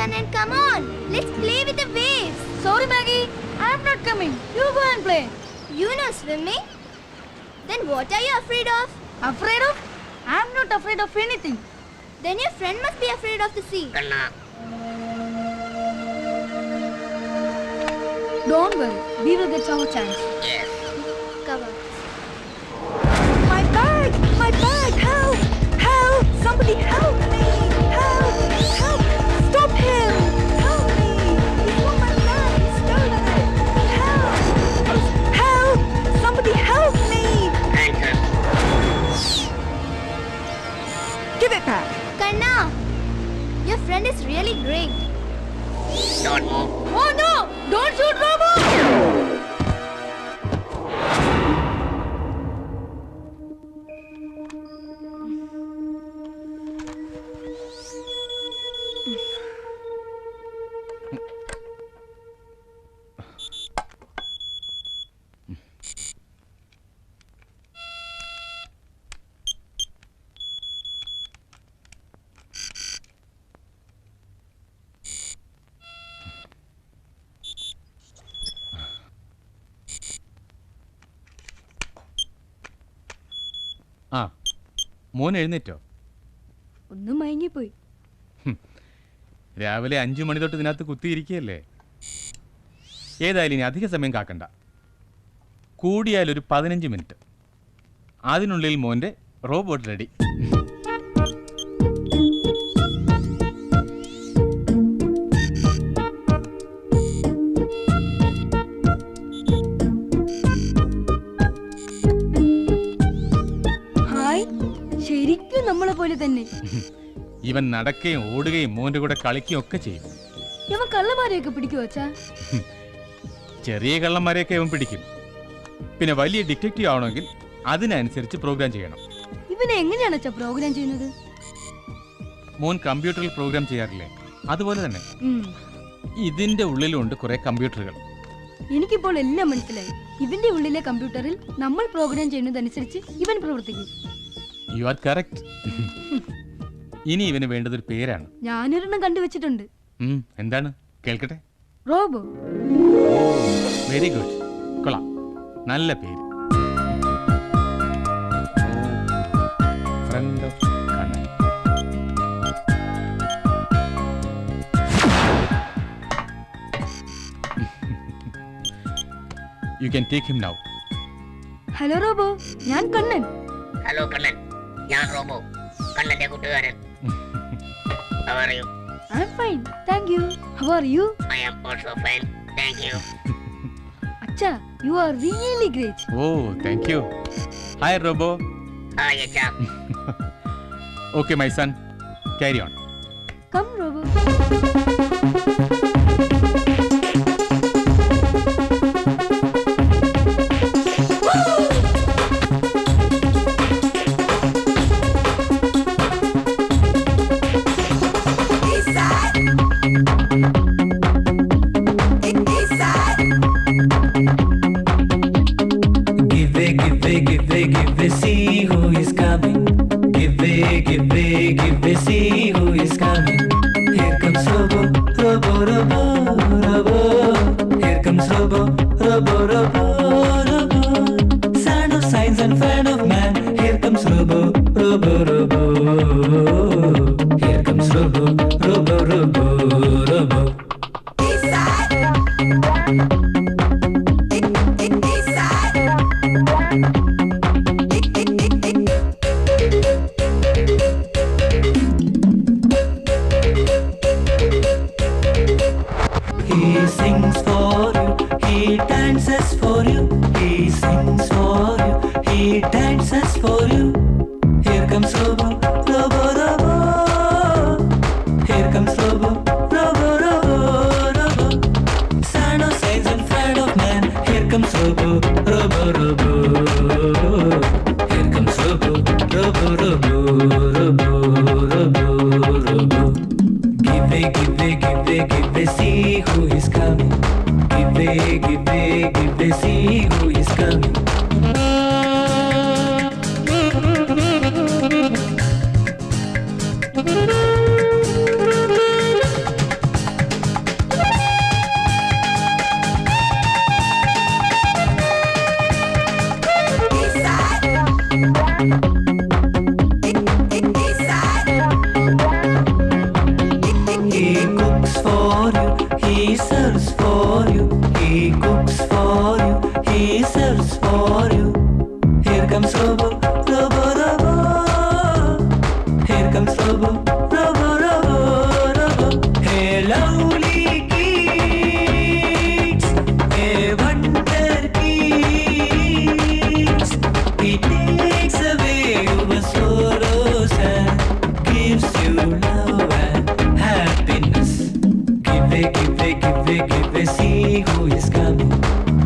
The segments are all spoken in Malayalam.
Kanan, come on. Let's play with the waves. Sorry, Maggie. I'm not coming. You go and play. You know swimming? Then what are you afraid of? Afraid of? I'm not afraid of anything. Then your friend must be afraid of the sea. Kanna. Don't worry. We will get our chance. Yes. Cover. My bag! My bag! Help! Help! Somebody help me! Help! Help! Stop him! Help me! He stole my bag! He stole it! Help! Help! Somebody help me! Answer. Give it back! Kanna, your friend is really great. Don't move. Oh no! Don't shoot Robo! ആ മോൻ എഴുന്നേറ്റോ? ഒന്ന് മയങ്ങിപ്പോയി. രാവിലെ 5 മണി തൊട്ട് ഇതിനകത്ത് കുത്തിയിരിക്കുകയല്ലേ. ഏതായാലും ഇനി അധിക സമയം കാക്കണ്ട. കൂടിയാലൊരു 15 മിനിറ്റ്. അതിനുള്ളിൽ മോൻ്റെ റോബോട്ട് റെഡി. ശരിക്കും നമ്മളെ പോലെ തന്നെ. ഇവൻ നടക്കുകയും ഓടുകയും മോൻ്റെ കൂടെ കളിക്കുകയും ഒക്കെ ചെയ്യും. ഇവൻ കള്ളന്മാരെയൊക്കെ പിടിക്കുവോ അച്ഛാ? ചെറിയ കള്ളന്മാരെയൊക്കെ ഇവൻ പിടിക്കും. പിന്നെ വലിയ ഡിറ്റക്റ്റീവ് ആവണമെങ്കിൽ അതിനനുസരിച്ച് പ്രോഗ്രാം ചെയ്യണം. ഇവനെ എങ്ങനെയാണ് അച്ഛാ പ്രോഗ്രാം ചെയ്യുന്നത്? മോൻ കമ്പ്യൂട്ടറിൽ പ്രോഗ്രാം ചെയ്യാറില്ലേ? അതുപോലെ തന്നെ ഇതിന്റെ ഉള്ളിലുണ്ട് കുറെ കമ്പ്യൂട്ടറുകൾ. എനിക്കിപ്പോൾ എല്ലാം മനസ്സിലായി. ഇവന്റെ ഉള്ളിലെ കമ്പ്യൂട്ടറിൽ നമ്മൾ പ്രോഗ്രാം ചെയ്യുന്നതനുസരിച്ച് ഇവൻ പ്രവർത്തിക്കും. You are correct. ഇനി ഇവന് വേണ്ടതൊരു പേരാണ്. ഞാനൊരെണ്ണം കണ്ടുവച്ചിട്ടുണ്ട്. എന്താണ്? കേൾക്കട്ടെ. റോബോ. Very good. കൊള്ളാം. നല്ല പേര്. Friend of Kannan. You can take him now. Hello Robo, ഞാൻ കണ്ണൻ. ഹലോ കണ്ണൻ, ഞാൻ റോബോ, കണ്ണന്റെ കൂട്ടുകാരൻ. How are you? I'm fine, thank you. How are you? I am also fine, thank you. Acha, you are really great. Oh, thank you. Hi, Robo. Hi, Acha. Okay, my son, carry on. Come, Robo. See who is coming. for you. Here comes Robo, Robo, Robo. Here comes Robo, Robo, Robo, Robo. Hey, lovely kids, hey, wonder kids. He takes away your sorrows and gives you love and happiness. Give way, give way, give way, give way, see who is coming.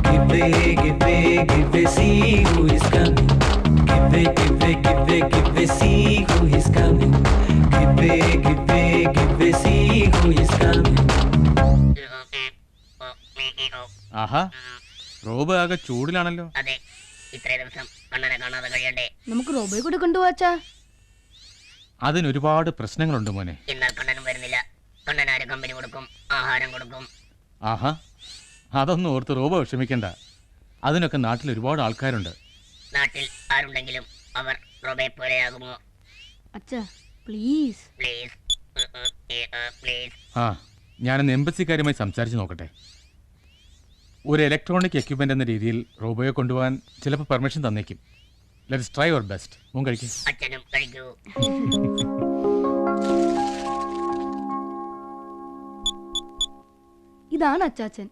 Give way, give way, give way, see who is coming. Give way, give way, give way, give way, see who is coming. Give way, give way, give way, see who is coming. Aaha, Rob ആകെ ചൂടിലാണല്ലോ. അതെ, ഇത്രയും ദിവസം കണ്ണനെ കാണാതെ കഴിയണ്ടേ. നമുക്ക് റോബോയെ കൂടെ കൊണ്ടുപോവാച്ചാ. അതിനൊരുപാട് പ്രശ്നങ്ങളുണ്ട് മോനെ. എന്നാൽ കണ്ണനും വരുന്നില്ല. കണ്ണനാര് കമ്പനി കൊടുക്കും, ആഹാരം കൊടുക്കും. ആഹാ, അതൊന്നും ഓർത്ത് റോബോ വിഷമിക്കണ്ട. അതിനൊക്കെ നാട്ടിൽ ഒരുപാട് ആൾക്കാരുണ്ട്. നാട്ടിൽ ആരുണ്ടെങ്കിലും അവർ റോബയെ പോലെയാകുമോ? അച്ഛാ പ്ലീസ്. Please, please. ആ, ഞാനൊന്ന് എംബസിക്കാരുമായി സംസാരിച്ച് നോക്കട്ടെ. ഒരു ഇലക്ട്രോണിക് എക്യുപ്മെന്റ് എന്ന രീതിയിൽ റോബോയെ കൊണ്ടുപോകാൻ ചിലപ്പോൾ പെർമിഷൻ തന്നേക്കും. Let's try our best. മോൻ കഴിക്കും. അച്ഛനും കഴിക്കൂ. ഇതാണ് അച്ചാച്ചൻ.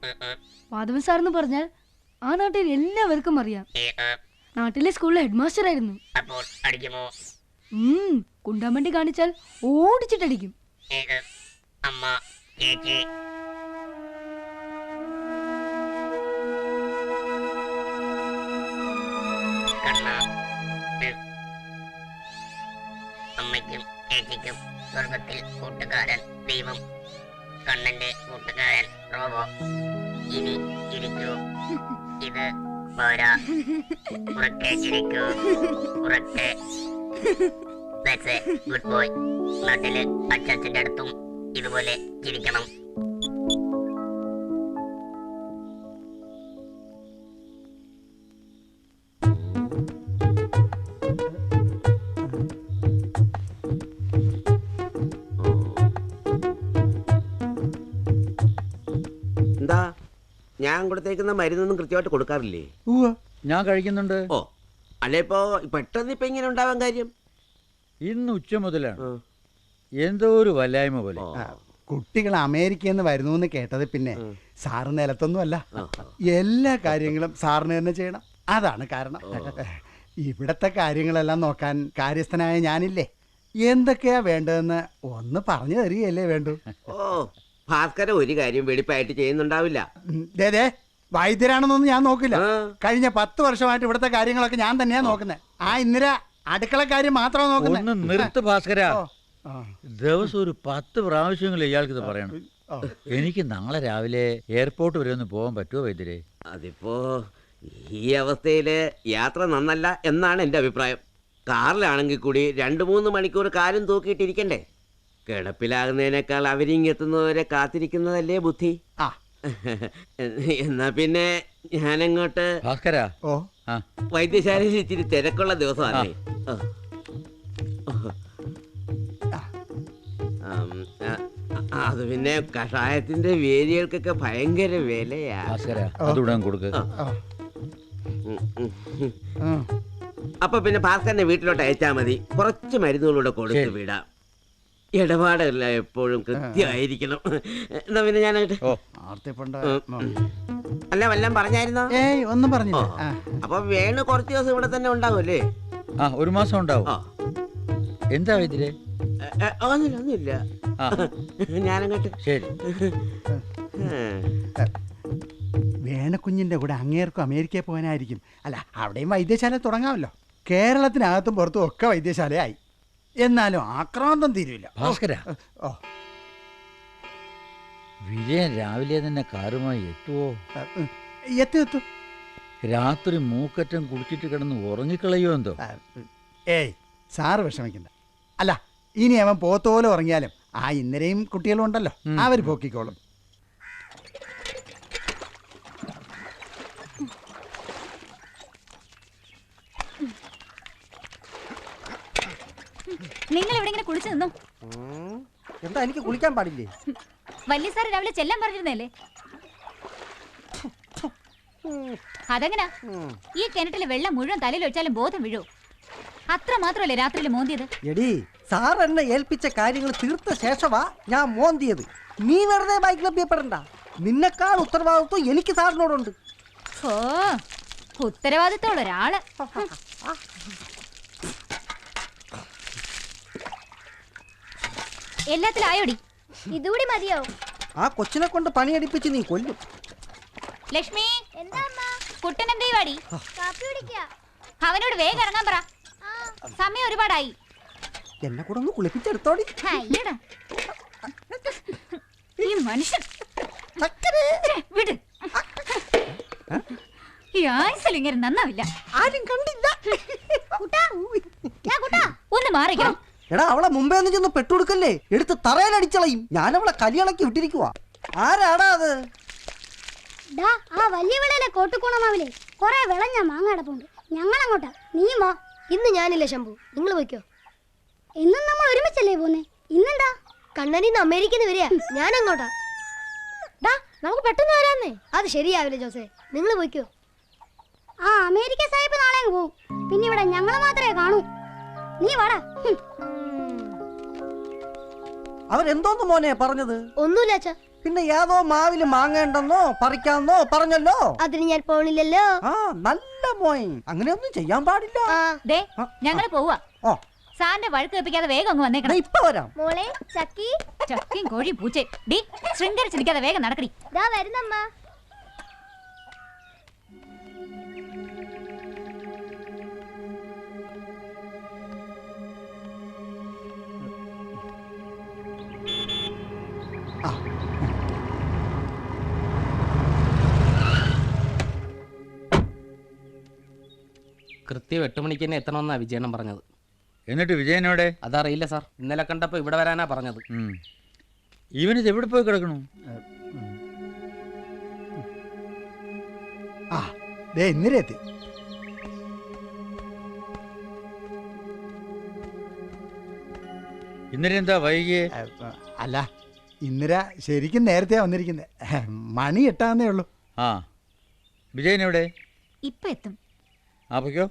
മാധവൻ സാറെന്ന് പറഞ്ഞാൽ ആ നാട്ടിൽ എല്ലാവർക്കും അറിയാം. നാട്ടിലെ സ്കൂളിലെ ഹെഡ് മാസ്റ്റർ ആയിരുന്നു. അപ്പോൾ അടിക്കുമോ? കുണ്ടാമണ്ടി കാണിച്ചാൽ ഓടിച്ചിട്ടടിക്കും. അമ്മ, ചേച്ചി. കണ്ണ, അമ്മയ്ക്കും ചേച്ചിക്കും സ്വർഗത്തിൽ കൂട്ടുകാരൻ ദൈവം, കണ്ണന്റെ കൂട്ടുകാരൻ റോബോ. ഇനി ചിരിക്കൂ. ഇത് പോരാ, ഉറക്കെ ചിരിക്കൂ, ഉറക്കെ. That's a good boy. നാട്ടില് അച്ചാച്ചന്റെ അടുത്തും ഇതുപോലെ ചിരിക്കണം. എന്താ ഞാൻ കൊടുത്തേക്കുന്ന മരുന്നൊന്നും കൃത്യമായിട്ട് കൊടുക്കാറില്ലേ? ഞാൻ കഴിക്കുന്നുണ്ട്. ഓ, അല്ല ഇപ്പോ പെട്ടെന്ന് ഇപ്പൊ ഇങ്ങനെ ഉണ്ടാവാൻ കാര്യം? ഇന്ന് ഉച്ച മുതലാണ് എന്തോ ഒരു വല്ലായ്മ പോലെ. കുട്ടികൾ അമേരിക്കയിൽ നിന്ന് വരുന്നു എന്ന് കേട്ടത് പിന്നെ സാറ് നിലത്തൊന്നുമല്ല, എല്ലാ കാര്യങ്ങളും സാറിന് തന്നെ ചെയ്യണം. അതാണ് കാരണം. ഇവിടത്തെ കാര്യങ്ങളെല്ലാം നോക്കാൻ കാര്യസ്ഥനായ ഞാനില്ലേ, എന്തൊക്കെയാ വേണ്ടതെന്ന് ഒന്ന് പറഞ്ഞു തരികയല്ലേ വേണ്ടു. ഓ, ഭാസ്കര ഒരു കാര്യം വെടിപ്പായിട്ട് ചെയ്യുന്നുണ്ടാവില്ല. വൈദ്യരാണെന്നൊന്നും ഞാൻ നോക്കില്ല. കഴിഞ്ഞ 10 വർഷമായിട്ട് ഇവിടുത്തെ കാര്യങ്ങളൊക്കെ ഞാൻ തന്നെയാ നോക്കുന്നത്. ആ ഇന്ദിര അടുക്കള കാര്യം മാത്രമാണ് നോക്കുന്നത്. ഒന്ന് നിർത്ത് ഭാസ്കര. ദിവസം ഒരു 10 പ്രാവശ്യങ്ങളിൽ ഇയാൾക്ക് ഇത് പറയണം. എനിക്ക് നാളെ രാവിലെ എയർപോർട്ട് വരെ ഒന്ന് പോകാൻ പറ്റുമോ വൈദ്യരെ? അതിപ്പോ ഈ അവസ്ഥയില് യാത്ര നന്നല്ല എന്നാണ് എന്റെ അഭിപ്രായം. കാറിലാണെങ്കിൽ കൂടി 2-3 മണിക്കൂർ കാലും തൂക്കിയിട്ടിരിക്കണ്ടേ? കിടപ്പിലാകുന്നതിനേക്കാൾ അവരിങ്ങെത്തുന്നവരെ കാത്തിരിക്കുന്നതല്ലേ ബുദ്ധി. എന്നാ പിന്നെ ഞാനങ്ങോട്ട്. ഭാസ്കര, വൈദ്യശാലയിൽ ഇച്ചിരി തിരക്കുള്ള ദിവസമല്ലേ? അത് പിന്നെ കഷായത്തിന്റെ വേലികൾക്കൊക്കെ ഭയങ്കര വിലയാ. കൊടുക്ക. അപ്പൊ പിന്നെ ഭാസ്കരനെ വീട്ടിലോട്ട് അയച്ചാ മതി. കുറച്ച് മരുന്നുകളൂടെ കൊടുത്ത് വിടാം. ഇടപാടല്ല എപ്പോഴും കൃത്യമായിരിക്കണം. എന്നാ പിന്നെ ഞാനായിട്ട്. അല്ല വല്ലതും പറഞ്ഞായിരുന്നോ? ഒന്നും പറഞ്ഞില്ല. അപ്പൊ വേണു കുറച്ച് ദിവസം ഇവിടെ തന്നെ ഉണ്ടാവുമല്ലേ? 1 മാസം ഉണ്ടാവും. എന്താ ഇതില്? ഒന്നുമില്ല. ഞാനങ്ങോട്ട്. ശരി. വേണക്കുഞ്ഞിന്റെ കൂടെ അങ്ങേർക്കും അമേരിക്കയിൽ പോകാനായിരിക്കും. അല്ല, അവിടെയും വൈദ്യശാല തുടങ്ങാമല്ലോ. കേരളത്തിനകത്തും പുറത്തും ഒക്കെ വൈദ്യശാലയായി. എന്നാലും ആക്രാന്തം തീരുവില്ല. ഭാസ്കര, വിജയൻ രാവിലെ തന്നെ കാറുമായി എത്തുവോ? എത്തും. രാത്രി മൂക്കറ്റം കുടിച്ചിട്ട് കിടന്ന് ഉറങ്ങിക്കളയോ എന്തോ? ഏയ്, സാറ് വിഷമിക്കണ്ട. അല്ല, ഇനി അവൻ പോത്തോലെ ഉറങ്ങിയാലും ആ ഇന്നലെയും കുട്ടികളും ഉണ്ടല്ലോ, അവർ പോക്കിക്കോളും. നിങ്ങൾ ഇവിടെ ഇങ്ങനെ കുളിച്ചു നിന്നോ? എന്താ, എനിക്ക് കുളിക്കാൻ പാടില്ലേ? വലിയ സാറ് രാവിലെ ചെല്ലാൻ പറഞ്ഞിരുന്നല്ലേ? അതെങ്ങനാ? ഈ കിണറ്റിൽ വെള്ളം മുഴുവൻ തലയിൽ ഒഴിച്ചാലും ബോധം വീഴൂ. അത്ര മാത്രമല്ലേ രാത്രിയിൽ മോന്തിയത്? എടി സാർ എന്നെ ഏൽപ്പിച്ച കാര്യങ്ങൾ തീർത്ത ശേഷമാ ഞാൻ മോന്തിയത്. നീ വെറുതെ ബൈക്ക് ലഭ്യപ്പെടണ്ട. നിന്നെക്കാൾ ഉത്തരവാദിത്വം എനിക്ക് സാറിനോടുണ്ട്. ഓ, ഉത്തരവാദിത്തമുള്ള ഒരാള്. എല്ലാത്തിലും ആയോടി? ഇതുകൂടി മതിയാവും. ആ കൊച്ചിനെ കൊണ്ട് പണിയടിപ്പിച്ച് നീ കൊല്ലും. ലക്ഷ്മി, കുട്ടൻ എന്തേ വാടി? അവനോട് വേഗം ഇറങ്ങാൻ പറ. സമയം ഒരുപാടായി. എന്നെ കൂടെ ഒന്ന് കുളിപ്പിച്ചെടുത്തോടി. ഈ മനുഷ്യൻ വിട്. ഈ ആയുസിൽ ഇങ്ങനെ നന്നാവില്ല. ആരും കണ്ടില്ല. ഒന്ന് മാറിക്കോ. എടാ അവളെ മുമ്പേ ഒന്ന് ചെന്ന് പെട്ടുകൊടുക്കല്ലേ, എടുത്ത് തറയിലടിച്ചളയും. ഞാനവളെ കലിയിളക്കി വിട്ടിരിക്കുവാ. ആരാടാ അത്? ആ വലിയ വിളയിലെ കോട്ടുകൂണമാവിലെ കൊറേ വിളഞ്ഞ മാങ്ങ അടപ്പുണ്ട്. ഞങ്ങൾ അങ്ങോട്ടാ, നീ വാ. ഇന്ന് ഞാനില്ല ശംഭു, നിങ്ങൾ പോയിക്കോ. ഇന്നും നമ്മൾ ഒരുമിച്ചല്ലേ പോന്നെ? ഇന്നെന്താ? കണ്ണനിന്ന് അമേരിക്കന്ന് വരിക, ഞാൻ അങ്ങോട്ടാ. നമുക്ക് പെട്ടെന്ന് വരാന്നേ. അത് ശരിയാവില്ല ജോസേ, നിങ്ങൾ പോയിക്കോ. ആ അമേരിക്ക സാഹിബ് നാളെ പോവും. പിന്നെ ഇവിടെ ഞങ്ങൾ മാത്രമേ കാണൂ. നീ വാടാ. അവരെന്തോന്ന് മോനെ പറഞ്ഞത്? ഒന്നുമില്ല അച്ഛാ. പിന്നെ ഏതോ മാവില് മാങ്ങ പറിക്കാന്നോ പറഞ്ഞല്ലോ. അതിന് ഞാൻ പോണില്ലല്ലോ. ആ നല്ല മോയ്, അങ്ങനെയൊന്നും ചെയ്യാൻ പാടില്ല. ഞങ്ങൾ പോവാ. സാറിന്റെ വഴുക്ക് വെപ്പിക്കാതെ വേഗം അങ്ങ് വന്നേക്കണം. ഇപ്പൊ വരാം മോളെ. ചക്കി ചക്കിയും കോഴി പൂച്ചേ ഡി ശൃംഗരിച്ചിരിക്കാതെ വേഗം നടക്കടി. വരുന്നമ്മ. കൃത്യം 8 മണിക്ക് തന്നെ എത്തണമെന്നാ വിജയണ്ണം പറഞ്ഞത്. എന്നിട്ട് വിജയനോടെ? അതറിയില്ല സാർ, ഇന്നലെ കണ്ടപ്പോൾ ഇവിടെ വരാനാ പറഞ്ഞത്. ഇവനിത് എവിടെ പോയി കിടക്കണു? ഇന്നലെത്തി. ഇന്നലെ എന്താ വൈകിയേ? അല്ല ഇന്ദിര ശരിക്കും നേരത്തെ വന്നിരിക്കുന്നത്. മണി 8 ഉള്ളൂ. ആ വിജയനെവിടെ? ഇപ്പൊ എത്തും. അപ്പൊക്കോ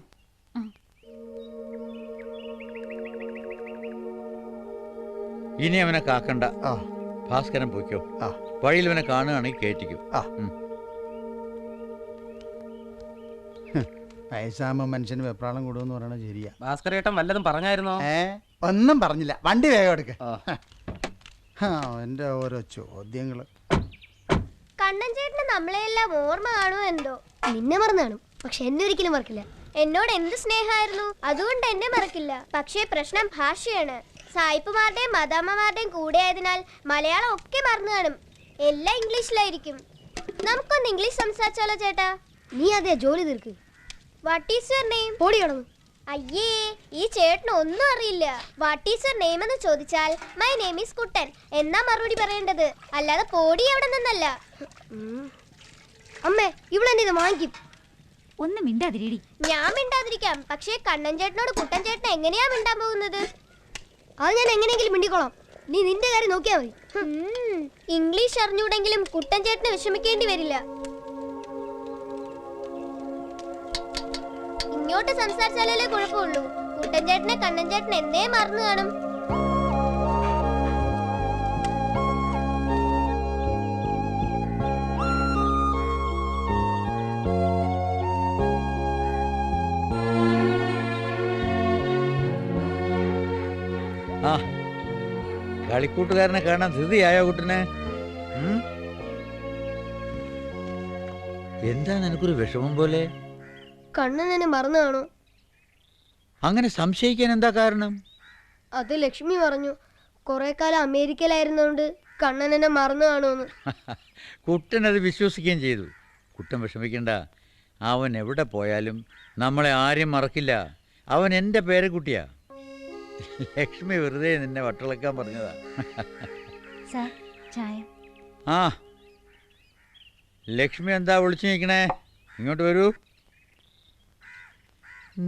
ഇനി അവനെ കാക്കണ്ട. ഭാസ്കരൻ പോയിക്കോ. വഴിയിൽ അവനെ കാണുകയാണെങ്കിൽ കേട്ടിക്കും. വയസ്സാകുമ്പോ മനുഷ്യന് വെപ്രാളം കൂടുമെന്ന് പറയണത് ശരിയാ. ഭാസ്കരേട്ടൻ വല്ലതും പറഞ്ഞായിരുന്നോ? ഒന്നും പറഞ്ഞില്ല. വണ്ടി വേഗം എടുക്ക. എന്റെ ഓരോ ചോദ്യങ്ങള്. കണ്ണൻ ചേട്ടന് നമ്മളെല്ലാം ഓർമ്മ കാണുമോ എന്തോ. നിന്നെ മറന്നു കാണും, പക്ഷെ എന്നെ ഒരിക്കലും മറക്കില്ല. എന്നോട് എന്ത് സ്നേഹമായിരുന്നു, അതുകൊണ്ട് എന്നെ മറക്കില്ല. പക്ഷേ പ്രശ്നം ഭാഷയാണ്. സായിപ്പുമാരുടെയും മദാമ്മമാരുടെയും കൂടെ ആയതിനാൽ മലയാളം ഒക്കെ മറന്നു കാണും. എല്ലാം ഇംഗ്ലീഷിലായിരിക്കും. നമുക്കൊന്ന് ഇംഗ്ലീഷ് സംസാരിച്ചാലോ ചേട്ടാ? നീ അതെ ജോലി തീർക്ക്. What is your name? പൊടി കിടന്നു. അയ്യേ, ഈ ചേട്ടന് ഒന്നും അറിയില്ല. വാട്ട് ഈസ് യുവർ നെയിം എന്ന് ചോദിച്ചാൽ മൈ നെയിം ഈസ് കുട്ടൻ എന്നാ മറുപടി പറയേണ്ടത്, അല്ലാതെ പൊടി അവിടെ നിന്നല്ല. അമ്മേ, ഇവളെന്നെ ഇത് വാങ്ങിക്കും. ഒന്ന് മിണ്ടാതിരിടി. ഞാൻ മിണ്ടാതിരിക്കാം, പക്ഷേ കണ്ണൻ ചേട്ടനോട് കുട്ടൻ ചേട്ടൻ എങ്ങനെയാ മിണ്ടാൻ പോകുന്നത്? അത് ഞാൻ എങ്ങനെയെങ്കിലും മിണ്ടിക്കോളാം. നീ നിന്റെ കാര്യം നോക്കിയാ മതി. ഇംഗ്ലീഷ് അറിഞ്ഞൂടെങ്കിലും കുട്ടൻ ചേട്ടന് വിഷമിക്കേണ്ടി വരില്ല. ഇങ്ങോട്ട് സംസാരിച്ചാലേ കുഴപ്പമുള്ളൂ. കുട്ടൻ ചേട്ടനെ കണ്ണൻ ചേട്ടൻ എന്തേ മറന്നു കാണും. ആ കളിക്കൂട്ടുകാരനെ കാണാൻ ധൃതിയായോ കുട്ടനെ? എന്താ നിനക്കൊരു വിഷമം പോലെ? കണ്ണൻ എന്നെ മറന്നു കാണോ? അങ്ങനെ സംശയിക്കാൻ എന്താ കാരണം? അത് ലക്ഷ്മി പറഞ്ഞു. കുറെ കാലം അമേരിക്കയിലായിരുന്നോണ്ട് കണ്ണൻ എന്നെ മറന്നു കാണുമെന്ന്. കുട്ടൻ അത് വിശ്വസിക്കുകയും ചെയ്തു. കുട്ടൻ വിഷമിക്കണ്ട, അവൻ എവിടെ പോയാലും നമ്മളെ ആരും മറക്കില്ല. അവൻ എൻ്റെ പേരക്കുട്ടിയാ. ലക്ഷ്മി വെറുതെ നിന്നെ വട്ടിളക്കാൻ പറഞ്ഞതാ. ആ ലക്ഷ്മി എന്താ വിളിച്ചു നിൽക്കണേ? ഇങ്ങോട്ട് വരൂ.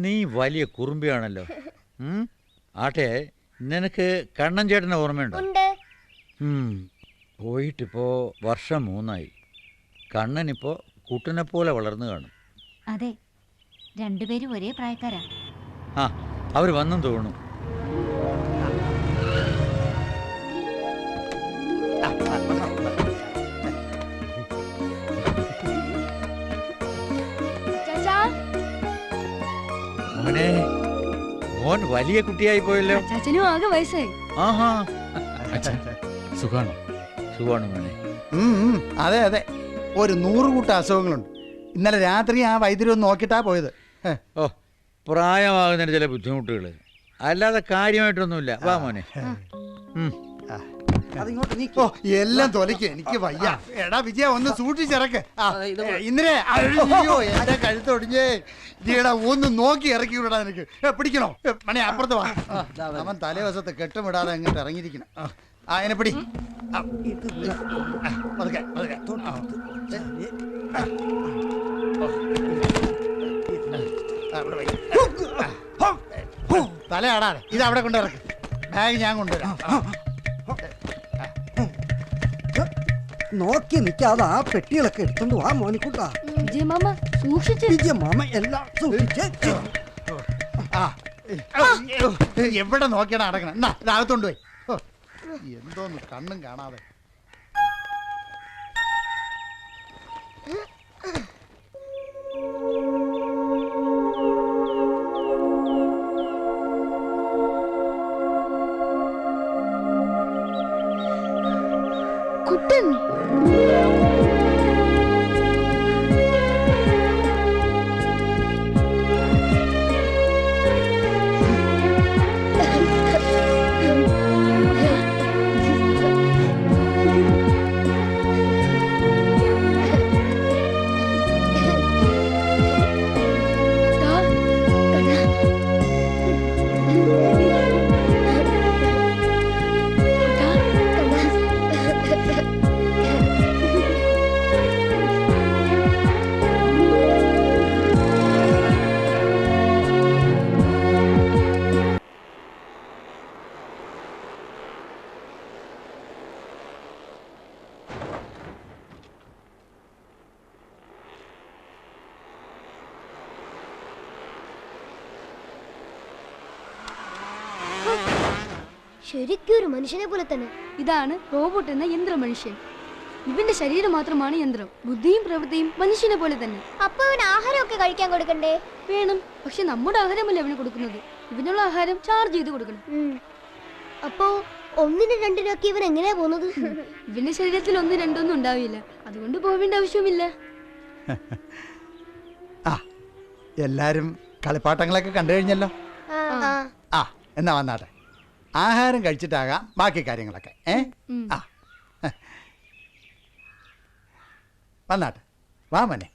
നീ വലിയ കുറുമ്പിയാണല്ലോ. ആട്ടെ, നിനക്ക് കണ്ണൻ ചേട്ടനെ ഓർമ്മയുണ്ടോ? പോയിട്ടിപ്പോ വർഷം 3 കണ്ണനിപ്പോ കുട്ടനെ പോലെ വളർന്നു കാണും. അതെ, രണ്ടുപേരും ഒരേ പ്രായക്കാരാ. ആ അവർ വന്നും തോന്നുന്നു. മോനെ, മോൻ വലിയ കുട്ടിയായി പോയല്ലോ. ചാച്ചനും ആകെ വയസ്സായി. ആഹാ, സുഖാണോ? സുഖാണ് മോനെ. അതെ അതെ, ഒരു 100 കൂട്ടം അസുഖങ്ങളുണ്ട്. ഇന്നലെ രാത്രി ആ വൈദ്യുതി ഒന്ന് നോക്കിയിട്ടാ പോയത്. ഓ, പ്രായമാകുന്നതിന് ചില ബുദ്ധിമുട്ടുകൾ, അല്ലാതെ കാര്യമായിട്ടൊന്നുമില്ല. വാ മോനെ. ഓ, എല്ലാം തൊലയ്ക്ക്, എനിക്ക് വയ്യ. എടാ വിജയ, ഒന്ന് സൂക്ഷിച്ചിറക്ക്. ഇന്നലെ അയ്യോ എന്റെ കഴുത്തൊടിഞ്ഞേ. നീടാ ഒന്ന് നോക്കി ഇറക്കി വിടാ. നിനക്ക് പിടിക്കണോ? മണി അപ്പുറത്ത് വാ. അവൻ തലേവശത്ത് കെട്ടുമിടാതെ അങ്ങോട്ട് ഇറങ്ങിയിരിക്കണം. ആ എന്നെ പിടി. തലയാടാതെ ഇത് അവിടെ കൊണ്ടിറക്ക്. ബാഗ് ഞാൻ കൊണ്ടുവരാം. നോക്കി നിൽക്കാതെ ആ പെട്ടികളൊക്കെ എടുത്തോണ്ട് വാ മോനിക്കുട്ടാ. വിജയമാമ സൂക്ഷിച്ച്. വിജയമാമ എല്ലാം സൂക്ഷിച്ച്. എവിടെ നോക്കിയാണ് അടക്കണം? എന്നാ ഇതാകത്തോണ്ട് പോയി. എന്തോന്ന് കണ്ണും കാണാതെ. കുട്ടൻ ശരിക്കും ഒരു മനുഷ്യനെ പോലെ തന്നെ. ഇതാണ് റോബോട്ട് എന്ന യന്ത്ര മനുഷ്യൻ. ഇവന്റെ ശരീരം മാത്രമാണ് യന്ത്രം. ബുദ്ധിയും പ്രവൃത്തിയും മനുഷ്യനെ പോലെ തന്നെ. അപ്പൊ അവന് ആഹാരമൊക്കെ കഴിക്കാൻ കൊടുക്കണ്ടേ? വേണം, പക്ഷെ നമ്മുടെ ആഹാരമല്ല അവന് കൊടുക്കുന്നത്. ഇവനുള്ള ആഹാരം ചാർജ് ചെയ്ത് കൊടുക്കണം. അപ്പോ 1-നും 2-നും ഒക്കെ ഇവൻ എങ്ങനെയാ പോകുന്നത്? ഇവന്റെ ശരീരത്തിൽ 1, 2 ഒന്നും ഉണ്ടാവില്ല. അതുകൊണ്ട് പോവേണ്ട ആവശ്യമില്ല. ആ, എല്ലാരും കളിപ്പാട്ടങ്ങളൊക്കെ കണ്ടു കഴിഞ്ഞല്ലോ. ആ, എന്നാ വന്നാട്ടെ. ആഹാരം കഴിച്ചിട്ടാകാം ബാക്കി കാര്യങ്ങളൊക്കെ. ആ, വന്നാട്ടെ. വാ മോനെ.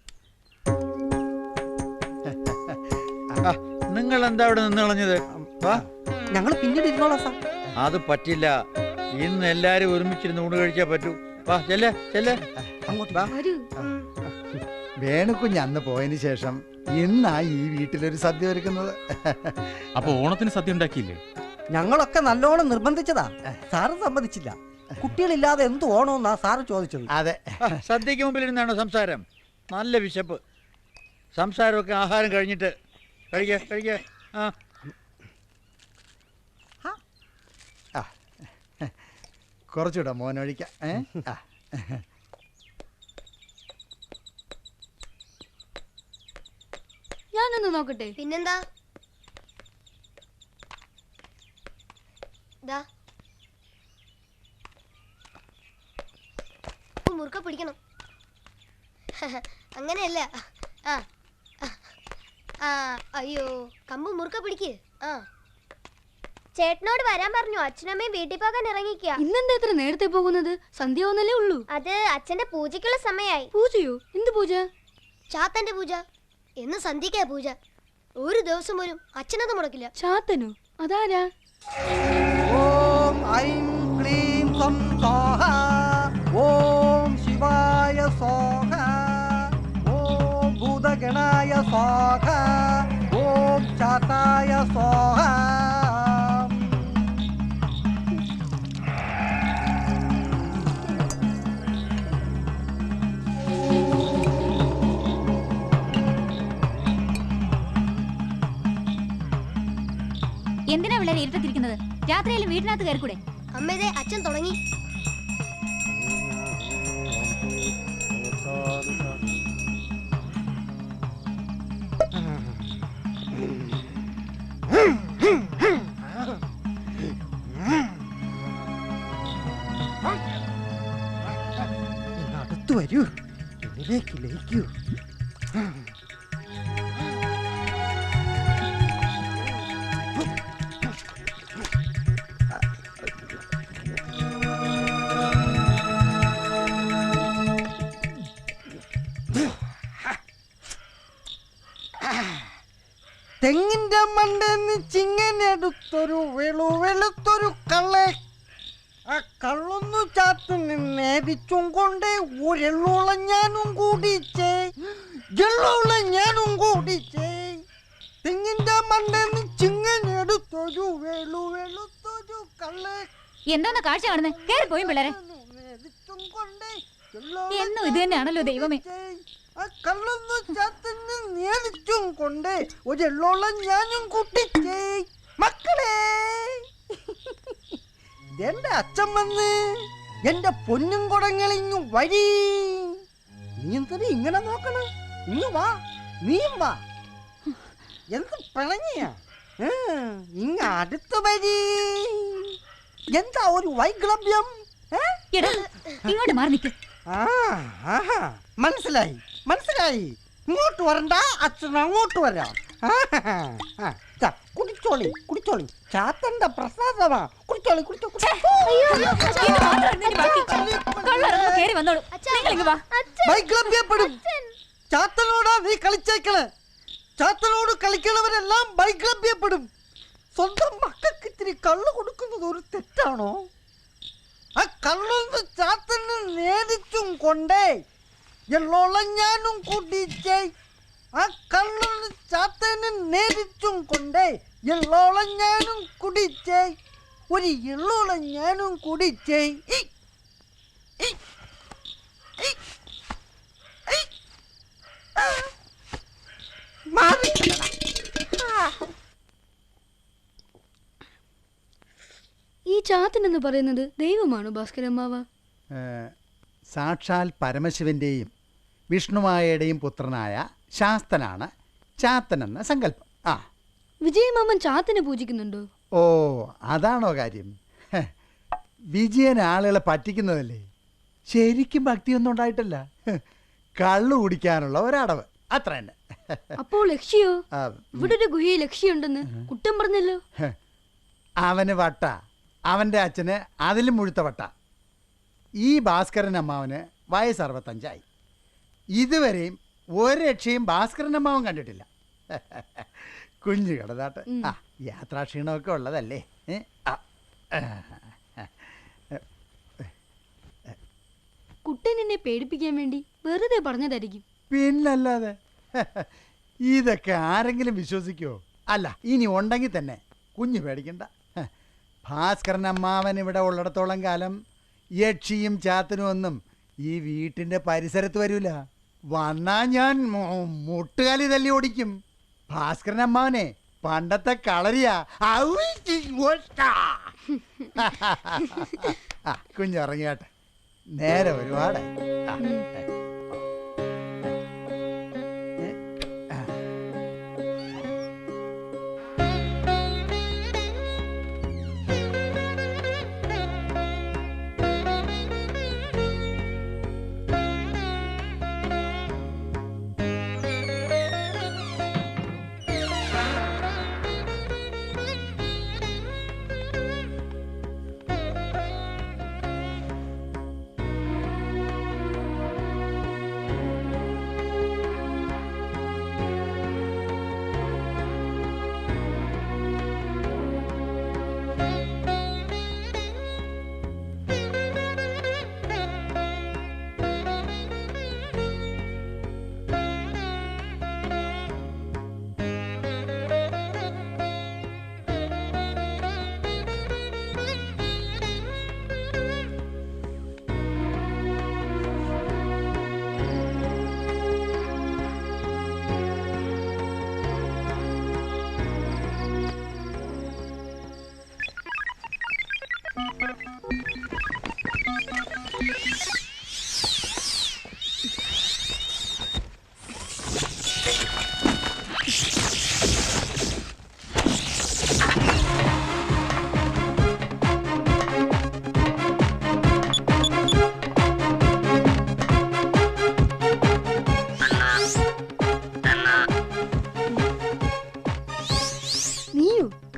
നിങ്ങൾ എന്താ അവിടെ നിന്ന് കളഞ്ഞത്? വാ, ഞങ്ങൾ പിന്നീട് ഇരുന്നോളാം സാർ. അത് പറ്റില്ല. ഇന്ന് എല്ലാരും ഒരുമിച്ചിരുന്ന് ഊണ് കഴിച്ചാ പറ്റൂ. വാ, ചെല്ലേ ചെല്ലേ. വേണുക്കുഞ്ഞ് അന്ന് പോയതിനു ശേഷം ഇന്നാ ഈ വീട്ടിലൊരു സദ്യ ഒരുക്കുന്നത്. അപ്പൊ ഓണത്തിന് സദ്യ ഉണ്ടാക്കിയില്ലേ? ഞങ്ങളൊക്കെ നല്ലോണം നിർബന്ധിച്ചതാ. സാറ് സമ്മതിച്ചില്ല. കുട്ടികളില്ലാതെ എന്ത് ഓണമെന്നാ സാറ് ചോദിച്ചത്. അതെ, സദ്യക്ക് മുമ്പിലിരുന്നാണോ സംസാരം? നല്ല വിശപ്പ്. സംസാരമൊക്കെ ആഹാരം കഴിഞ്ഞിട്ട് കഴിക്ക. കുറച്ചുകൂടെ മോനൊഴിക്കാം. ഞാനൊന്ന് നോക്കട്ടെ. പിന്നെന്താ? മുറുക്ക പിടിക്കണം. അങ്ങനെയല്ല. അയ്യോ, കമ്പ് മുറുക്ക പിടിക്ക്. ചേട്ടനോട് വരാൻ പറഞ്ഞു. അച്ഛനമ്മയും വീട്ടിൽ പോകാൻ ഇറങ്ങിക്കുക. ഇന്നെന്താ ഇത്ര നേരത്തെ പോകുന്നത്? സന്ധ്യ ഒന്നല്ലേ ഉള്ളൂ. അത് അച്ഛന്റെ പൂജയ്ക്കുള്ള സമയായി. പൂജയോ? എന്ത് പൂജ? ചാത്തന്റെ പൂജ. എന്ന് സന്ധ്യക്കാ പൂജ. ഒരു ദിവസം പോലും അച്ഛനത് മുടക്കില്ല. ചാത്തനോ? അതാരാ? ഓം ഐം ക്ലീം സം സ്വാഹ. ഓം ശിവായ സ്വാഹ. ഓം ഭൂതഗണായ സ്വാഹ. ഓം ചാത്തായ സ്വാഹ. എന്തിനാ പിള്ളേരെ ഇരുട്ടത്തിരിക്കുന്നത്? രാത്രിയായാലും വീട്ടിനകത്ത് കയറിക്കൂടെ? അമ്മേതെ അച്ഛൻ തുടങ്ങി. അടുത്ത് വരൂ, എന്നിലേക്ക് ലയിക്കൂ. തെങ്ങിന്റെ മണ്ടെന്ന് ചിങ്ങനെടുത്തൊരു വെളുത്തൊരു കള്ളെ, ആ കള്ളൊന്നു ചാത്തിന് നേരിച്ചും കൊണ്ട് ഒരെള്ളോളം ഞാനും കൂടിച്ചേ, എള്ളോളം ഞാനും കൂടിച്ചേ. തെങ്ങിന്റെ മണ്ടെന്ന് ചിങ്ങനെടുത്തൊരു വെളുത്തൊരു കള്ളെ. എന്താന്ന് കാഴ്ച കാണുന്നേ? കേറി പോയും പിള്ളേരെ. എന്നും ഇത് തന്നെയാണല്ലോ ദൈവമേ. കള്ളൊന്നു ചാത്തിന് നേരിച്ചും കൊണ്ട് ഒരെള്ളോളം ഞാനും കൂട്ടിച്ചേ. മക്കളെ, എന്റെ അച്ഛൻ വന്ന് എന്റെ പൊന്നും കുടങ്ങളിങ്ങു വഴി. നീ എന്തിനാ ഇങ്ങനെ നോക്കണം? ഇങ്ങ് വാ, നീയും വാ. എന്ത് പിണങ്ങിയ ഇങ്ങ അടുത്ത വരി. എന്താ ഒരു വൈക്ലഭ്യം? ഇങ്ങോട്ട് മാറി നിൽക്ക്. മനസ്സിലായി മനസ്സിലായി. ഇങ്ങോട്ട് വരണ്ട, അച്ഛൻ അങ്ങോട്ട് വരാം. കുടിച്ചോളി കുടിച്ചോളി, ചാത്തന്റെ പ്രസാദമാ. കുടിച്ചോളി വൈക്ലഭ്യപ്പെടും. ചാത്തനോടാ നീ കളിച്ചേക്കള്. ചാത്തനോട് കളിക്കണവരെല്ലാം വൈക്ലഭ്യപ്പെടും. സ്വന്തം മക്കൾക്ക് ഇത്തിരി കള്ളു കൊടുക്കുന്നത് ഒരു തെറ്റാണോ? ആ കള്ളൊന്ന് ചാത്തന് നേരിച്ചും കൊണ്ടേ എള്ളോളം ഞാനും കൂട്ടിച്ചേ. ആ കള്ളൊന്ന് ചാത്തന് നേരിച്ചും കൊണ്ടേ എള്ളോളം ഞാനും കുടിച്ചേ. ഒരു എള്ളോളം ഞാനും കുടിച്ചേ. ഈ ചാത്തൻ എന്ന് പറയുന്നത് ദൈവമാണോ ഭാസ്കരമ്മാവ? സാക്ഷാൽ പരമശിവന്റെയും വിഷ്ണുമായയുടെയും പുത്രനായ ശാസ്തനാണ് ചാത്തൻ എന്ന സങ്കല്പം. ആ, വിജയമാമൻ ചാത്തനെ പൂജിക്കുന്നുണ്ടോ? ഓ, അതാണോ കാര്യം? വിജയൻ ആളുകളെ പറ്റിക്കുന്നതല്ലേ. ശരിക്കും ഭക്തിയൊന്നും ഉണ്ടായിട്ടല്ല. കള്ളു കുടിക്കാനുള്ള ഒരടവ്, അത്ര തന്നെ. അപ്പോൾ ലക്ഷ്യോ? ഇവിടെ ഒരു ഗുഹയിൽ ലക്ഷ്യമുണ്ടെന്ന് കുട്ടം പറഞ്ഞല്ലോ. അവന് വട്ട, അവന്റെ അച്ഛന് അതിലും മുഴുത്ത വട്ട. ഈ ഭാസ്കരൻ അമ്മാവന് വയസ്സ് 65. ഇതുവരെയും ഒരു രക്ഷയും ഭാസ്കരൻ അമ്മാവൻ കണ്ടിട്ടില്ല. കുഞ്ഞു കടതാട്ട്. ആ, യാത്രാക്ഷീണമൊക്കെ ഉള്ളതല്ലേ. കുട്ടൻ എന്നെ പേടിപ്പിക്കാൻ വേണ്ടി വെറുതെ പറഞ്ഞതായിരിക്കും. പിന്നല്ലാതെ. ഇതൊക്കെ ആരെങ്കിലും വിശ്വസിക്കുമോ? അല്ല, ഇനി ഉണ്ടെങ്കിൽ തന്നെ കുഞ്ഞു പേടിക്കണ്ട. ഭാസ്കരൻ അമ്മാവൻ ഇവിടെ ഉള്ളിടത്തോളം കാലം യക്ഷിയും ചാത്തനും ഒന്നും ഈ വീട്ടിന്റെ പരിസരത്ത് വരൂല. വന്നാ ഞാൻ മുട്ടുകാലി തല്ലി ഓടിക്കും. ഭാസ്കരൻ അമ്മാവനെ പണ്ടത്തെ കളരിയാ. കുഞ്ഞിറങ്ങിയാട്ടെ, നേരെ ഒരുപാട്.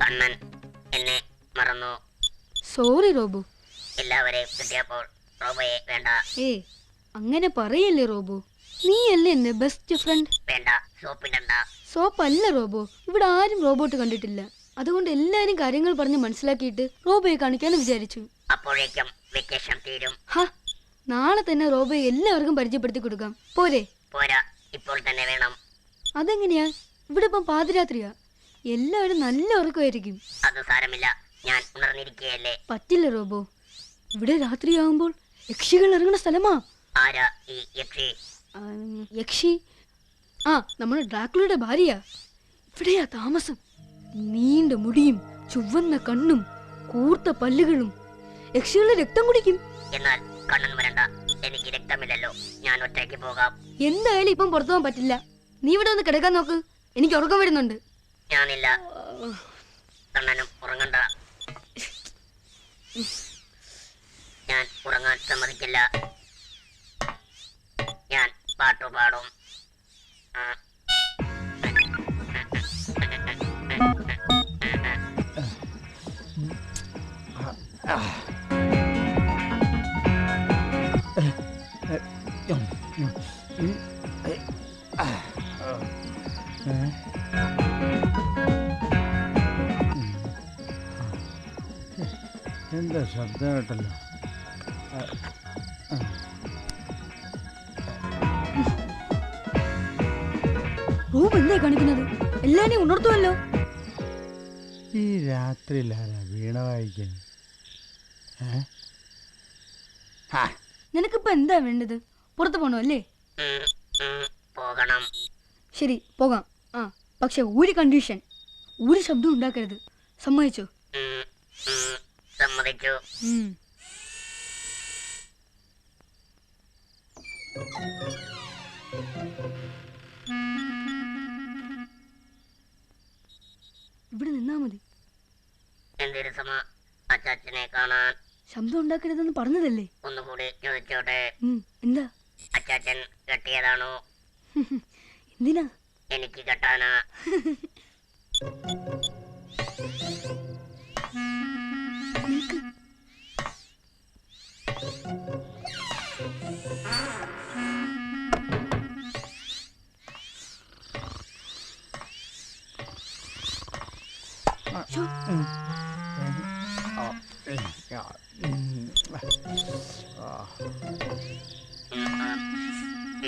കണ്ണൻ എന്നെ മറന്നു. Sorry robo. എല്ലാവരെയും കിട്ടിയപ്പോൾ റോബോയെ വേണ്ട. അങ്ങനെ പറയല്ലേ റോബോ. നീ അല്ലേ എന്റെ ബെസ്റ്റ് ഫ്രണ്ട്. വേണ്ട, സോപ്പിടണ്ട. സോപ്പല്ല റോബോ. ഇവിടെ ആരും റോബോട്ട് കണ്ടിട്ടില്ല. അതുകൊണ്ട് എല്ലാരും കാര്യങ്ങൾ പറഞ്ഞ് മനസ്സിലാക്കിയിട്ട് റോബോയെ കാണിക്കാന്ന് വിചാരിച്ചു. അപ്പോഴേക്കും വെക്കേഷൻ തീരും. നാളെ തന്നെ റോബോയെ എല്ലാവർക്കും പരിചയപ്പെടുത്തി കൊടുക്കാം. പോരെ? പോരാ, ഇപ്പോൾ തന്നെ വേണം. അതെങ്ങനെയാ? ഇവിടെ ഇപ്പം പാതിരാത്രിയാ. എല്ലാവരും നല്ല ഉറക്കമായിരിക്കും. അത് സാരമില്ല, ഞാൻ ഉണർന്നിരിക്കുകയല്ലേ. പറ്റില്ല റോബോ. ഇവിടെ രാത്രിയാവുമ്പോൾ യക്ഷികൾ ഇറങ്ങുന്ന സ്ഥലമാ. ആരാ ഈ യക്ഷി? യക്ഷി നമ്മുടെ ഡ്രാക്കുളയുടെ ഭാര്യയാ. ഇവിടെയാ താമസം. നീണ്ട മുടിയും ചുവന്ന കണ്ണും കൂർത്ത പല്ലുകളും. യക്ഷികളുടെ രക്തം കുടിക്കും. എന്നാൽ കണ്ണൻ വരണ്ട, എനിക്ക് രക്തമില്ലല്ലോ. ഞാൻ ഒറ്റയ്ക്ക് പോകാം. എന്തായാലും ഇപ്പം പുറത്തു പോകാൻ പറ്റില്ല. നീ ഇവിടെ ഒന്ന് കിടക്കാൻ നോക്ക്. എനിക്ക് ഉറക്കം വരുന്നുണ്ട്. ഞാനില്ല, കണ്ണനും ഉറങ്ങണ്ട. ഞാൻ ഉറങ്ങാൻ സമ്മതിക്കില്ല. ഞാൻ പാട്ടുപാടും. എന്താ ശബ്ദം കേട്ടല്ലോ. റൂം എന്താ കാണിക്കുന്നത്? എല്ലാരെയും ഉണർത്തുമല്ലോ. ഈ രാത്രിയിലാരാ വീണ വായിക്കാൻ? നിനക്കിപ്പോ എന്താ വേണ്ടത്? പുറത്തു പോണോ അല്ലേ? പോകണം. ശരി, പോകാം. പക്ഷെ ഒരു കണ്ടീഷൻ. ഒരു ശബ്ദം ഉണ്ടാക്കരുത്. സമ്മതിച്ചോ? സമ്മതിച്ചു. ഇവിടെ നിന്നാ മതി. എന്തൊരു സമ അച്ചാച്ചനെ കാണാൻ. ശബ്ദം ഉണ്ടാക്കരുതെന്ന് പറഞ്ഞതല്ലേ? ഒന്നുകൂടി ചോദിച്ചോട്ടെ. എന്താ? അച്ചാച്ചൻ കെട്ടിയതാണോ? എന്തിനാ? എനിക്ക് കെട്ടാനാ.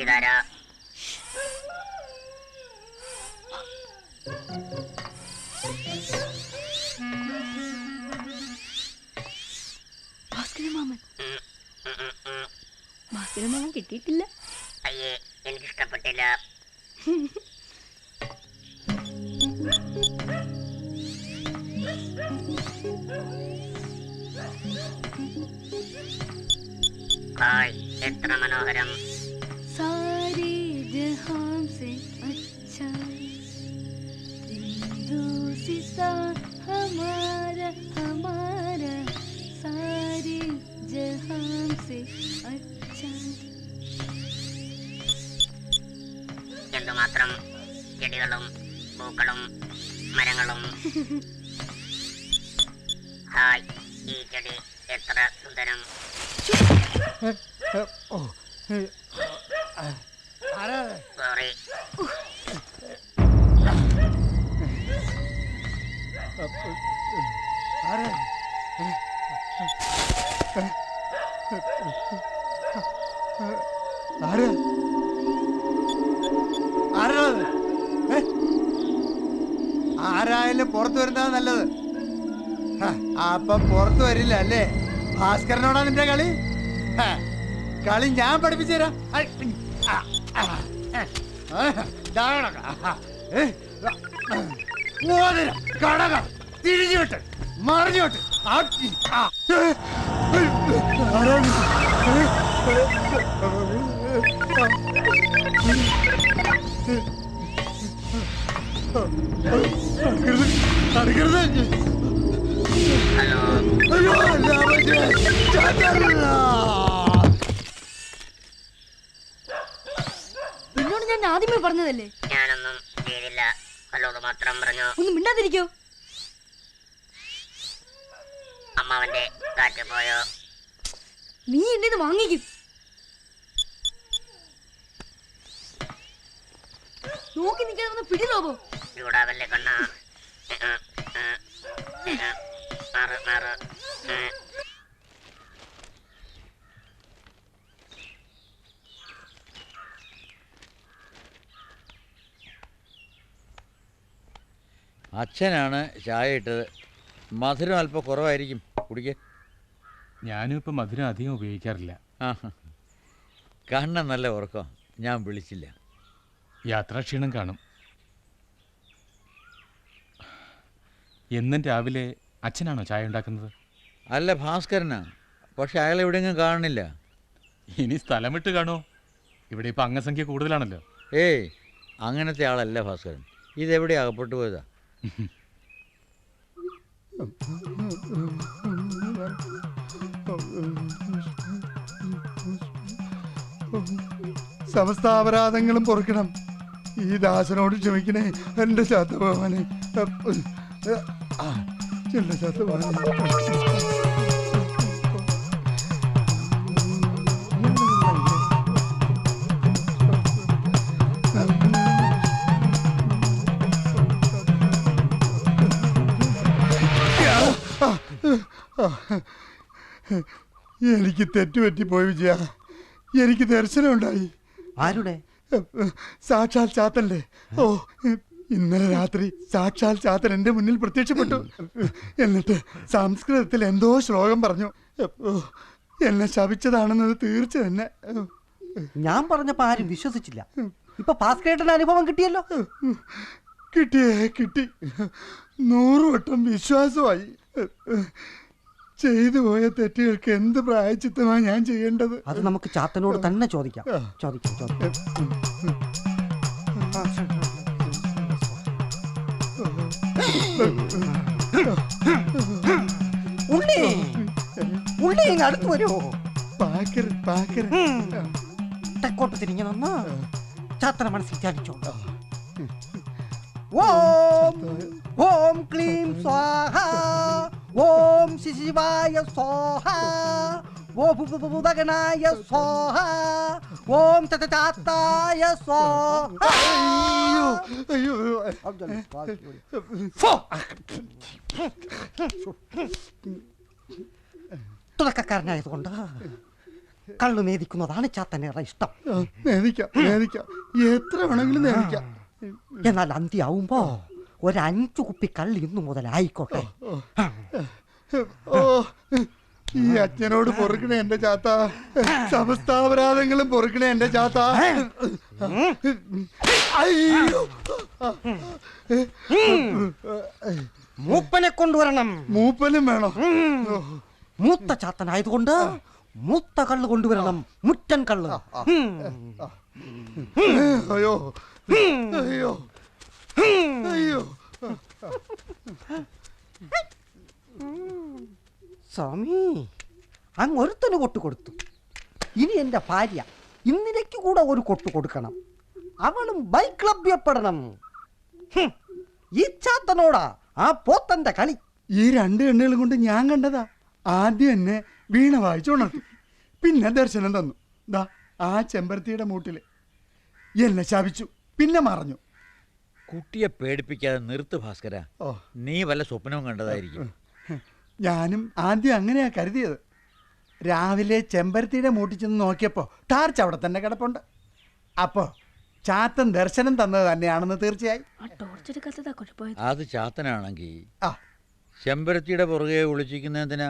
ഇതാരാ? ഭാസ്കരമാമൻ. ഭാസ്കരമാമൻ കിട്ടിയിട്ടില്ല. അയ്യേ, എനിക്കിഷ്ടപ്പെട്ടില്ല. ഹായ്, എത്ര മനോഹരം. സാരേ ജഹാൻ സേ അച്ഛാ ദിൽദോസിസാ ഹമാരാ ഹമാരാ സാരേ ജഹാൻ സേ അച്ഛാ. എന്തുമാത്രം ചെടികളും പൂക്കളും മരങ്ങളും. ഹായ്, ഈ ചെടി എത്ര സുന്ദരം. സോറി. ആരായാലും പുറത്തു വരുന്നതാ നല്ലത്. അപ്പൊ പുറത്തു വരില്ല അല്ലേ? ഭാസ്കരനോടാ നിന്റെ കളി? കളി ഞാൻ പഠിപ്പിച്ചു തരാം. കടക തിരിഞ്ഞു വിട്ട് മറിഞ്ഞു വിട്ട്. നിന്നോട് ഞാൻ ആദ്യമേ പറഞ്ഞതല്ലേ? ഞാനൊന്നും ചെയ്തില്ല. ഹലോട് മാത്രം പറഞ്ഞു. ഒന്നും മിണ്ടാതിരിക്കോ. അമ്മാവന്റെ കാറ്റ് പോയോ? നീ എന്റെ ഇത് വാങ്ങിക്കും. നോക്കി നിൽക്കാതെ ഒന്ന് പിടി റോബോ. ചൂടാവല്ലേ കണ്ണ. മാറ് മാറ്. അച്ഛനാണ് ചായ ഇട്ടത്. മധുരം അല്പം കുറവായിരിക്കും, കുടിക്കേ. ഞാനും ഇപ്പം മധുരം അധികം ഉപയോഗിക്കാറില്ല. ആ, കണ്ണ നല്ല ഉറക്കം, ഞാൻ വിളിച്ചില്ല. യാത്രാക്ഷീണം കാണും. എന്നും രാവിലെ അച്ഛനാണോ ചായ ഉണ്ടാക്കുന്നത്? അല്ല, ഭാസ്കരനാ. പക്ഷെ അയാൾ എവിടെയെങ്കിലും കാണുന്നില്ല. ഇനി സ്ഥലം വിട്ട് കാണുമോ? ഇവിടെ ഇപ്പം അംഗസംഖ്യ കൂടുതലാണല്ലോ. ഏയ്, അങ്ങനത്തെ ആളല്ല ഭാസ്കരൻ. ഇതെവിടെ അകപ്പെട്ടു പോയതാ? സമസ്ത അപരാധങ്ങളും പൊറുക്കണം. ഈ ദാസനോട് ക്ഷമിക്കണേ എൻ്റെ ശാത്തഭവാനെ. എൻ്റെ ശാത്തഭവാനെ. എനിക്ക് തെറ്റുപറ്റിപ്പോയി വിജയ. എനിക്ക് ദർശനം ഉണ്ടായി. ആരുടെ? സാക്ഷാൽ ചാത്തന്റെ. ഓ, ഇന്നലെ രാത്രി സാക്ഷാൽ ചാത്തൻ എൻ്റെ മുന്നിൽ പ്രത്യക്ഷപ്പെട്ടു. എന്നിട്ട് സംസ്കൃതത്തിൽ എന്തോ ശ്ലോകം പറഞ്ഞു. എന്നെ ശപിച്ചതാണെന്നത് തീർച്ച തന്നെ. ഞാൻ പറഞ്ഞപ്പോ ആരും വിശ്വസിച്ചില്ല. ഇപ്പൊ ഭാസ്കരേട്ടന് അനുഭവം കിട്ടിയല്ലോ. കിട്ടി. 100 വട്ടം വിശ്വാസമായി. ചെയ്തു പോയ തെറ്റുകൾക്ക് എന്ത് പ്രായച്ചിത്തമാണ് ഞാൻ ചെയ്യേണ്ടത്? അത് നമുക്ക് ചാത്തനോട് തന്നെ ചോദിക്കാം. ഉള്ളി അടുത്ത് വരുമോ? തെക്കോട്ട് തിരിഞ്ഞു നിന്ന് ചാത്തന മനസ്സിൽ ധ്യാനിച്ചോണ്ടോ. ഓം ക്ലീം സ്വാഹ, ഓം ശിവായ സ്വാഹ, ഓം ഭഗനായ സ്വാഹ, ഓം ചാത്തായ സ്വാഹ. തുടക്കക്കാരനായതുകൊണ്ട് കള്ളു നേദിക്കുന്നതാണ് ചാത്തനേറെ ഇഷ്ടം. എത്ര വേണമെങ്കിലും നേദിക്കാം. എന്നാൽ അന്ത്യാവുമ്പോ 5 കുപ്പി കള്ളി ഇന്നു മുതലായിക്കോട്ടെ. ഈ അച്ഛനോട് പൊറുക്കണേ എന്റെ ചാത്ത. സമസ്താപരാധങ്ങളും പൊറുക്കണേ എന്റെ ചാത്ത. മൂപ്പനെ കൊണ്ടുവരണം. മൂപ്പനും വേണം. മൂത്ത ചാത്തനായതുകൊണ്ട് മൂത്ത കള്ള് കൊണ്ടുവരണം. മുറ്റൻ കള്ള്. അയ്യോ അയ്യോ അയ്യോ. സ്വാമി, അങ്ങൊരുത്തന് കൊട്ടു കൊടുത്തു. ഇനി എന്റെ ഭാര്യ ഇന്നിലേക്ക് കൂടെ ഒരു കൊട്ടു കൊടുക്കണം. അവളും ബൈക്ക് ലഭ്യപ്പെടണം. ഈ ചാത്തനോടാ ആ പോത്തന്റെ കളി. ഈ 2 കണ്ണുകളും കൊണ്ട് ഞാൻ കണ്ടതാ. ആദ്യം എന്നെ വീണ വായിച്ചുണർത്തി, പിന്നെ ദർശനം തന്നു. ദാ ആ ചെമ്പരത്തിയുടെ മൂട്ടില് എന്നെ ശപിച്ചു, പിന്നെ മറഞ്ഞു. കുട്ടിയെ പേടിപ്പിക്കാതെ നിർത്ത് ഭാസ്കര. നീ വല്ല സ്വപ്നവും കണ്ടതായിരിക്കും. ഞാനും ആദ്യം അങ്ങനെയാ കരുതിയത്. രാവിലെ ചെമ്പരത്തിയുടെ മൂട്ടിൽ ചെന്ന് നോക്കിയപ്പോ ടാർച്ച് അവിടെ തന്നെ കിടപ്പുണ്ട്. അപ്പോ ചാത്തൻ ദർശനം തന്നത് തന്നെയാണെന്ന് തീർച്ചയായി. അത് ചാത്തനാണെങ്കിൽ ചെമ്പരത്തിയുടെ പുറകെ ഒളിച്ചിരിക്കുന്നതിനാ?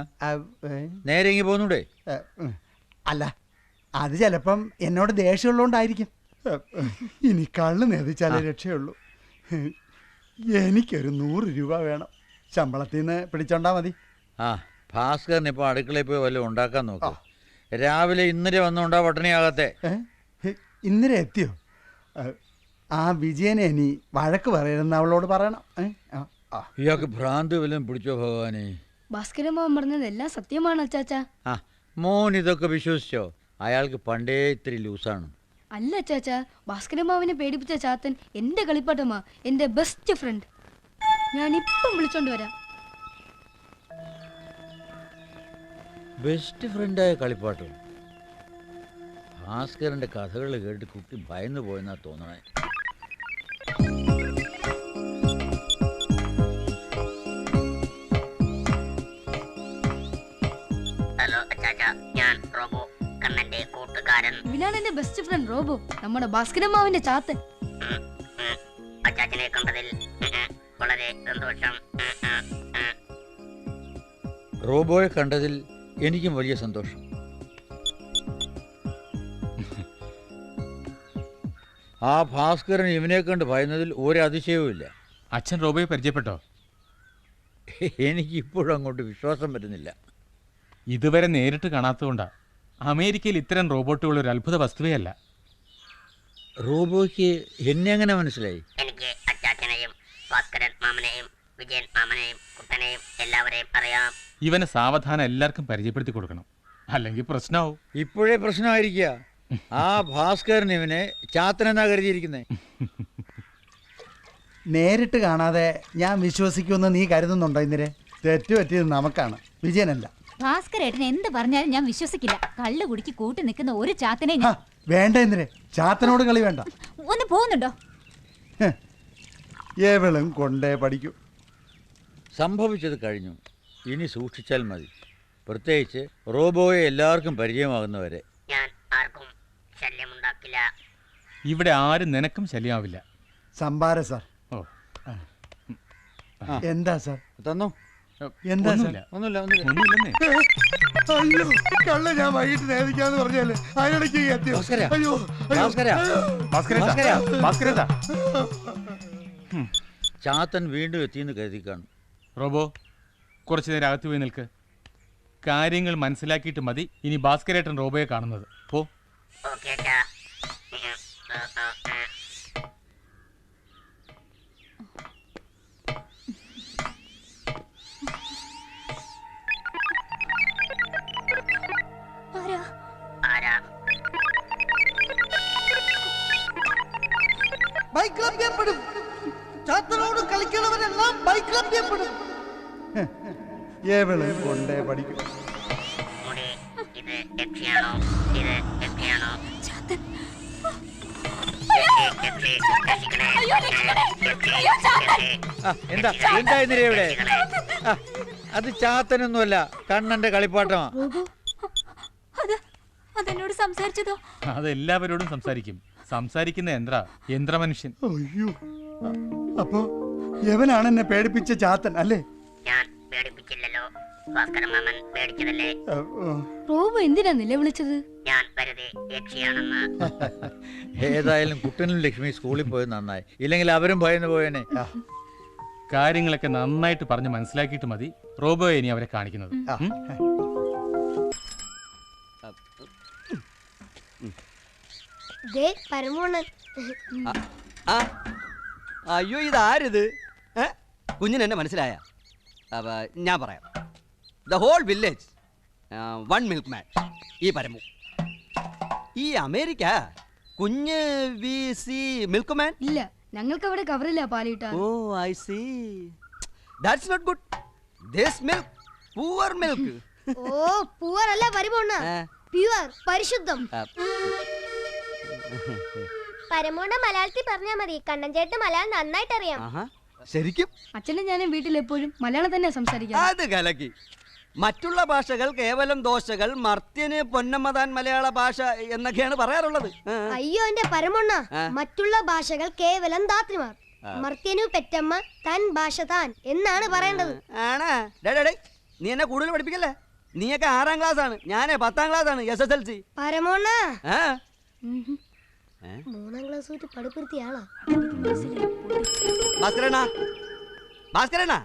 നേരെ ഇങ്ങി പോന്നൂടെ? അല്ല, അത് ചിലപ്പം എന്നോട് ദേഷ്യമുള്ളതുകൊണ്ടായിരിക്കും. ഇനി കള്ള് നേദിച്ചാലേ രക്ഷയുള്ളൂ. എനിക്കൊരു 100 രൂപ വേണം. ശമ്പളത്തിൽ നിന്ന് പിടിച്ചോണ്ടാ മതി. ആ, ഭാസ്കരൻ ഇപ്പോൾ അടുക്കളയിൽ പോയി വല്ലതും ഉണ്ടാക്കാൻ നോക്കാം. രാവിലെ ഇന്നലെ വന്നോണ്ടാ പട്ടിണിയാകത്തെ. ഇന്നലെ എത്തിയോ? ആ വിജയനെ ഇനി വഴക്ക് പറയണമെന്ന് അവളോട് പറയണം. ഇയാൾക്ക് ഭ്രാന്ത് വല്ലതും പിടിച്ചോ ഭഗവാനെ? ഭാസ്കരമാവൻ പറഞ്ഞത് എല്ലാം സത്യമാണ് അച്ചാച്ചാ. ആ, മോൻ ഇതൊക്കെ വിശ്വസിച്ചോ? അയാൾക്ക് പണ്ടേ ഇത്തിരി ലൂസാണ്. അല്ല അച്ചാച്ചാ, ഭാസ്കരമാവിനെ പേടിപ്പിച്ച ചാത്തൻ എന്റെ കളിപ്പാട്ടമാ, എന്റെ ബെസ്റ്റ് ഫ്രണ്ട്. ഞാൻ ഇപ്പം വിളിച്ചോണ്ട് വരാം. ബെസ്റ്റ് ഫ്രണ്ടായ കളിപ്പാട്ടം. ഭാസ്കരന്റെ കഥകൾ കേട്ട് കുട്ടി ഭയന്നു പോയെന്നാ തോന്നണേ. ഹലോ അച്ചാച്ച, ഞാൻ റോബോ, കണ്ണന്റെ കൂട്ടുകാരൻ. ഇവനാണ് എന്റെ ബെസ്റ്റ് ഫ്രണ്ട് റോബോ, നമ്മുടെ ഭാസ്കരമാവിന്റെ ചാത്തൻ. അച്ചാച്ചനെ കണ്ടതിൽ വളരെ സന്തോഷം. റോബോയെ കണ്ടതിൽ എനിക്കും വലിയ സന്തോഷം. ആ ഭാസ്കരൻ ഇവനെ കണ്ട് ഭയന്നതിൽ ഒരു അതിശയവുമില്ല. അച്ഛൻ റോബോയെ പരിചയപ്പെട്ടോ? എനിക്കിപ്പോഴും അങ്ങോട്ട് വിശ്വാസം വരുന്നില്ല. ഇതുവരെ നേരിട്ട് കാണാത്തതുകൊണ്ടാ. അമേരിക്കയിൽ ഇത്തരം റോബോട്ടുകൾ ഒരു അത്ഭുത വസ്തുവയല്ല. റോബോയ്ക്ക് എന്നെ എങ്ങനെ മനസ്സിലായി? എനിക്ക് അച്ചാച്ചനെയും ഭാസ്കരൻ മാമനെയും വിജയൻ മാമനെയും കുട്ടനെയും എല്ലാവരെയും അറിയാം. ഇവനെ സാവധാനം എല്ലാവർക്കും പരിചയപ്പെടുത്തി കൊടുക്കണം, അല്ലെങ്കിൽ പ്രശ്നമാവും. ഇപ്പോഴേ പ്രശ്നമായിരിക്കുക. ആ ഭാസ്കരൻ ഇവനെ ചാത്തനെന്നാ കരുതിയിരിക്കുന്നേ. നേരിട്ട് കാണാതെ ഞാൻ വിശ്വസിക്കുമെന്ന് നീ കരുതുന്നുണ്ടോ? ഇന്ദിരെ, തെറ്റുപറ്റിയത് നമുക്കാണ്, വിജയനല്ല. ഭാസ്കരേട്ടൻ എന്ത് പറഞ്ഞാലും ഞാൻ വിശ്വസിക്കില്ല. കള്ളു കുടിക്ക് കൂട്ടി നിൽക്കുന്ന ഒരു ചാത്തനെ ഞാൻ... വേണ്ട ഇന്ദിരെ, ചാത്തനോട് കളി വേണ്ട. ഒന്ന് പോകുന്നുണ്ടോ? ഏവളും കൊണ്ടേ പഠിക്കൂ. സംഭവിച്ചത് കഴിഞ്ഞു, ഇനി സൂക്ഷിച്ചാൽ മതി. പ്രത്യേകിച്ച് റോബോയെ എല്ലാവർക്കും പരിചയമാകുന്നവരെ. ഞാൻ ആർക്കും ശല്യമുണ്ടാക്കില്ല. ഇവിടെ ആരും നിനക്കും ശല്യമാവില്ല. സംഭാര സാർ. ഓ, എന്താ സാർ? തന്നോ? എന്താ സാർ? ഒന്നുമില്ല. അയ്യോ, കള്ള് ഞാൻ വൈകിട്ട് നേദിക്കാന്ന് പറഞ്ഞാല് അതിനിടയ്ക്ക് എത്തിയോ? അയ്യോ, ചാത്തൻ വീണ്ടും എത്തിയെന്ന് കരുതി കാണും. റോബോ, കുറച്ചു നേരം അകത്ത് പോയി നിൽക്ക്. കാര്യങ്ങൾ മനസ്സിലാക്കിയിട്ട് മതി ഇനി ഭാസ്കരേട്ടൻ റോബോയെ കാണുന്നത്. പോ. ബൈക്ലബ്യപ്പെടും. ചാത്തനോട് കളിക്കണവരെല്ലാം ബൈക്ലബ്യപ്പെടും. ഏവള് കൊണ്ടേ പഠിക്കും. എന്താ ഇവിടെ? അത് ചാത്തനൊന്നുമല്ല, കണ്ണന്റെ കളിപ്പാട്ടമാ. അതെന്നോട് സംസാരിച്ചതോ? അതെല്ലാവരോടും സംസാരിക്കും. സംസാരിക്കുന്ന യന്ത്രമനുഷ്യൻ. അയ്യോ, അപ്പോ യവനാണ് എന്നെ പേടിപ്പിച്ച ചാത്തൻ അല്ലേ? ഞാൻ പേടിപ്പിച്ചില്ലല്ലോ, ഭാസ്കരൻ മാമൻ പേടിച്ചതല്ലേ? റോബോ എന്തിനാ നിലവിളിച്ചത്? ഞാൻ വെറുതെ യക്ഷിയാണെന്ന്. ഏതായാലും കുട്ടനും ലക്ഷ്മി സ്കൂളിൽ പോയത് നന്നായി, ഇല്ലെങ്കിൽ അവരും ഭയന്ന് പോയേനെ. കാര്യങ്ങളൊക്കെ നന്നായിട്ട് പറഞ്ഞ് മനസ്സിലാക്കിയിട്ട് മതി റോബോയെ ഇനി അവരെ കാണിക്കുന്നത്. അയ്യോ, ഇതാരിത്? കുഞ്ഞിന് എന്നെ മനസ്സിലായ? ഞാൻ പറയാം. The whole village one milkman, ഈ പരമു. ഈ അമേരിക്ക കുഞ്ഞ് വി സി മിൽക്ക് മാൻ ഇല്ല, ഞങ്ങൾക്ക് അവിടെ കവറില്ല പാലിട്ടാ. Oh, I see. That's not good. This milk poor milk. Oh, poor അല്ല പരമോണ്ണ, പ്യുവർ, പരിശുദ്ധം. പരമോണ്ണ മലയാളത്തിൽ പറഞ്ഞാ മതി, കണ്ണൻ ചേട്ടൻ മലയാളം നന്നായിട്ട് അറിയാം. ശരിക്കും? അച്ഛനും ഞാനും വീട്ടിൽ എപ്പോഴും മലയാളം തന്നെ സംസാരിക്കാം. അത് കലക്കി. മറ്റുള്ള ഭാഷകൾ കേവലം ദോശകൾ, മർത്യന് പൊന്നമ്മതാൻ മലയാള ഭാഷ എന്നൊക്കെയാണ് പറയാറുള്ളത്. അയ്യോ എന്റെ പരമോണ്ണ, മറ്റുള്ള ഭാഷകൾ കേവലം ധാത്രിമാർ. മർത്യനു പെറ്റമ്മ, തൻ ഭാഷ താൻ എന്നാണ് പറയേണ്ടത്. ആണാ? നീ എന്നെ കൂടുതൽ പഠിപ്പിക്കല്ലേ. നീയൊക്കെ 6ാം ക്ലാസ് ആണ്, ഞാൻ 10ാം ക്ലാസ് ആണ്, SSLC. പരമോണ്ണ 3ാം ക്ലാസ് തൊട്ട് പഠിപ്പിരുത്തിയ ആളാ. ഭാസ്കരനാ, ഭാസ്കരനാ,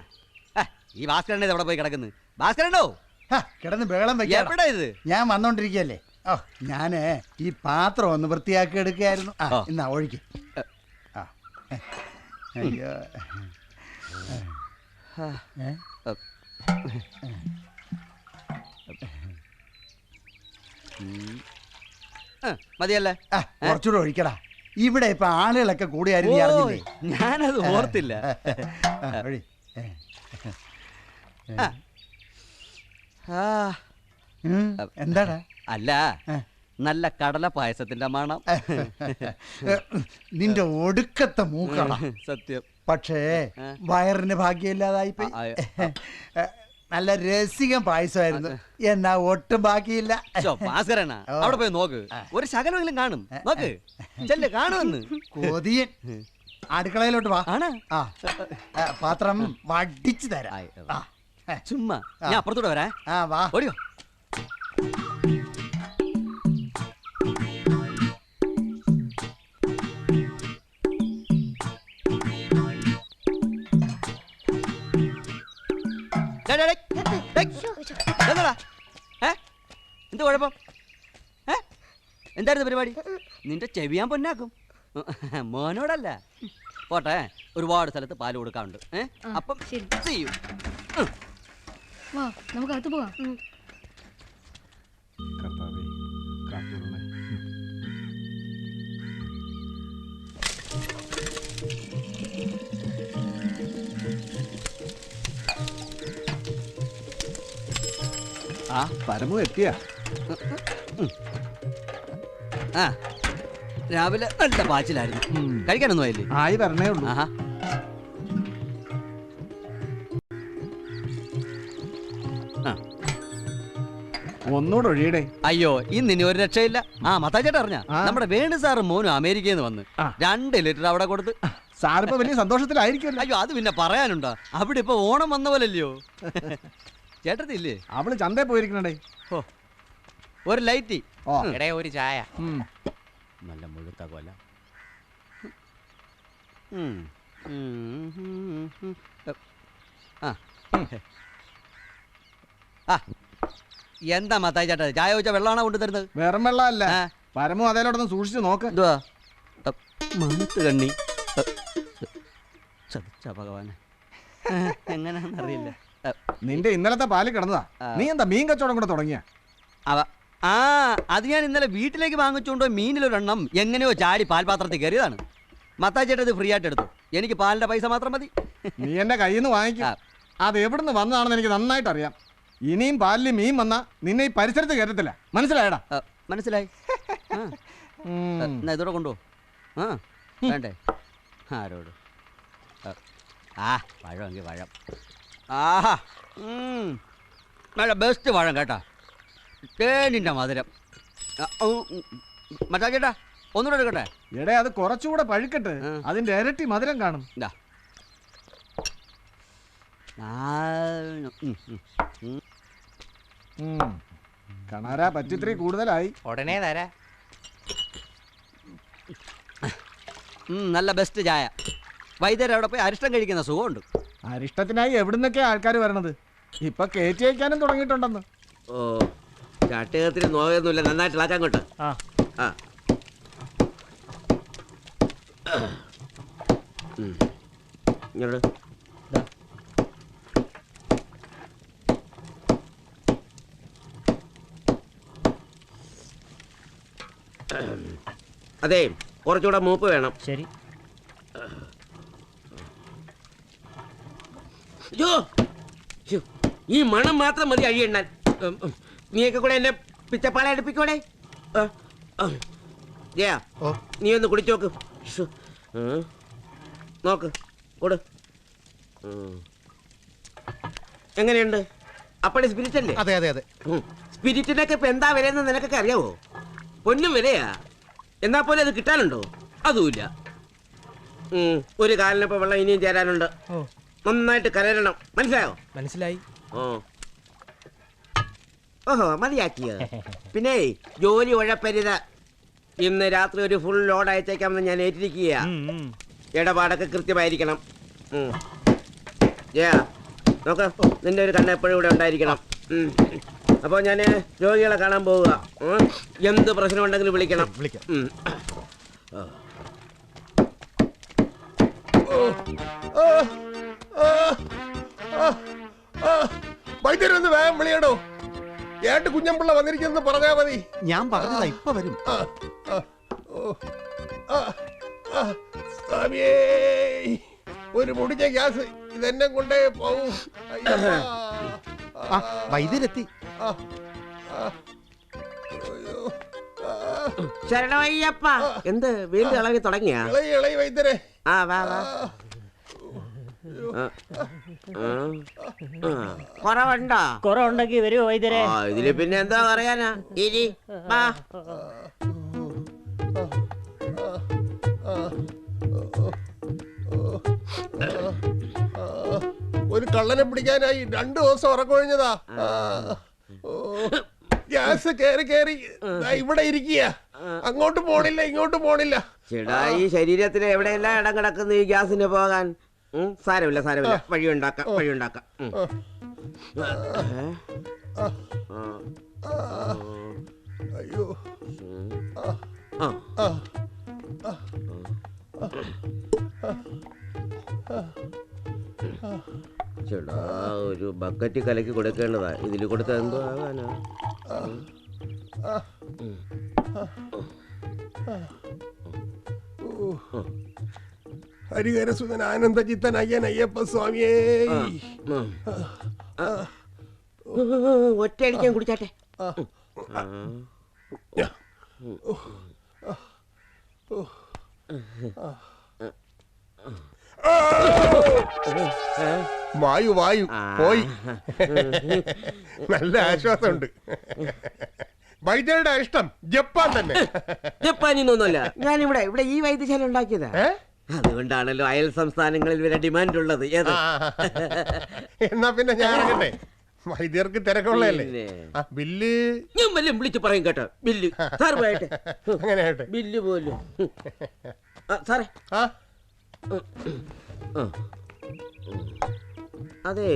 ഈ ഭാസ്കരനെ എവിടെ പോയി കിടക്കുന്നത്? ഭാസ്കരനോ, കിടന്ന് ബഹളം വെക്കാം. എവിടെ ഇത്? ഞാൻ വന്നോണ്ടിരിക്കല്ലേ. ഓ, ഞാന് ഈ പാത്രം ഒന്ന് വൃത്തിയാക്കി എടുക്കുകയായിരുന്നു. എന്നാ ഒഴിക്ക്. അയ്യോ, മതിയല്ലേ? കുറച്ചുകൂടെ ഒഴിക്കടാ. ഇവിടെ ഇപ്പൊ ആളുകളൊക്കെ കൂടിയായിരുന്നു, നീ അറിഞ്ഞില്ലേ? ഞാനത് ഓർത്തില്ല. എന്താടാ? അല്ല, നല്ല കടല പായസത്തിന്റെ മണം. നിന്റെ ഒടുക്കത്തെ മൂക്കട. സത്യം. പക്ഷേ വയറിന് ഭാഗ്യമില്ലാതായി പോയി. നല്ല രസികം പായസമായിരുന്നു, എന്നാ ഒട്ടും ബാക്കിയില്ല. ഭാസ്കരനാ, അവിടെ പോയി നോക്ക്, ഒരു ശകലമെങ്കിലും കാണും. നോക്ക്, ചെല്ല്, കാണുമെന്ന്. കൊതിയൻ. അടുക്കളയിലോട്ട് വാ. പാത്രം വടിച്ചു തരാം. ചുമ്മാ ഞാൻ അപ്പുറത്തൂടെ വരാ. വാ. ഓടിയോ. എന്ത് കുഴപ്പം? എന്തായിരുന്നു പരിപാടി? നിന്റെ ചെവി ഞാൻ പൊന്നാക്കും. മോനോടല്ല. പോട്ടെ, ഒരുപാട് സ്ഥലത്ത് പാല് കൊടുക്കാറുണ്ട്. അപ്പം ചെയ്യും. നമുക്ക് അകത്ത് പോവാം. ആ പരമു എത്തിയ രാവിലെ നല്ല പാച്ചിലായിരുന്നു. കഴിക്കാനൊന്നും ആയില്ലേ? ആയി വരണേ ഉള്ളൂ. ഒന്നുകൂടെ ഒഴിയടേ. അയ്യോ, ഇന്നിനി ഒരു രക്ഷയില്ല. മത്താച്ചേട്ട അറിഞ്ഞ നമ്മുടെ വേണു സാറും മോനും അമേരിക്കയിൽ നിന്ന് വന്ന് 2 ലിറ്റർ അവിടെ കൊടുത്ത്. സാറിപ്പോ വലിയ സന്തോഷത്തിലായിരിക്കും. അയ്യോ, അത് പിന്നെ പറയാനുണ്ടോ? അവിടെ ഇപ്പൊ ഓണം വന്ന പോലല്ലയോ. ചേട്ടത്തില്ലേ? അവള് ചന്തയിൽ പോയിരിക്കണേ. ഒരു ലൈറ്റ്, ഒരു ചായ, നല്ല മുഴുത്ത കൊല. എന്താ മത്തായി ചേട്ടാ, ചായ വെച്ചാൽ വെള്ളമാണോ കൊണ്ടുതരുന്നത്? വെറും വെള്ളമല്ല, പരമു അതേലോടൊന്ന് സൂക്ഷിച്ചു നോക്ക്. മണത്ത് കണ്ണി ചതിച്ച ഭഗവാനെ, എങ്ങനെയാണെന്നറിയില്ല. നിന്റെ ഇന്നലത്തെ പാല് കിടന്നതാ. നീ എന്താ മീൻ കച്ചവടം കൂടെ തുടങ്ങിയ? അത് ഞാൻ ഇന്നലെ വീട്ടിലേക്ക് വാങ്ങിച്ചുകൊണ്ടോ മീനിലൊരെണ്ണം എങ്ങനെയോ ചാടി പാൽപാത്രത്തിൽ കയറിയതാണ്. മത്തായി ചേട്ടൻ ഇത് ഫ്രീ ആയിട്ട് എടുത്തു. എനിക്ക് പാലിന്റെ പൈസ മാത്രം മതി. നീ എന്റെ കയ്യിൽ നിന്ന് വാങ്ങിക്കുക. അത് എവിടുന്ന് വന്നതാണെന്ന് എനിക്ക് നന്നായിട്ട് അറിയാം. ഇനിയും പാലിൽ മീൻ വന്നാ നിന്നെ ഈ പരിസരത്ത് കയറ്റത്തില്ല. മനസ്സിലായടാ? മനസ്സിലായി. ഇതോടെ കൊണ്ടോ? വേണ്ടേ? ആരോട്? പഴമെങ്കിൽ പഴം. ആഹാ, നല്ല ബെസ്റ്റ് പഴം കേട്ടാ. തേനിന്റെ മധുരം. മറ്റാ ചേട്ടാ, ഒന്നുകൂടെ എടുക്കട്ടെ? എടേ, അത് കുറച്ചുകൂടെ പഴുക്കട്ടെ, അതിന്റെ ഇരട്ടി മധുരം കാണും. കണാരാ, പറ്റിത്തിരി കൂടുതലായി. ഉടനെ തരാ. നല്ല ബെസ്റ്റ് ചായ. വൈദ്യർ അവിടെ പോയി അരിഷ്ടം കഴിക്കുന്ന സുഖമുണ്ട്. അരിഷ്ടത്തിനായി എവിടുന്നൊക്കെ ആൾക്കാർ വരണത്. ഇപ്പൊ കയറ്റി വയ്ക്കാനും തുടങ്ങിയിട്ടുണ്ടെന്ന്. ഓ, ചാട്ടകത്തിന് നോയൊന്നുമില്ല. നന്നായിട്ട് ഇളക്കാൻ കൊണ്ട്. അതെ, കുറച്ചുകൂടെ മൂപ്പ് വേണം. ശരി. ഈ മണം മാത്രം മതി അഴിയണ്ണാൻ. നീയൊക്കെ കൂടെ എന്നെ പിച്ചപ്പാള അടുപ്പിക്കൂടെ? നീ ഒന്ന് കുടിച്ചു നോക്ക്. നോക്ക്, കൂട്. എങ്ങനെയുണ്ട്? അപ്പടെ സ്പിരിറ്റ് അല്ലേ? അതെ അതെ അതെ. സ്പിരിറ്റിനൊക്കെ ഇപ്പൊ എന്താ വിലയെന്ന് നിനക്കൊക്കെ അറിയാവോ? പൊന്നും വിലയാ. എന്നാ പോലെ അത് കിട്ടാനുണ്ടോ? അതുമില്ല. ഒരു കാലിനിപ്പോ വെള്ളം ഇനിയും ചേരാനുണ്ട്. നന്നായിട്ട് കലരണം. മനസ്സിലായോ? മനസ്സിലായി. ഓഹോ, മതിയാക്കിയോ? പിന്നെ ജോലി ഉഴപ്പരുത്. ഇന്ന് രാത്രി ഒരു ഫുൾ ലോഡ് അയച്ചേക്കാമെന്ന് ഞാൻ ഏറ്റിരിക്കുക. ഇടപാടൊക്കെ കൃത്യമായിരിക്കണം. നോക്ക, നിന്റെ ഒരു കണ്ണ് എപ്പോഴും ഇവിടെ ഉണ്ടായിരിക്കണം. അപ്പോൾ ഞാൻ രോഗികളെ കാണാൻ പോവുക. എന്ത് പ്രശ്നം ഉണ്ടെങ്കിലും വിളിക്കണം. വൈദ്യരൊന്ന് വേഗം വിളിയടോ. ഏട്ട് കുഞ്ഞമ്പിള്ള വന്നിരിക്കുന്നെന്ന് പറഞ്ഞാ മതി. ഞാൻ പറഞ്ഞതാ, ഇപ്പൊ വരും. സ്വാമിയേ, ഒരു മുടിച്ച ഗ്യാസ് ഇതെന്നെ കൊണ്ടേ പോവും. വൈദ്യരെത്തി. ശരണമയ്യപ്പ. എന്ത് വീണ്ടും ഇളകി തുടങ്ങിയാ? ഇളകി വൈദ്യരെ. ആ വാ വാ. കുറവുണ്ടോ? കുറവുണ്ടെങ്കിൽ വരുമോ വൈദ്യരെ? ഇതില് പിന്നെ എന്താ പറയാനാ? ഇരി വാ. ഒരു കള്ളനെ പിടിക്കാനായി 2 ദിവസം ഉറക്കൊഴിഞ്ഞതാ. ഗ്യാസ് കേറി ഇവിടെ ഇരിക്കുക. അങ്ങോട്ട് പോണില്ല ഇങ്ങോട്ട് പോണില്ല. ചേടാ ഈ ശരീരത്തിന് എവിടെയെല്ലാം ഇടം കിടക്കുന്നു ഈ ഗ്യാസിന് പോകാൻ. സാരമില്ല വഴിയുണ്ടാക്കാം. അയ്യോ ചേടാ ഒരു ബക്കറ്റ് കലക്കി കൊടുക്കേണ്ടതാ. ഇതിൽ കൊടുത്ത എന്തോ ആകാനാ? ഹരിഹരസുതൻ ആനന്ദചിത്തൻ അയ്യൻ അയ്യപ്പ സ്വാമിയേ. ഒറ്റയടിക്കാൻ കുടിച്ചാട്ടെ. വായു പോയി. നല്ല ആശ്വാസമുണ്ട്. വൈദ്യരുടെ ഇഷ്ടം ജപ്പാൻ തന്നെ. ജപ്പാനിന്നൊന്നുമല്ല, ഞാനിവിടെ ഈ വൈദ്യശാല ഉണ്ടാക്കിയതാ. അതുകൊണ്ടാണല്ലോ അയൽ സംസ്ഥാനങ്ങളിൽ വരെ ഡിമാൻഡ് ഉള്ളത്. എന്നാ പിന്നെ ഞാൻ ഇറങ്ങട്ടെ. വൈദ്യർക്ക് തിരക്കുള്ളതല്ലേ. ബില്ല് ഞാൻ വല്ലതും വിളിച്ച് പറയും കേട്ടോ. ബില്ല് സാർ പോയട്ടെ. അങ്ങനെ ആട്ടെ. ബില്ല് പോലും സാറേ. അതെ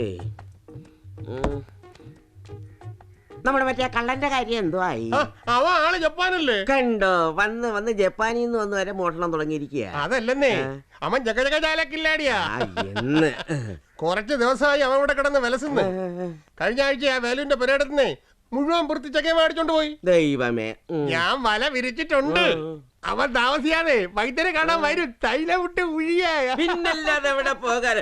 നമ്മുടെ മറ്റേ കള്ളന്റെ കാര്യം എന്തോ ആയി? അവ ആള് ജപ്പാനല്ലേ? കണ്ടോ വന്ന് ജപ്പാനിൽ നിന്ന് വന്ന് വരെ മോഷണം തുടങ്ങിയിരിക്കുക. അതല്ലെന്നേ, അവൻ ജഗജഗജാലക്കില്ലാടിയാ. എന്ന് കുറച്ച് ദിവസമായി അവൻ ഇവിടെ കിടന്ന് വിലസുന്നു. കഴിഞ്ഞ ആഴ്ച ആ വേലുവിന്റെ പുരയിടത്തുനിന്നേ മുഴുവൻ പൂർത്തി ചക്കയെ മേടിച്ചോണ്ട് പോയി. ദൈവമേ, ഞാൻ വല വിരിച്ചിട്ടുണ്ട്. അവൻ താമസിയാതെ വൈദ്യരെ കാണാൻ വരും. തൈല വിട്ട് ഉഴിയ. പിന്നല്ലാതെ എവിടെ പോകാൻ?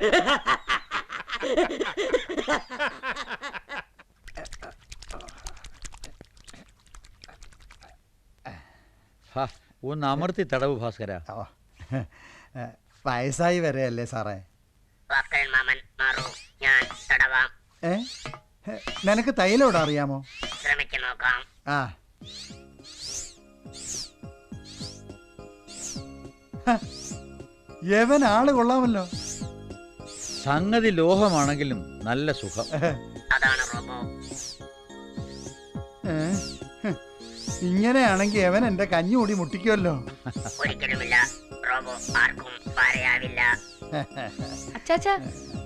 ഒന്ന് അമർത്തി തടവ് ഭാസ്കര. വയസ്സായി വരെയല്ലേ സാറേ? നിനക്ക് തൈലോട് അറിയാമോ? ശ്രമിച്ചു നോക്കാം. ആ യവൻ ആള് കൊള്ളാമല്ലോ. സംഗതി ലോഹമാണെങ്കിലും നല്ല സുഖം. അതാണ് റോബോ. ഇങ്ങനെയാണെങ്കി അവൻ എന്റെ കഞ്ഞി കൂടി മുട്ടിക്കുമല്ലോ. ഒരിക്കലുമില്ല, റോബോ ആർക്കും പാരയാവില്ല. അച്ചാച്ചാ,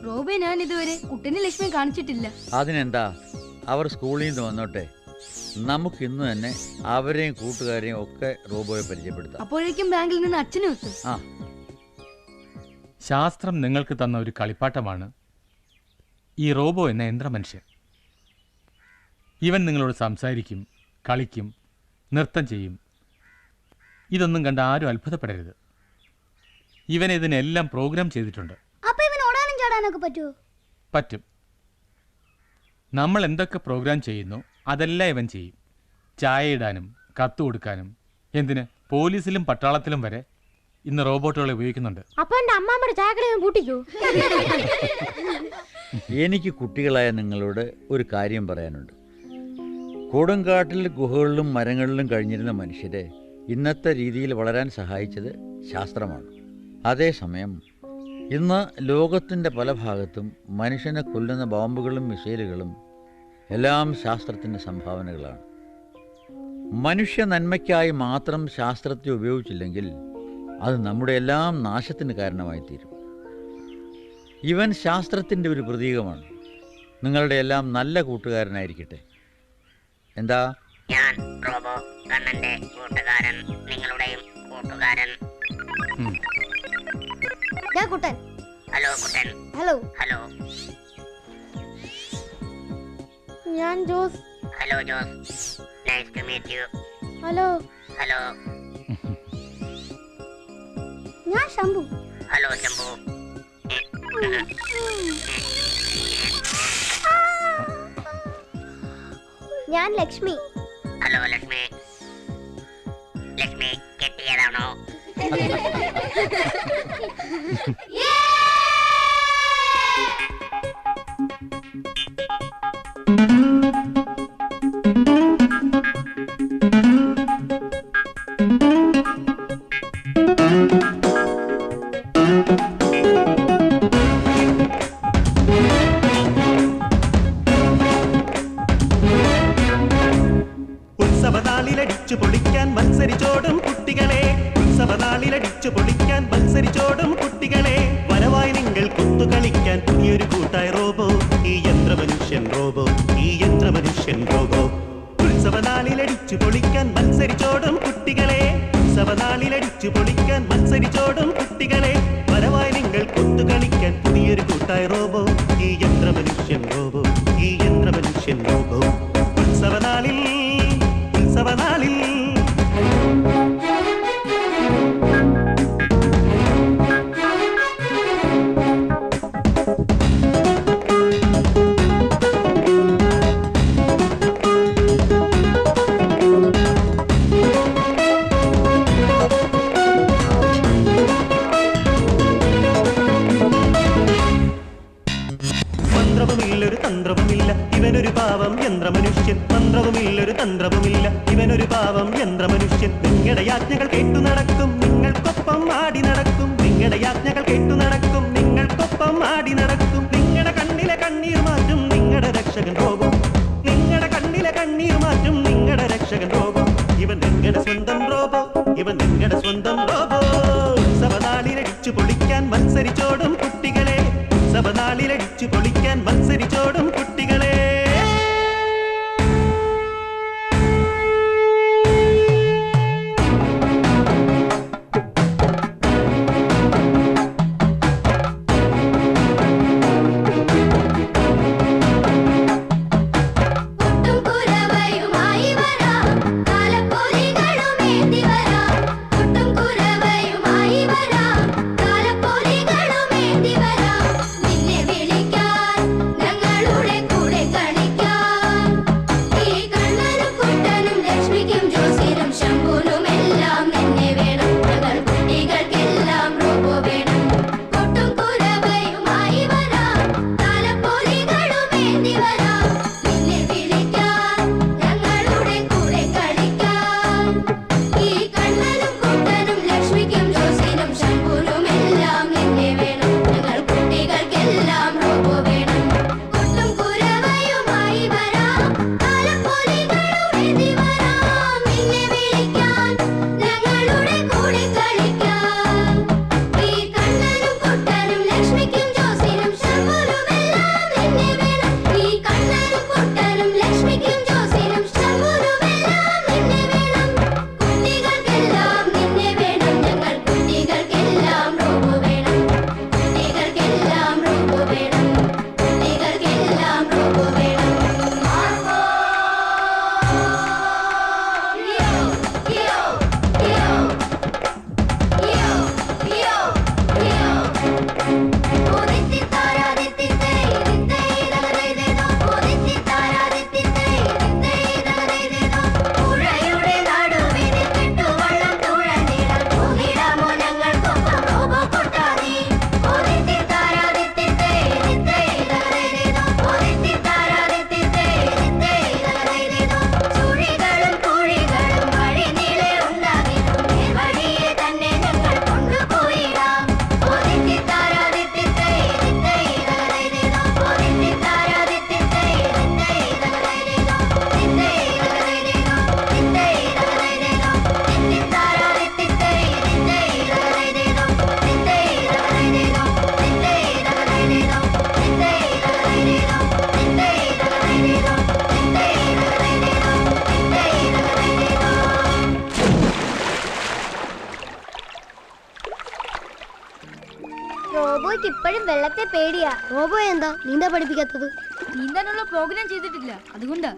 റോബെ ഞാൻ ഇതുവരെ കുട്ടനെ ലക്ഷ്മി കാണിച്ചിട്ടില്ല. അതിനെന്താ, അവർ സ്കൂളിൽ നിന്ന് വന്നോട്ടെ. നമുക്ക് ഇന്ന് തന്നെ അവരെയും കൂട്ടുകാരെയും ഒക്കെ റോബോയെ പരിചയപ്പെടുത്താം. അപ്പോഴേക്കും ബാങ്കിൽ നിന്ന് അച്ഛനും എത്തും. ആ, ശാസ്ത്രം നിങ്ങൾക്ക് തന്ന ഒരു കളിപ്പാട്ടമാണ് ഈ റോബോ എന്ന യന്ത്രമനുഷ്യൻ. ഇവൻ നിങ്ങളോട് സംസാരിക്കും, കളിക്കും, നൃത്തം ചെയ്യും. ഇതൊന്നും കണ്ട് ആരും അത്ഭുതപ്പെടരുത്. ഇവൻ ഇതിനെല്ലാം പ്രോഗ്രാം ചെയ്തിട്ടുണ്ട്. അപ്പൊ ഇവൻ ഓടാനും ചാടാനൊക്കെ പറ്റുമോ? പറ്റും. നമ്മൾ എന്തൊക്കെ പ്രോഗ്രാം ചെയ്യുന്നു അതെല്ലാം ഇവൻ ചെയ്യും. ചായ ഇടാനും കത്ത് കൊടുക്കാനും, എന്തിന് പോലീസിലും പട്ടാളത്തിലും വരെ ഇന്ന് റോബോട്ടുകളെ ഉപയോഗിക്കുന്നുണ്ട്. അപ്പൊ എന്റെ അമ്മാമ്മയുടെ ചായക്കട പൂട്ടിക്കോ? എനിക്ക് കുട്ടികളായ നിങ്ങളോട് ഒരു കാര്യം പറയാനുണ്ട്. കൊടുങ്കാട്ടിൽ ഗുഹകളിലും മരങ്ങളിലും കഴിഞ്ഞിരുന്ന മനുഷ്യരെ ഇന്നത്തെ രീതിയിൽ വളരാൻ സഹായിച്ചത് ശാസ്ത്രമാണ്. അതേസമയം ഇന്ന് ലോകത്തിൻ്റെ പല ഭാഗത്തും മനുഷ്യനെ കൊല്ലുന്ന ബോംബുകളും മിസൈലുകളും എല്ലാം ശാസ്ത്രത്തിൻ്റെ സംഭാവനകളാണ്. മനുഷ്യ നന്മയ്ക്കായി മാത്രം ശാസ്ത്രത്തെ ഉപയോഗിച്ചില്ലെങ്കിൽ അത് നമ്മുടെ എല്ലാം നാശത്തിന് കാരണമായി തീരും. ഇവൻ ശാസ്ത്രത്തിൻ്റെ ഒരു പ്രതീകമാണ്. നിങ്ങളുടെ എല്ലാം നല്ല കൂട്ടുകാരനായിരിക്കട്ടെ. എന്താ? ഞാൻ റോബോ, കണ്ണന്റെ കൂട്ടുകാരൻ, നിങ്ങളുടെയും കൂട്ടുകാരൻ. Kuttan. Hello Kuttan. Hello. Hello. ഞാൻ Jose. Hello Jose. Nice to meet you. Hello. Hello. ഞാൻ ശംഭു. ഹലോ ശംഭു. ഞാൻ ലക്ഷ്മി. ഹലോ ലക്ഷ്മി. ലക്ഷ്മി കെട്ടിയതാണോ? ഉത്സവനാളിലടിച്ചു പൊളിക്കാൻ മത്സരിച്ചോടും കുട്ടികളെ, ഉത്സവനാളിലടിച്ചു പൊളിക്കാൻ മത്സരിച്ചോടും കുട്ടികളെ, വരവായി നിങ്ങൾ കുത്തുകളിക്കാൻ പുതിയൊരു കൂട്ടായ റോബോ, ഈ യന്ത്രമനുഷ്യൻ റോബോ, ഈ യന്ത്രമനുഷ്യൻ റോബോ. ഉത്സവനാളിലടിച്ചു പൊളിക്കാൻ മത്സരിച്ചോടും കുട്ടികളെ, ഉത്സവനാളിലടിച്ചു പൊളിക്കാൻ മത്സരിച്ചോടും കുട്ടികളെ, വരവായി നിങ്ങൾ കുത്തുകളിക്കാൻ പുതിയൊരു കൂട്ടായ റോബോ, ഈ യന്ത്രമനുഷ്യൻ റോബോ, ഈ യന്ത്രമനുഷ്യൻ റോബോ. ഉത്സവനാളിൽ ഉത്സവനാളിൽ മന്ത്രവുമില്ലൊരു തന്ത്രവുമില്ല ഇവനൊരു പാവം യന്ത്രമനുഷ്യൻ, മന്ത്രവുമില്ലൊരു തന്ത്രവുമില്ല ഇവനൊരു പാവം യന്ത്രമനുഷ്യൻ. നിങ്ങളുടെ യാജ്ഞകൾ കേട്ടു നടക്കും, നിങ്ങൾക്കൊപ്പം ആടി നടക്കും, നിങ്ങളുടെ യാജ്ഞകൾ കേട്ടു നടക്കും, നിങ്ങൾക്കൊപ്പം ആടി നടക്കും. നിങ്ങളുടെ കണ്ണിലെ കണ്ണീർ മാറ്റും നിങ്ങളുടെ രക്ഷകൻ റോബോ, നിങ്ങളുടെ കണ്ണിലെ കണ്ണീർ മാറ്റും നിങ്ങളുടെ രക്ഷകൻ റോബോ. ഇവൻ നിങ്ങളുടെ സ്വന്തം റോബോ, ഇവൻ നിങ്ങളുടെ സ്വന്തം റോബോ. ഉത്സവനാളിലടിച്ചു പൊളിക്കാൻ മത്സരിച്ചോടും കുട്ടികളെ, ഉത്സവനാളിലടിച്ചു പൊളിക്കാൻ മത്സരിച്ചോടും കുട്ടികളെ. റോബോയ്ക്ക് ഇപ്പോഴും വെള്ളത്തെ പേടിയാ. റോബോ എന്താ നീന്താ പഠിപ്പിക്കാത്തത്? നീന്താനുള്ള പ്രോഗ്രാം ചെയ്തിട്ടില്ല, അതുകൊണ്ടാ.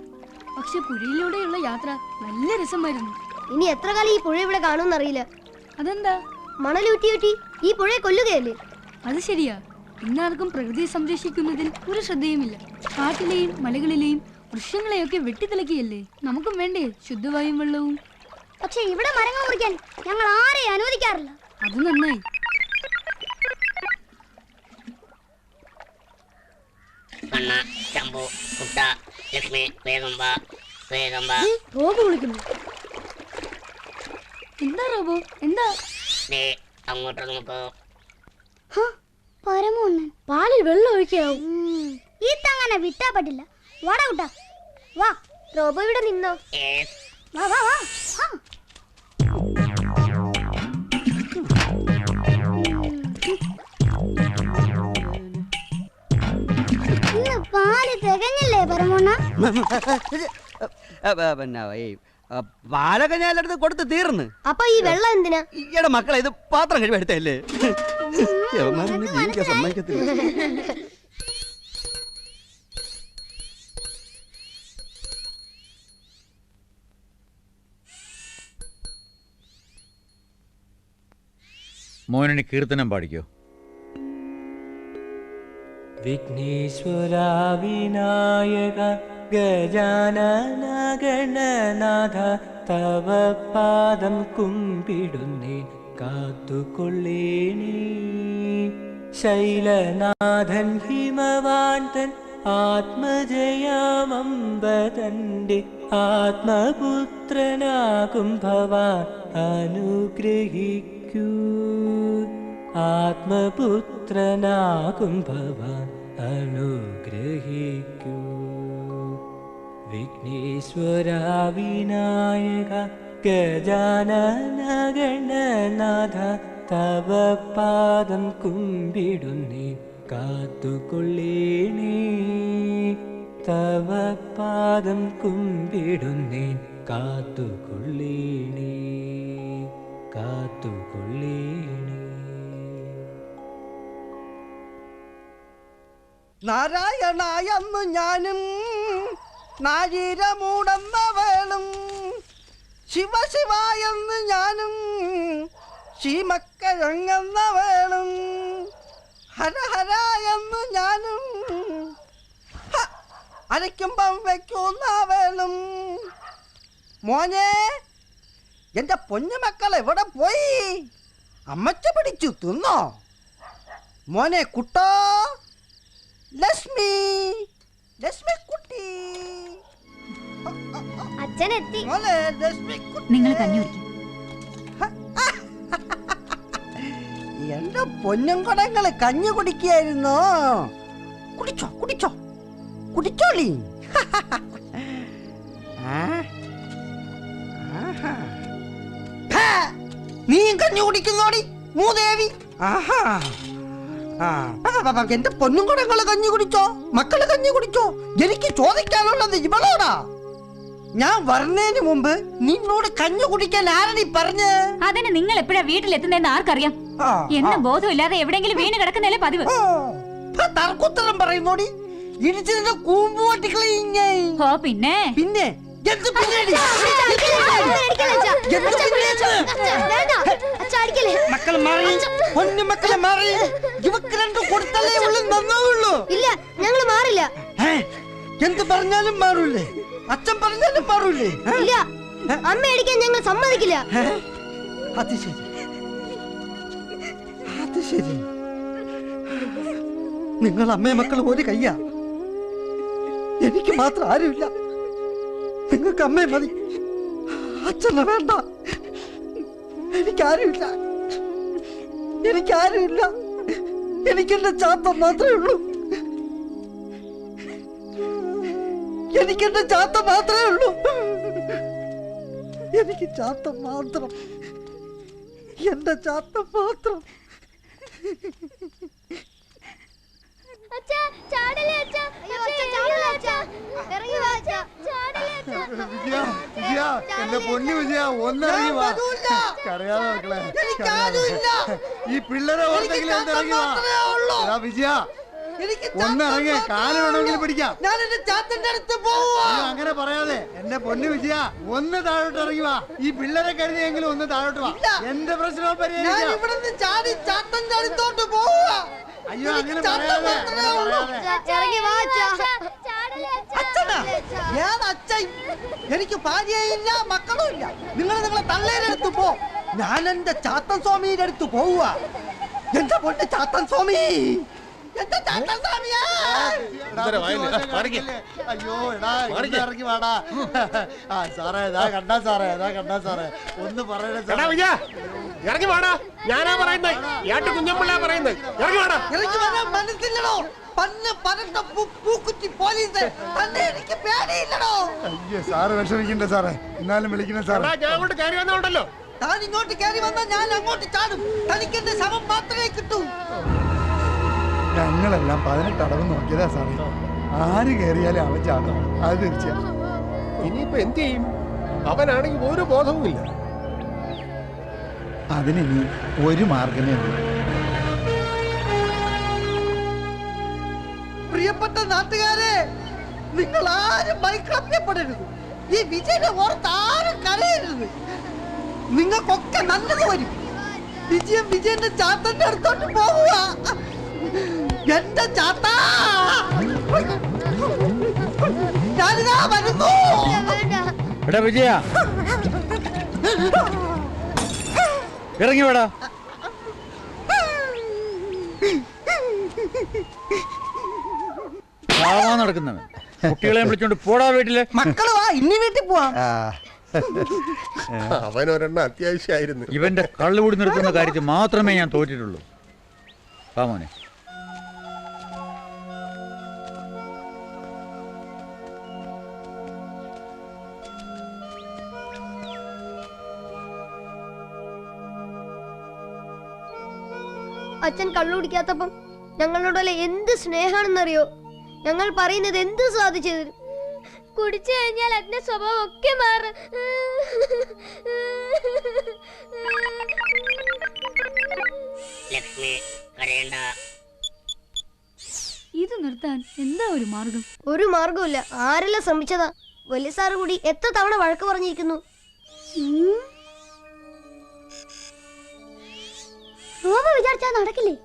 പക്ഷെ പുഴയിലൂടെയുള്ള യാത്ര നല്ല രസമായിരുന്നു. ഇനി എത്ര കാലം ഈ പുഴ ഇവിടെ കാണുമെന്നറിയില്ല. അതെന്താ? മണലൂറ്റി ഈ പുഴയെ കൊല്ലുകയല്ലേ? അത് ശരിയാ. ഇന്നാർക്കും പ്രകൃതിയെ സംരക്ഷിക്കുന്നതിൽ ഒരു ശ്രദ്ധയുമില്ല. കാട്ടിലെയും മലകളിലെയും വൃക്ഷങ്ങളെയൊക്കെ വെട്ടിത്തിളക്കിയല്ലേ? നമുക്കും വേണ്ടേ ശുദ്ധവായും വെള്ളവും? പക്ഷെ ഇവിടെ മരങ്ങൾ മുറിക്കാൻ ഞങ്ങൾ ആരെയും അനുവദിക്കാറില്ല. അത് നന്നായി. കണ്ണ, ശംഭു, കുട്ട, ലക്ഷ്മി, വേഗം വാ, വേഗം വാ. റോബോ വിളിക്കുന്നു. എന്താ റോബോ? എന്താ? ദേ അങ്ങോട്ട് നോക്കൂ. പരമോണ്ണൻ പാലിൽ വെള്ളം ഒഴിക്കാവും. ഈ തങ്ങനെ വിട്ടാ പറ്റില്ല. വാടാ കുട്ടാ, വാ. റോബോ ഇവിടെ നിന്നോ. വാ വാ വാ. ഇന്ന് പാല് തികഞ്ഞില്ലേ പരമോണ്ണ? പിന്നെ പാലൊക്കെ ഞാൻ എല്ലായിടത്ത് കൊടുത്ത് തീർന്ന്. അപ്പൊ ഈ വെള്ളം എന്തിനാ? ഈയുടെ മക്കളെ ഇത് പാത്രം കഴിവ് എടുത്തല്ലേ? ജീവിക്കാൻ സമ്മതിക്കത്തില്ല. മോനണി കീർത്തനം പാടിക്കോ. വിഘ്നേശ്വര വിനായക ഗജാനന ഗണനാഥ തവ പാദം കുമ്പിടുന്നേ കാത്തുകൊള്ളേണേ. ശൈലനാഥൻ ഹിമവാൻ തൻ ആത്മജയാമമ്പതന്റെ ആത്മപുത്രനാകും ഭവാൻ അനുഗ്രഹിക്കൂ. ആത്മപുത്രനാകും ഭവാൻ അനുഗ്രഹിക്കൂ. വിഘ്നേശ്വര വിനായക ഗജാനന ഗണനാഥ തവ പാദം കുമ്പിടുന്നേ കാത്തുകൊള്ളേണേ. തവ പാദം കുമ്പിടുന്നേ കാത്തുകൊള്ളേണേ, കാത്തുകൊള്ളേണേ. നാരായണായെന്നു ഞാനും നാരീരമൂടന്നവളും ശിവശിവായെന്ന് ഞാനും ശീമക്കഴങ്ങന്നവളും ഹരഹരായെന്ന് ഞാനും അരയ്ക്കുമ്പം വെക്കുന്നവളും. മോനെ, എന്റെ പൊന്നുമക്കൾ എവിടെ പോയി? അമ്മച്ച പിടിച്ചു തിന്നോ? മോനെ കുട്ടോ, ലക്ഷ്മി, ലക്ഷ്മി കുട്ടി, അച്ഛനെത്തി. മോനെ ലക്ഷ്മി കുട്ടി. നിങ്ങൾ കഞ്ഞി കുടിക്കും. എന്റെ പൊന്നും കുടങ്ങള് കഞ്ഞി കുടിക്കായിരുന്നോ? കുടിച്ചോ കുടിച്ചോ കുടിച്ചോളി. നീയും കഞ്ഞി കുടിക്കുന്നോടി മൂദേവി. ആഹാ, എന്റെ പൊന്നും കുടങ്ങള് കഞ്ഞി കുടിച്ചോ? മക്കള് കഞ്ഞി കുടിച്ചോ? എനിക്ക് ചോദിക്കാനുള്ളത് ഇവളോടാ. ഞാൻ വരുന്നതിന് മുമ്പ് നിന്നോട് കഞ്ഞി കുടിക്കാൻ ആരടി പറഞ്ഞ്? അതിന് നിങ്ങൾ എപ്പോഴാ വീട്ടിലെത്തുന്നതെന്ന് ആർക്കറിയാം? എന്ന ബോധമില്ലാതെ എവിടെയെങ്കിലും വീണ് കിടക്കുന്നല്ലേ പതിവ്. തർക്കുത്തരം പറയുന്നോടി. ഇടിച്ചതിന്റെ കൂമ്പ് പൊട്ടിക്കളീ. ഓ പിന്നെ പിന്നെ മക്കളെ മാറി, പൊന്നു മക്കളെ മാറി. ഇവക്ക് രണ്ടു കൊടുത്തല്ലേ ഉള്ളു നന്നാവുള്ളൂ. ഇല്ല, ഞങ്ങൾ മാറില്ല. എന്ത് പറഞ്ഞാലും മാറൂലേ? അച്ഛൻ പറഞ്ഞാലും മാറൂലേ? ഇല്ല, അമ്മ അടിക്കാൻ ഞങ്ങൾ സമ്മതിക്കില്ല. അത് ശരി, അത് ശരി. നിങ്ങൾ അമ്മയെ മക്കൾ ഒരു കയ്യാ. എനിക്ക് മാത്രം ആരുമില്ല. നിങ്ങൾക്ക് അമ്മയെ മതി, അച്ഛനെ വേണ്ട. എനിക്കാരുമില്ല, എനിക്കാരുമില്ല. എനിക്കെന്റെ ചാത്തം മാത്രമേ ഉള്ളൂ. എനിക്കെന്റെ ചാത്തം മാത്രമേ ഉള്ളൂ. എനിക്ക് ചാത്തം മാത്രം, എന്റെ ചാത്തം മാത്രം. എന്റെ പൊന്നു വിജയ, ഒന്നിറങ്ങി വാ. കരയാതെ മക്കളെ, ഈ പിള്ളേരെ ഓർത്തെങ്കിലും ഒന്നിറങ്ങി വാ. വിജയ, ഒന്നിറങ്ങി, കാല് വേണമെങ്കിലും പിടിക്കാം. അങ്ങനെ പറയാതെ എന്റെ പൊന്നു വിജയ, ഒന്ന് താഴോട്ട് ഇറങ്ങി വാ. ഈ പിള്ളേരെ കരുതിയെങ്കിലും ഒന്ന് താഴോട്ട് വാ. എന്റെ പ്രശ്നവും പരിഹരിക്കാം. അയ്യോ, അങ്ങനെ പറയാതെ. ഏതച്ഛൻ? എനിക്ക് ഭാര്യയില്ല, മക്കളും ഇല്ല. നിങ്ങളെ തള്ളേരെടുത്ത് പോ. ഞാൻ എന്റെ ചാത്തൻ സ്വാമിയുടെ അടുത്ത് പോവുക. എന്റെ പൊട്ട് ചാത്തൻ സ്വാമി, എന്റെ ചാത്തൻ സ്വാമിയാ. അയ്യോ എടാ ഇറങ്ങി വാടാ. ആ സാറേ കണ്ടാ സാറേ ഒന്ന് പറയണേ ഇറങ്ങി വാടാ. ഞാനാ പറയുന്നത്, ഏട്ട് കുഞ്ഞമ്പിള്ള പറയുന്നത്. ഇറങ്ങി വാടാ. ഇറങ്ങി വരാൻ മനസ്സില്ലടോ. പന്ന് പരട്ട പൂക്കുറ്റി പോലീസ് തന്നെ എനിക്ക് പേടിയില്ലടോ. അയ്യോ സാറ് വിഷമിക്കണ്ട സാറേ, എന്നാലും വിളിക്കണേ സാറേ. ഞാൻ അങ്ങോട്ട് കയറി വന്നോണ്ടല്ലോ. താൻ ഇങ്ങോട്ട് കയറി വന്നാൽ ഞാൻ അങ്ങോട്ട് ചാടും. തനിക്കെന്റെ ശവം മാത്രമേ കിട്ടൂ. ഞങ്ങളെല്ലാം 18 അടവ് നോക്കിയതാ സാറേ. ആര് കയറിയാലും അവൻ ചാടും, അത് തീർച്ചയാ. ഇനിയിപ്പോ എന്ത് ചെയ്യും? അവനാണെങ്കിൽ ഒരു ബോധവും ഇല്ല. അതിനി ഒരു മാർഗമേ ഉള്ളൂ. പ്രിയപ്പെട്ട നാട്ടുകാരെ, നിങ്ങൾ ആരും ഭയപ്പെടരുത്. ഈ വിജയനെ ഓർത്ത് ആരും കരയരുത്. നിങ്ങൾക്കൊക്കെ നല്ലത് വരും. വിജയന്റെ ചാത്തന്റെ അടുത്തോട്ട് പോവുക. എന്റെ ചാത്ത ഞാനിതാ വരുന്നു. എടാ വിജയ, ഇറങ്ങി വേടാ. നടക്കുന്നവൻ കുട്ടികളെ വിളിച്ചോണ്ട് പോടാ വീട്ടില്. മക്കള് വാ, ഇനി വീട്ടിൽ പോവാം. അവനൊരെണ്ണം അത്യാവശ്യമായിരുന്നു. ഇവന്റെ കള്ളുകൂടി നിർത്തുന്ന കാര്യത്തിൽ മാത്രമേ ഞാൻ തോറ്റിട്ടുള്ളൂ. മോനെ അച്ഛൻ കള്ളു കുടിക്കാത്തപ്പം ഞങ്ങളോടല്ല എന്ത് സ്നേഹാണെന്നറിയോ? ഞങ്ങൾ പറയുന്നത് എന്ത് സാധിച്ചു തരും. കുടിച്ചു കഴിഞ്ഞാൽ അച്ഛന്റെ സ്വഭാവം ഒക്കെ മാറും. ലക്ഷ്മി കരയണ്ട. ഇത് നിർത്താൻ എന്താ ഒരു മാർഗം? ഒരു മാർഗമില്ല. ആരെല്ലാം ശ്രമിച്ചതാ. വലിയ സാറ് കൂടി എത്ര തവണ വഴക്ക് പറഞ്ഞിരിക്കുന്നു. വിചാരിച്ചാ നടക്കില്ലേ?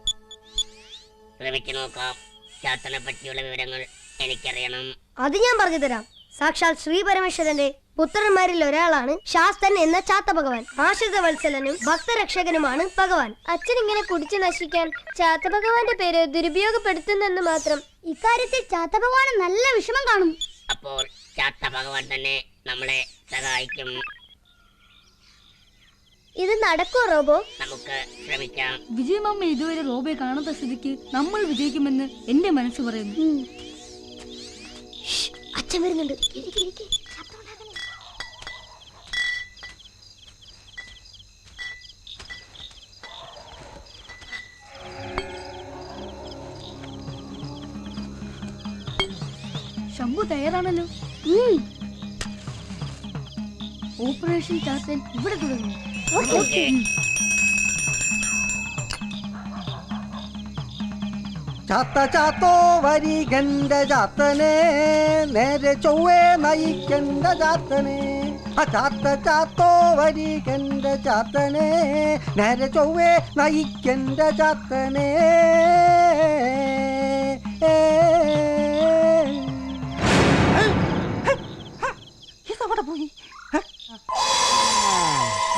ശ്രമിച്ചു നോക്കാം. ചാത്തനെ പറ്റിയുള്ള വിവരങ്ങൾ എനിക്കറിയണം. അത് ഞാൻ പറഞ്ഞു തരാം. സാക്ഷാൽ ശ്രീ പരമേശ്വരന്റെ പുത്രന്മാരിൽ ഒരാളാണ് ശാസ്തൻ എന്ന ചാത്ത ഭഗവാൻ. ആശ്രിത വത്സലനും ഭക്തരക്ഷകനുമാണ് ഭഗവാൻ. അച്ഛൻ ഇങ്ങനെ കുടിച്ചു നശിക്കാൻ ചാത്ത ഭഗവാന്റെ പേര് ദുരുപയോഗപ്പെടുത്തുന്നെന്ന് മാത്രം. ഇക്കാര്യത്തിൽ ചാത്ത ഭഗവാന് നല്ല വിഷമം കാണും. അപ്പോൾ ചാത്ത ഭഗവാൻ തന്നെ നമ്മളെ സഹായിക്കും. ഇത് നടക്കോ റോബോ? നമുക്ക് ശ്രമിക്കാം. വിജയമാമ ഇതുവരെ റോബയെ കാണാത്ത സ്ഥിതിക്ക് നമ്മൾ വിജയിക്കുമെന്ന് എന്റെ മനസ്സ് പറയുന്നു. അച്ഛൻ വരുന്നുണ്ട്. ശംഭു തയ്യാറാണല്ലോ. ഓപ്പറേഷൻ ചാത്തൻ ഇവിടെ തുടങ്ങും. ചാത്ത ചാത്തോ വരികണ്ട ചാത്തനെ, നേരെ ചൊവ്വേ നയിക്കണ്ട ചാത്തനെ. ആ ചാത്ത ചാത്തോ വരികണ്ട ചാത്തനെ, നേരെ ചൊവ്വേ നയിക്കണ്ട ചാത്തനെ. ഇതവിടെ പോയി.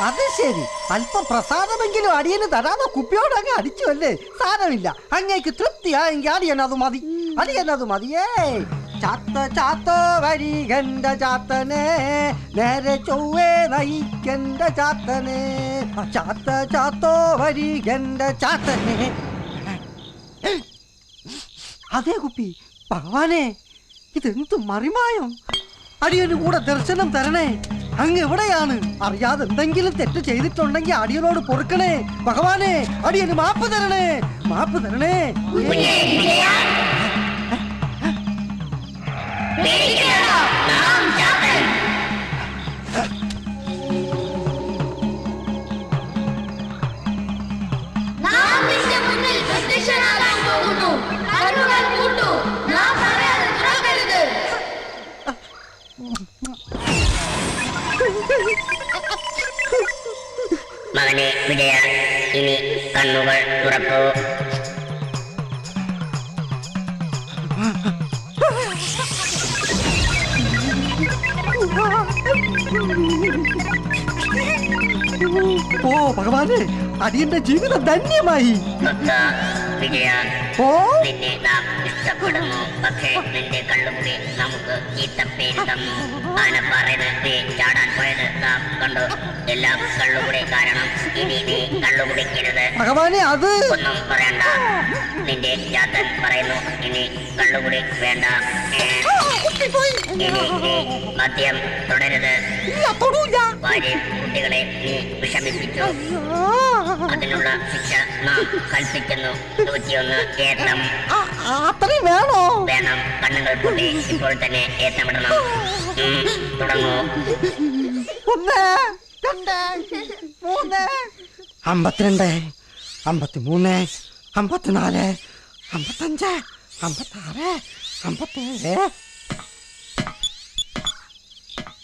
അത് ശരി, അല്പം പ്രസാദമെങ്കിലും അടിയന് തരാതെ കുപ്പിയോട് അങ്ങ് അടിച്ചു അല്ലേ? സാരമില്ല, അങ്ങേക്ക് തൃപ്തിയായെങ്കിൽ അടിയനത് മതി. അടിയനത് മതിയേ. ചാത്ത ചാത്തോ വരികണ്ട ചാത്തനെ, നേരെ ചൊവ്വേ നയിക്കണ്ട ചാത്തനെ. ചാത്ത ചാത്തോ വരികണ്ട ചാത്തനെ. അതേ കുപ്പി. ഭഗവാനെ, ഇതെന്ത് മറിമായം! അടിയന് കൂടെ ദർശനം തരണേ. അങ്ങ് എവിടെയാണ്? അറിയാതെ എന്തെങ്കിലും തെറ്റ് ചെയ്തിട്ടുണ്ടെങ്കിൽ അടിയനോട് പൊറുക്കണേ. ഭഗവാനെ, അടിയന് മാപ്പ് തരണേ, മാപ്പ് തരണേ. മകനെ വിജയ, ഇനി കണ്ണുകൾ തുറക്കൂ. ഓ ഭഗവാനെ, അടിയന്റെ ജീവിതം ധന്യമായി. വിജയ, ഓ നിന്നെ നാം ഇഷ്ടപ്പെടുന്നു. പക്ഷേ നിന്റെ കള്ളുകുടി നമുക്ക് ചീത്തപ്പേര് തന്നു. ആനപ്പാറയിൽ നീ ചാടാൻ പോയത് നാം കണ്ടു. എല്ലാം കള്ളുകുടി കാരണം. ഇനി നീ കള്ളുകുടിക്കരുത്. ഭഗവാനെ, അത് ഒന്നും പറയണ്ട. നിന്റെ ചാത്തൻ പറയുന്നു ഇനി കള്ളുകുടി വേണ്ട. ഇനി നീ മദ്യം തുടരുത്. ഭാര്യയും കുട്ടികളെ നീ വിഷമിപ്പിച്ചു. അതിനുള്ള ശിക്ഷ നാം കൽപ്പിക്കുന്നു. 101 ഏത്തം. അത്രയും വേണോ? വേണം. കണ്ണുകൾ പൂട്ടി ഇപ്പോൾ തന്നെ ഏത്തമിടണം. തുടങ്ങൂ. 1, 2, 3, 52, 53, 54, 55, 56, 57.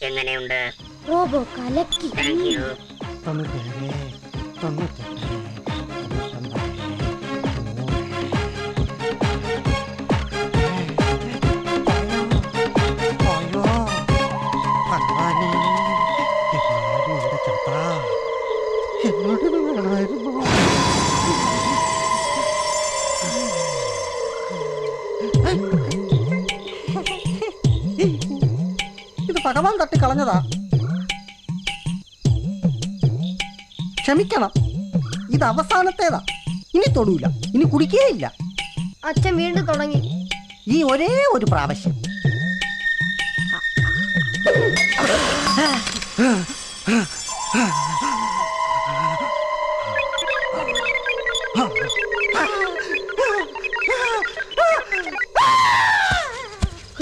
എങ്ങനെയുണ്ട്? റോബോ കലക്കി. Thank you. 97, 98, 99. എന്നോട് വേണമായിരുന്നു. ഇത് ഭഗവാൻ തട്ടിക്കളഞ്ഞതാ. ക്ഷമിക്കണം, ഇത് അവസാനത്തേതാ. ഇനി തൊടൂല, ഇനി കുടിക്കേയില്ല. അച്ഛൻ വീണ്ടും തുടങ്ങി. ഈ ഒരേ ഒരു പ്രാവശ്യം.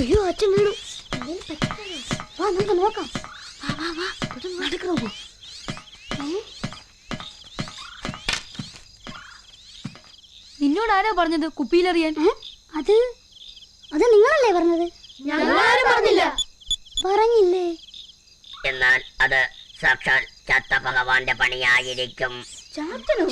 അയ്യോ, അച്ഛൻ വീണു. വാ, നമുക്ക് നോക്കാം. വാ വാ വാ, നടക്കണോ? നിന്നോട് ആരാ പറഞ്ഞത് കുപ്പിയിലെറിയാൻ? അത് നിങ്ങളല്ലേ പറഞ്ഞത്? ഞങ്ങളാരും പറഞ്ഞില്ല. പറഞ്ഞില്ലേ? എന്നാൽ അത് സാക്ഷാൽ ചാത്ത ഭഗവാന്റെ പണിയായിരിക്കും. ചാത്തനോ?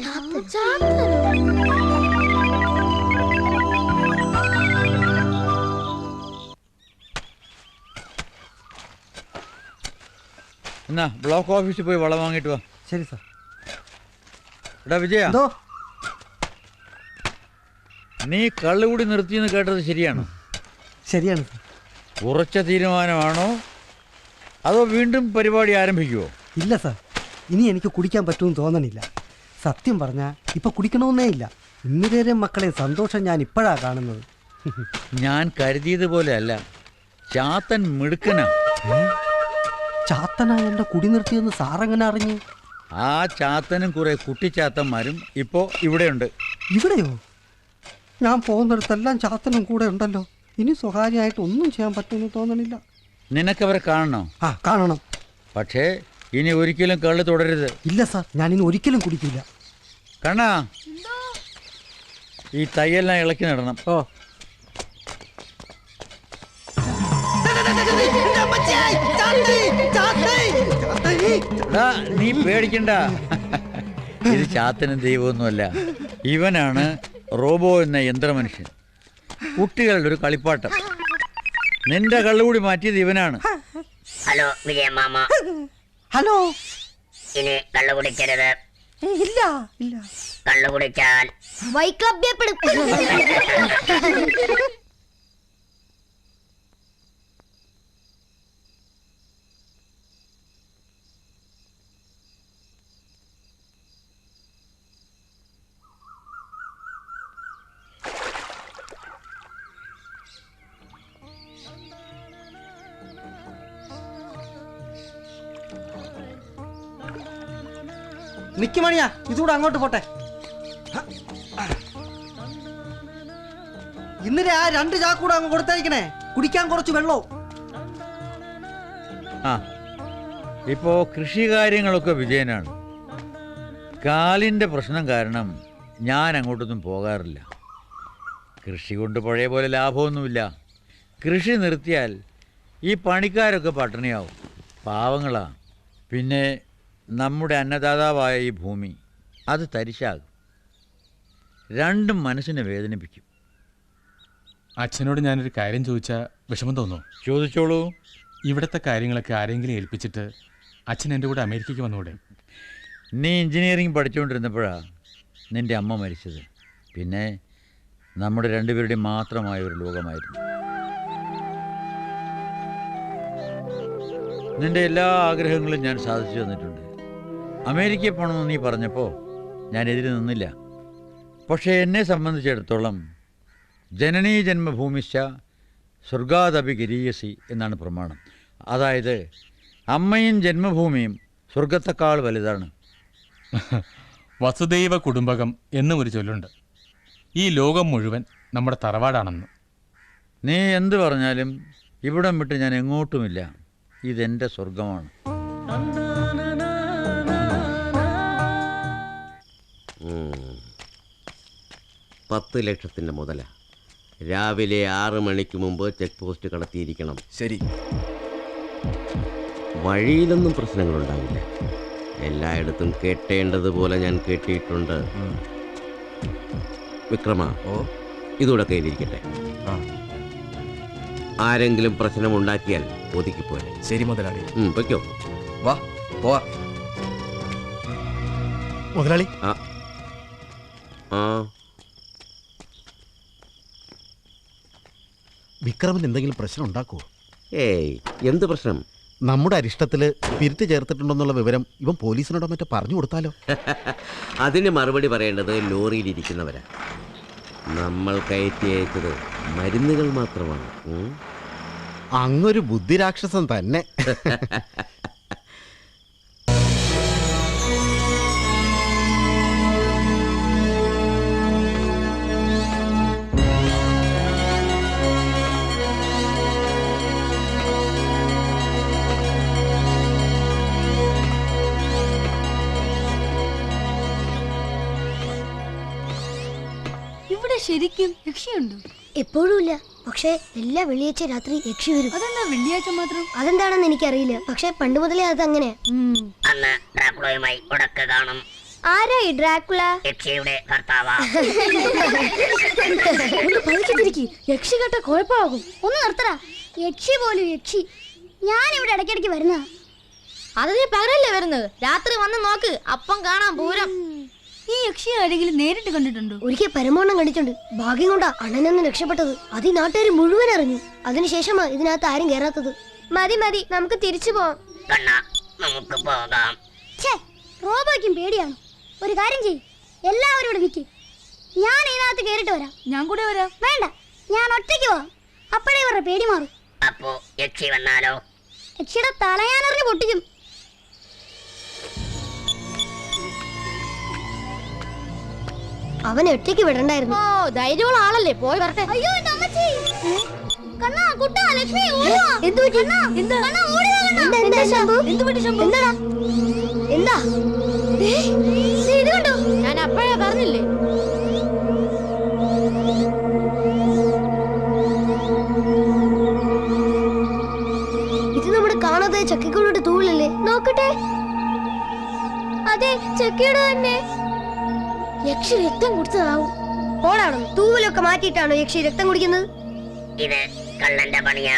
എന്നാ ബ്ലോക്ക് ഓഫീസിൽ പോയി വളം വാങ്ങിയിട്ട് വാ. ശരി സാർ. എടാ വിജയ, നീ കള്ളുകൂടി നിർത്തിയെന്ന് കേട്ടത് ശരിയാണോ? ശരിയാണ് സാർ. ഉറച്ച തീരുമാനമാണോ അതോ വീണ്ടും പരിപാടി ആരംഭിക്കുമോ? ഇല്ല സാർ, ഇനി എനിക്ക് കുടിക്കാൻ പറ്റുമെന്ന് തോന്നണില്ല. സത്യം പറഞ്ഞാൽ ഇപ്പൊ കുടിക്കണമെന്നേ ഇല്ല. ഇന്നുവരെ മക്കളെ സന്തോഷം ഞാൻ ഇപ്പോഴാ കാണുന്നത്. ഞാൻ കരുതിയതുപോലെ അല്ല, ചാത്തൻ മിടുക്കനാ. ചാത്തനാ എന്റെ കുടി നിർത്തിയെന്ന് സാറെങ്ങനെ അറിഞ്ഞു? ആ ചാത്തനും കുറെ കുട്ടിച്ചാത്തന്മാരും ഇപ്പോ ഇവിടെയുണ്ട്. ഇവിടെയോ? ഞാൻ പോകുന്നിടത്തെല്ലാം ചാത്തനും കൂടെ ഉണ്ടല്ലോ. ഇനി സ്വകാര്യമായിട്ട് ഒന്നും ചെയ്യാൻ പറ്റുമെന്ന് തോന്നണില്ല. നിനക്കവരെ കാണണോ? ആ, കാണണം. പക്ഷേ ഇനി ഒരിക്കലും കള്ള് തുടരുത്. ഇല്ല സാർ, ഞാൻ ഇനി ഒരിക്കലും കുടിക്കില്ല. കണ്ണാ, ഈ തയ്യെല്ലാം ഇളക്കി നടണം. ഓ, നീ പേടിക്കണ്ട. ഇത് ചാത്തനും ദൈവമൊന്നുമല്ല. ഇവനാണ് റോബോ എന്ന യന്ത്രമനുഷ്യൻ, കുട്ടികളുടെ ഒരു കളിപ്പാട്ടം. നിന്റെ കള്ളുകൂടി മാറ്റിയത് ഇവനാണ്. ഹലോ വിജയ മാമ. ഹലോ. ഇനി കള്ളു കുടിക്കരുത്. ഇല്ല ഇല്ല. കള്ളു കുടിച്ചാൽ വൈക്ലഭ്യപ്പെടും. നിക്കുമണിയാ, ഇതുകൂടെ അങ്ങോട്ട് പോട്ടെ. ഇന്നലെ ആ 2 ചാക്കൂടെ അങ്ങ് കൊടുത്തയക്കണേ. കുടിക്കാൻ കുറച്ച് വെള്ളവും. ആ, ഇപ്പോ കൃഷി കാര്യങ്ങളൊക്കെ വിജയനാണ്. കാലിൻ്റെ പ്രശ്നം കാരണം ഞാൻ അങ്ങോട്ടൊന്നും പോകാറില്ല. കൃഷി കൊണ്ട് പഴയ പോലെ ലാഭമൊന്നുമില്ല. കൃഷി നിർത്തിയാൽ ഈ പണിക്കാരൊക്കെ പട്ടിണിയാവും. പാവങ്ങളാ. പിന്നെ നമ്മുടെ അന്നദാതാവായ ഈ ഭൂമി അത് തരിശാകും. രണ്ടും മനസ്സിനെ വേദനിപ്പിക്കും. അച്ഛനോട് ഞാനൊരു കാര്യം ചോദിച്ചാൽ വിഷമം തോന്നുമോ? ചോദിച്ചോളൂ. ഇവിടുത്തെ കാര്യങ്ങളൊക്കെ ആരെങ്കിലും ഏൽപ്പിച്ചിട്ട് അച്ഛൻ എൻ്റെ കൂടെ അമേരിക്കയ്ക്ക് വന്നുകൂടെ? നീ എഞ്ചിനീയറിംഗ് പഠിച്ചുകൊണ്ടിരുന്നപ്പോഴാണ് നിൻ്റെ അമ്മ മരിച്ചത്. പിന്നെ നമ്മുടെ രണ്ടുപേരുടെയും മാത്രമായ ഒരു ലോകമായിരുന്നു. നിൻ്റെ എല്ലാ ആഗ്രഹങ്ങളും ഞാൻ സാധിച്ചു തന്നിട്ടുണ്ട്. അമേരിക്കയിൽ പോകണമെന്ന് നീ പറഞ്ഞപ്പോൾ ഞാൻ എതിര് നിന്നില്ല. പക്ഷേ എന്നെ സംബന്ധിച്ചിടത്തോളം ജനനീ ജന്മഭൂമിശ്ച സ്വർഗാദപി ഗരീയസി എന്നാണ് പ്രമാണം. അതായത് അമ്മയും ജന്മഭൂമിയും സ്വർഗത്തെക്കാൾ വലുതാണ്. വസുദൈവ കുടുംബകം എന്നും ഒരു ചൊല്ലുണ്ട്. ഈ ലോകം മുഴുവൻ നമ്മുടെ തറവാടാണെന്ന്. നീ എന്ത് പറഞ്ഞാലും ഇവിടം വിട്ട് ഞാൻ എങ്ങോട്ടുമില്ല. ഇതെൻ്റെ സ്വർഗമാണ്. 10 ലക്ഷത്തിൻ്റെ മുതല. രാവിലെ 6 മണിക്ക് മുമ്പ് ചെക്ക് പോസ്റ്റ് കടത്തിയിരിക്കണം. ശരി. വഴിയിലൊന്നും പ്രശ്നങ്ങളുണ്ടാവില്ല. എല്ലായിടത്തും കേട്ടേണ്ടതുപോലെ ഞാൻ കേട്ടിട്ടുണ്ട്. വിക്രമ, ഇതൂടെ കയ്യിലിരിക്കട്ടെ. ആരെങ്കിലും പ്രശ്നമുണ്ടാക്കിയാൽ ഒതുക്കിപ്പോലെ. ശരി മുതലാളി. വയ്ക്കോ. വാ പോവാ. മുതലാളി, വിക്രമൻ എന്തെങ്കിലും പ്രശ്നം ഉണ്ടാക്കുമോ? ഏയ്, എന്ത് പ്രശ്നം? നമ്മുടെ അരിഷ്ടത്തിൽ പിരിത്ത് ചേർത്തിട്ടുണ്ടെന്നുള്ള വിവരം ഇവൻ പോലീസിനോടോ മറ്റോ പറഞ്ഞു കൊടുത്താലോ? അതിന് മറുപടി പറയേണ്ടത് ലോറിയിലിരിക്കുന്നവരാ. നമ്മൾ കയറ്റി അയച്ചത് മരുന്നുകൾ മാത്രമാണ്. അങ്ങൊരു ബുദ്ധിരാക്ഷസൻ തന്നെ. ഇവിടെ ശരിക്കും യക്ഷിയുണ്ടോ? എപ്പോഴും ഇല്ല, പക്ഷേ എല്ലാ വെള്ളിയാഴ്ച രാത്രി യക്ഷി വരും. അതെന്താ വെള്ളിയാഴ്ച മാത്രം? അതെന്താണെന്ന് എനിക്കറിയില്ല, പക്ഷെ പണ്ട് മുതലേ അത് അങ്ങനെ. അന്ന് ഡ്രാക്കുളയുമായി ഉടക്ക് കാണും. ആരാ ഈ ഡ്രാക്കുള? യക്ഷിയുടെ ഭർത്താവാ. യക്ഷി കേട്ട കുഴപ്പമാകും. ഒന്ന് നിർത്തറ. യക്ഷി പോലും യക്ഷി. ഞാൻ ഇവിടെ ഇടയ്ക്കിടയ്ക്ക് വരുന്നതാ. അത് നീ പകരല്ലേ വരുന്നത്? രാത്രി വന്ന് നോക്ക്, അപ്പം കാണാം പൂരം. ഈ യക്ഷിയെ ആരെങ്കിലും നേരിട്ട് കണ്ടിട്ടുണ്ടോ? ഒരിക്കൽ പരമോണ്ണം കണ്ടിട്ടുണ്ട്. ഭാഗ്യം കൊണ്ടാ അണ്ണനെന്ന് രക്ഷപ്പെട്ടത്. അത് ഈ നാട്ടുകാർ മുഴുവൻ അറിഞ്ഞു. അതിനുശേഷമാ ഇതിനകത്ത് ആരും കയറാത്തത്. മതി മതി, നമുക്ക് തിരിച്ചു പോവാം. നമുക്ക് പോകാം. റോബോയ്ക്കും പേടിയാണ്. ഒരു കാര്യം ചെയ്യും, എല്ലാവരും ഇവിടെ നിൽക്കും. ഞാൻ ഇതിനകത്ത് കയറിട്ട് വരാം. ഞാൻ കൂടെ വരാം. വേണ്ട, ഞാൻ ഒറ്റയ്ക്ക് പോവാം. അപ്പോഴേ ഇവരുടെ പേടി മാറും. അപ്പോ യക്ഷി വന്നാലോ? യക്ഷിയുടെ തല ഞാൻ അറിഞ്ഞ് പൊട്ടിക്കും. അവൻ ഒറ്റയ്ക്ക് വിടണ്ടായിരുന്നു. ഓ, ധൈര്യമുള്ള ആളല്ലേ, പോയി വരട്ടെ. അയ്യോ, എന്റെ അമ്മച്ചി. കണ്ണാ, കുട്ടാ, ലക്ഷ്മി, ഓടുവാ. എന്ത് പറ്റി? എന്താ? കണ്ണാ, ഓടി വാ കണ്ണാ. എന്താ ശംഭു? എന്ത് പറ്റി ശംഭു? എന്താടാ? എന്താ? ദേ, ഇത് കണ്ടോ? ഞാൻ അപ്പോഴേ പറഞ്ഞില്ലേ. ഇത് നമ്മുടെ കാണാതെ ചക്കയുടെ തൂവലല്ലേ? നോക്കട്ടെ. അതെ, ചക്കയുടെ തന്നെ. യക്ഷി രക്തം കുടിച്ചതാവും. ഓടാണോ? തൂവലൊക്കെ മാറ്റിയിട്ടാണോ യക്ഷി രക്തം കുടിക്കുന്നത്? ഇത് കള്ളന്റെ പണിയാ.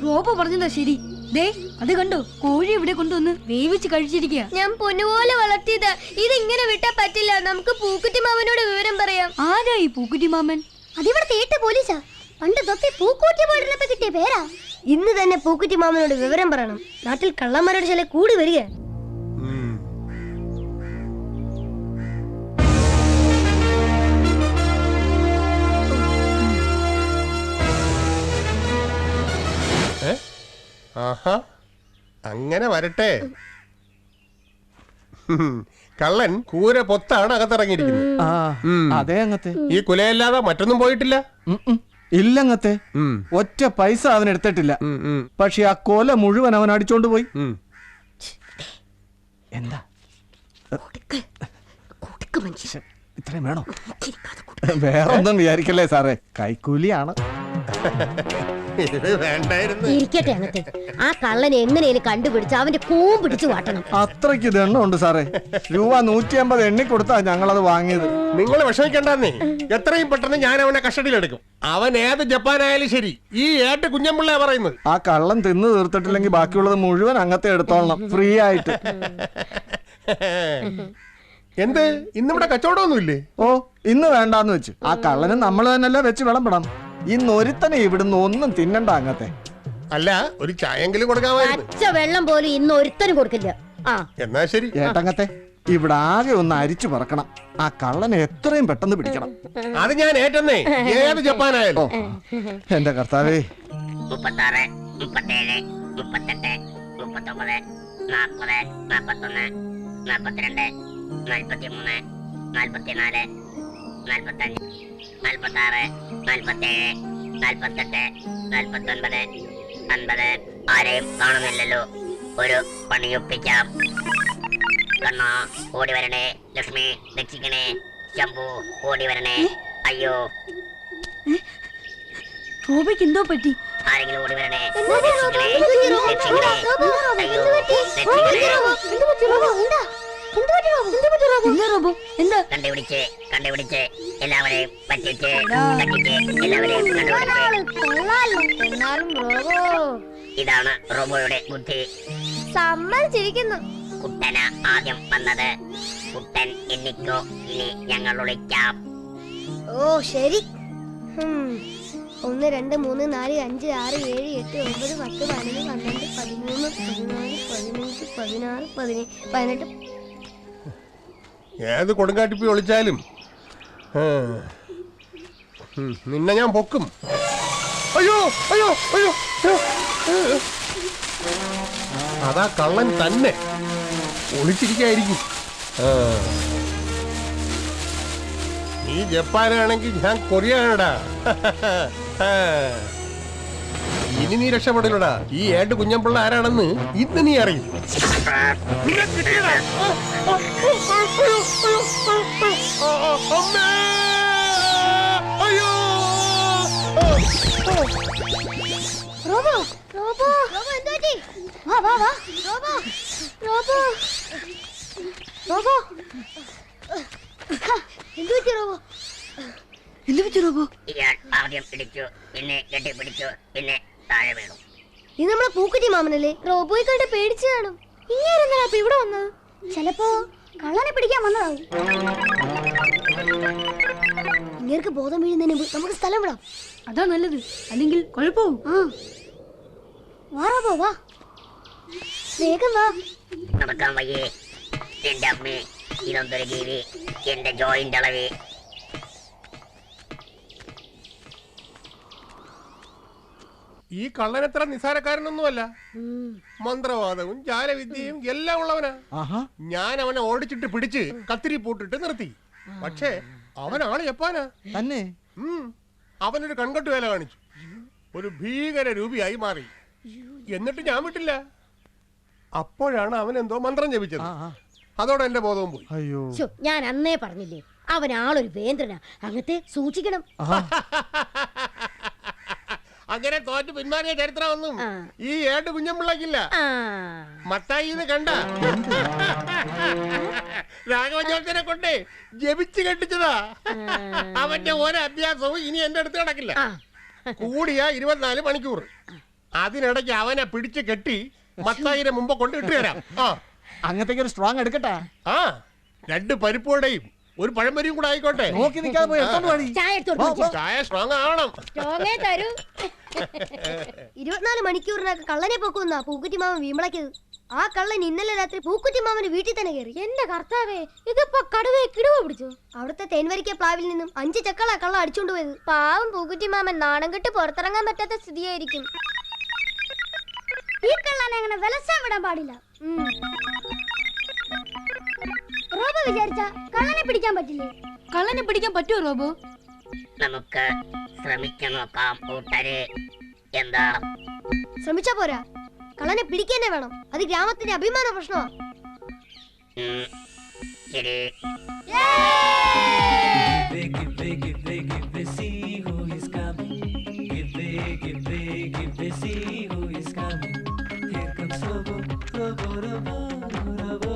റോബോ പറഞ്ഞതാ ശരി. ദേ, അത് കണ്ടോ? കോഴി ഇവിടെ കൊണ്ടുവന്ന് വേവിച്ച് കഴിച്ചിരിക്കുക. ഞാൻ പൊന്നുപോലെ വളർത്തിയതാ. ഇതിങ്ങനെ വിട്ടാ പറ്റില്ല. നമുക്ക് പൂക്കുറ്റി മാമനോട് വിവരം പറയാം. ആരാ ഈ പൂക്കുറ്റി മാമൻ? അതിവിടെ തേട്ട പോലീസാ. പണ്ട് തൊപ്പി പൂക്കൂറ്റി പോയിട്ടപ്പോ കിട്ടിയ പേരാ. ഇന്ന് തന്നെ പൂക്കുറ്റി മാമനോട് വിവരം പറയണം. നാട്ടിൽ കള്ളന്മാരുടെ ചില കൂടി വരിക. ആഹാ, അങ്ങനെ വരട്ടെ. കള്ളൻ കൂര പൊത്താണ് അകത്തിറങ്ങിയിരിക്കുന്നത്. അതെ അങ്ങത്തെ. ഈ കുലയല്ലാതെ മറ്റൊന്നും പോയിട്ടില്ല. ഇല്ലങ്ങത്തെ, ഒറ്റ പൈസ അവൻ എടുത്തിട്ടില്ല. പക്ഷെ ആ കൊല മുഴുവൻ അവൻ അടിച്ചോണ്ട് പോയി. എന്താ ഇത്രയും വേണോ? വേറെ ഒന്നും വിചാരിക്കല്ലേ സാറേ, കൈക്കൂലിയാണ്. വേണ്ടായിരുന്നു. ഇരിക്കട്ടെ അങ്ങത്തെ. ആ കള്ളനെ എങ്ങനെയും കണ്ടുപിടിച്ച് അവന്റെ കൂം പിടിച്ചു വാട്ടണം. അത്രയ്ക്ക് ദണ്ണുണ്ട് സാറേ. രൂപ 150 എണ്ണി കൊടുത്താ ഞങ്ങളത് വാങ്ങിയത്. നിങ്ങൾ വിഷമിക്കണ്ടെന്നേ, എത്രയും പെട്ടെന്ന് ഞാൻ അവനെ കസ്റ്റഡിയിലെടുക്കും. അവൻ ഏത് ജപ്പാനായാലും ശരി, ഈ ഏട്ട് കുഞ്ഞമ്പിള്ള പറയുന്നത്. ആ കള്ളൻ തിന്നു തീർത്തിട്ടില്ലെങ്കിൽ ബാക്കിയുള്ളത് മുഴുവൻ അങ്ങത്തെ എടുത്തോളണം, ഫ്രീ ആയിട്ട്. എന്ത് ഇന്നിവിടെ കച്ചവടമൊന്നുമില്ലേ? ഓ, ഇന്ന് വേണ്ടാന്ന് വെച്ച്. ആ കള്ളന് നമ്മൾ തന്നെയല്ലേ വെച്ച് വിളമ്പണം. ഇന്ന് ഒരുത്തനെ ഇവിടുന്ന് ഒന്നും തിന്നണ്ട അങ്ങത്തെ. അല്ല, ഒരു ചായെങ്കിലും കൊടുക്കാമായിരുന്നു. പച്ച വെള്ളം പോലും ഇന്ന് ഒരുത്തനും കൊടുക്കില്ല. ആ എന്നാ ശരി. ഏട്ടങ്ങത്തെ, ഇവിടെ ആകെ ഒന്ന് അരിച്ചു പറക്കണം. ആ കള്ളനെ എത്രയും പെട്ടെന്ന് പിടിക്കണം. അത് ഞാൻ ഏറ്റെന്നേ, ഏത് ജപ്പാനായാലോ. എന്റെ കർത്താവേ. 36, 37, 38, 39, 40, 41, 42, 43, 44, 45, 46, 47, 48, 49, 50. ആരെയും കാണുന്നില്ലല്ലോ. ഒരു പണിയൊപ്പിക്കാം. കണ്ണ ഓടി വരണേ, ലക്ഷ്മി രക്ഷിക്കണേ, ശംഭു ഓടി വരണേ. അയ്യോ, റോബിക്ക് എന്തോ പറ്റി. ആരെങ്കിലും ഓടി വരണേ, രക്ഷിക്കണേ, രക്ഷിക്കണേ. അയ്യോ, രക്ഷിക്കണേ. കണ്ടുപിടിച്ച് എല്ലാവരെയും പറ്റിച്ച് എല്ലാവരെയും ഇതാണ് റോബോയുടെ ബുദ്ധി. സമ്മതിച്ചിരിക്കുന്നു. കുട്ടന ആദ്യം വന്നത്. കുട്ടൻ എണ്ണിക്കോ, ഇനി ഞങ്ങൾ ഒളിക്കാം. ഓ ശരി. 1 2 3 4 5 6 7 8 9 10 11 12 13 14 15 16 17 18. ഏത് കൊടുങ്കാട്ടിപ്പി ഒളിച്ചാലും നിന്നെ ഞാൻ പൊക്കും. അയ്യോ അയ്യോ അയ്യോ, അതാ കള്ളൻ തന്നെ ഒളിച്ചിരിക്കായിരിക്കും. നീ ജപ്പാനാണെങ്കിൽ ഞാൻ കൊറിയാണടാ. ഇനി നീ രക്ഷപ്പെടില്ലടാ. ഈ ഏട്ട് കുഞ്ഞമ്പിള്ള ആരാണെന്ന് ഇന്ന് നീ അറിയും. റോബോ റോബോ റോബോ എന്താ? വാ വാ വാ. റോബോ റോബോ റോബോ എന്തു പറ്റി റോബോ? എന്തു പറ്റി റോബോ? ഇയാൾ ആദ്യം പിടിച്ചു, പിന്നെ കെട്ടിപ്പിടിച്ചു, പിന്നെ താഴെ വീണു. ഇത് നമ്മളെ പൂക്കുറ്റി മാമനല്ലേ? റോബോയെ കണ്ട് പേടിച്ചു കാണും. ഇങ്ങനെയാ അപ്പൊ ഇവിടെ വന്നത്? ചിലപ്പോ കള്ളനെ പിടിക്കാൻ വന്നതാവും. ഇങ്ങേർക്ക് ബോധം വീഴുന്നതിന് മുമ്പ് നമുക്ക് സ്ഥലം വിടാം. അതാ നല്ലത്, അല്ലെങ്കിൽ കുഴപ്പവും. വാ റോബോ വാ, വേഗം വാ. നടക്കാൻ വയ്യേ. എന്റെ അമ്മേ, ഇതൊന്നൊരു ജീവി. എന്റെ ജോയിന്റ് അളവി. ഈ കള്ളൻ എത്ര നിസാരക്കാരനൊന്നുമല്ല. മന്ത്രവാദവും ജാലവിദ്യയും എല്ലാം ഉള്ളവനാ. ഞാൻ അവനെ ഓടിച്ചിട്ട് പിടിച്ച് കത്തിരി പൂട്ടിട്ട് നിർത്തി. പക്ഷേ അവനാണ് ജപ്പാനാ തന്നെ. അവനൊരു കൺകെട്ട് വേല കാണിച്ചു. ഒരു ഭീകര രൂപിയായി മാറി. എന്നിട്ട് ഞാൻ വിട്ടില്ല. അപ്പോഴാണ് അവൻ എന്തോ മന്ത്രം ജപിച്ചത്. അതോടെ എന്റെ ബോധവും പോയി. അയ്യോ, ഞാൻ അന്നേ പറഞ്ഞില്ലേ, അവൻ ആളൊരു വേന്ദ്രനാ. അങ്ങത്തെ സൂക്ഷിക്കണം. അങ്ങനെ തോറ്റ് പിന്മാറിയ ചരിത്രമൊന്നും ഈ ഏട്ട് കുഞ്ഞമ്പിള്ളക്കില്ല. മത്തായിന്ന് കണ്ട രാഘവജോത്സനെ കൊണ്ട് ജപിച്ച് കെട്ടിച്ചതാ. അവന്റെ ഓരോ അഭ്യാസവും ഇനി എന്റെ അടുത്ത് കിടക്കില്ല. കൂടിയ 24 മണിക്കൂർ. അതിനിടയ്ക്ക് അവനെ പിടിച്ച് കെട്ടി മത്തായിരെ മുമ്പ് കൊണ്ട് ഇട്ട് തരാം. അങ്ങനത്തേക്ക് ഒരു സ്ട്രോങ് എടുക്കട്ടെ. 2 പരിപ്പോടെയും ഒരു പഴംപരിയും കൂടെ ആയിക്കോട്ടെ. നോക്കി നിൽക്കാതെ പോയി എടുത്തോണ്ട് വാടി. ചായ സ്ട്രോങ് ആവണം. 24 മണിക്കൂറിനൊക്കെ കള്ളനെ പൊക്കുന്നാ പൂക്കുറ്റി മാമൻ വീമ്പളയ്ക്കത്. ആ കള്ളൻ ഇന്നലെ രാത്രി പൂക്കുറ്റി മാമന്റെ വീട്ടിൽ തന്നെ കയറി. എന്റെ കർത്താവേ, ഇതിപ്പോ കടുവയെ കിടുവ പിടിച്ചു. അവിടുത്തെ തേൻവരിക്ക പ്ലാവിൽ നിന്നും 5 ചക്കളാ കള്ള അടിച്ചോണ്ട് പോയത്. പാവം പൂക്കുറ്റി മാമൻ നാണം കെട്ട് പുറത്തിറങ്ങാൻ പറ്റാത്ത സ്ഥിതിയായിരിക്കും. ഈ കള്ളനെ അങ്ങനെ വിലസാൻ വിടാൻ പാടില്ല. റോബോ വിചാരിച്ച കള്ളനെ പിടിക്കാൻ പറ്റില്ലേ? കള്ളനെ പിടിക്കാൻ പറ്റുമോ റോബോ? നമുക്ക് ശ്രമിച്ചു നോക്കാം കൂട്ടരെ. എന്താ? ശ്രമിച്ചാ പോരാ, കള്ളനെ പിടിക്കാനേ വേണം. അത് ഗ്രാമത്തിന്റെ അഭിമാന പ്രശ്നമാ. ശരി. Give way, see who is coming. Give way, see who is coming. Here comes Robo, Robo, Robo, Robo.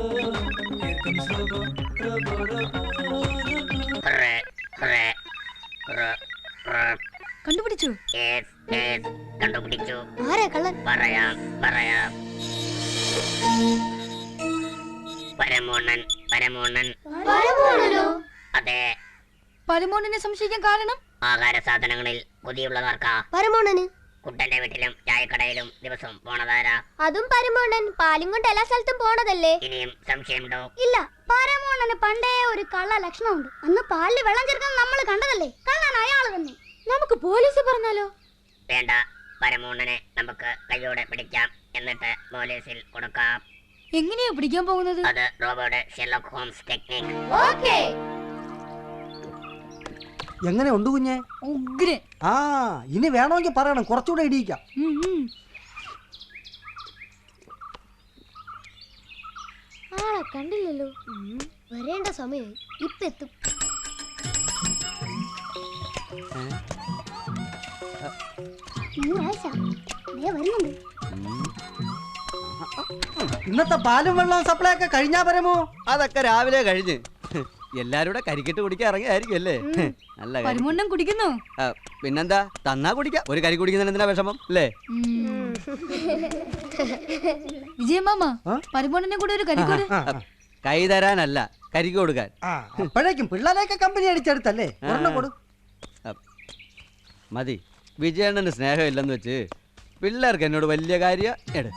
Here comes Robo, Robo, Robo, Robo. കണ്ടുപിടിച്ചു. കണ്ടുപിടിച്ചു. ആരാ കള്ളൻ? പറയാം. പരമോണ്ണൻ. പരമോണ്ണനോ? അതെ. പരമോണ്ണനെ സംശയിക്കാൻ കാരണം? ആഹാര സാധനങ്ങളിൽ കൊതിയുള്ളതാർക്കാ? പരമോണ്ണന്. കുട്ടന്റെ വീട്ടിലും ചായക്കടയിലും ദിവസം പോണതാരാ? അതും പരമോണ്ണൻ. പാലും കൊണ്ട് എല്ലാ സ്ഥലത്തും പോണതല്ലേ? ഇനിയും സംശയമുണ്ടോ? ഇല്ല. പരമോണ്ണന് പണ്ടേ ഒരു കള്ള ലക്ഷണമുണ്ട്. അന്ന് പാലിൽ വെള്ളം ചേർക്കുന്നത് നമ്മൾ കണ്ടതല്ലേ? കള്ളൻ അയാൾ തന്നെ. നമുക്ക് പോലീസ് പറഞ്ഞാലോ? വേണ്ട. പരമോണ്ണനെ നമുക്ക് കൈയോടെ പിടിക്കാം. എന്നിട്ട് പോലീസിൽ കൊടുക്കാം. എങ്ങനെയാ പിടിക്കാൻ പോകുന്നത്? അത് റോബോയുടെ ഷെർലോക്ക് ഹോംസ് ടെക്നിക്. ഓക്കേ. എങ്ങനെ ഉണ്ട് കുഞ്ഞെ? ഉഗ്രൻ. ആ ഇനി വേണമെങ്കിൽ പറയണം, കുറച്ചുകൂടെ ഇടിയിക്കാം. ആളെ കണ്ടില്ലല്ലോ. വരേണ്ട സമയമായി. ഇപ്പൊ എത്തും. ഇന്നത്തെ പാലും വെള്ളവും സപ്ലൈ ഒക്കെ കഴിഞ്ഞാ പരമോ? അതൊക്കെ രാവിലെ കഴിഞ്ഞ് എല്ലാരും കൂടെ കരിക്കിട്ട് കുടിക്കാൻ ഇറങ്ങിയായിരിക്കും അല്ലേ? നല്ല കാര്യം. പരമോണ്ണൻ കുടിക്കുന്നു. പിന്നെന്താ, തന്നാ കുടിക്കാം. ഒരു കരി കുടിക്കുന്നതിന് എന്തിനാ വിഷമം അല്ലേ? വിജയമാമ, പരമോണ്ണനെ കൂടെ ഒരു കരിക്കോട്. കൈ തരാനല്ല, കരിക്ക് കൊടുക്കാൻ. അപ്പോഴേക്കും പിള്ളേരെയൊക്കെ കമ്പനി അടിച്ചെടുത്തല്ലേ? കൊടു. മതി. വിജയണ്ണന് സ്നേഹമില്ലെന്ന് വെച്ച് പിള്ളേർക്ക് എന്നോട് വലിയ കാര്യം എട്.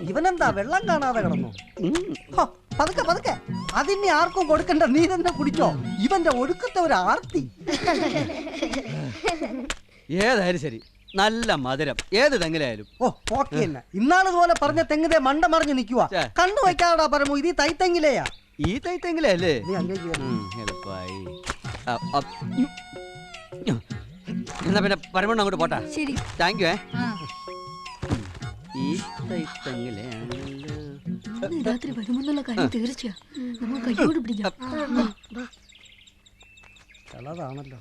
ഇവനെന്താ വെള്ളം കാണാതെ കിടന്നു? പതുക്കെ അതിന് ആർക്കും കൊടുക്കണ്ട, നീ തന്നെ കുടിച്ചോ. ഇവന്റെ ഒടുക്കത്തെ ഒരു ആർത്തി. ഏതായാലും ശരി, നല്ല മധുരം. ഏത് തെങ്ങിലായാലും. ഓക്കെ തന്നെ. ഇന്നാളതുപോലെ പറഞ്ഞ തെങ്ങിതെ മണ്ട മറിഞ്ഞ് നിൽക്കുക. കണ്ണു വയ്ക്കാടാ പരമു. ഇത് ഈ തൈത്തെങ്ങിലെയാ. ഈ തൈത്തെങ്ങിലല്ലേ? എളുപ്പമായി. എന്നാ പിന്നെ പരമണ്ണ അങ്ങോട്ട് പോട്ടാ. ശരി. Thank you. ഈ രാത്രി വരുമെന്നുള്ള കാര്യം തീർച്ചയാ. നമ്മൾ കൈയോട് പിടിക്കാം. കളതാണല്ലോ.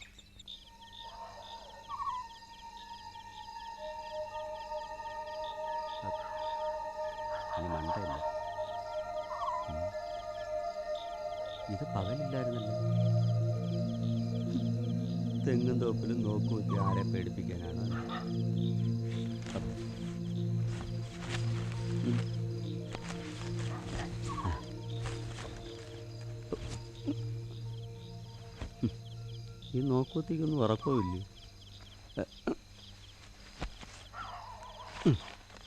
ഇത് പകലില്ലായിരുന്നല്ലോ. തെങ്ങും തോപ്പിലും നോക്കുമൊക്കെ ആരെ പേടിപ്പിക്കാനാണ്? ഈ നോക്കുമത്തേക്കൊന്നും ഉറക്കമില്ലേ?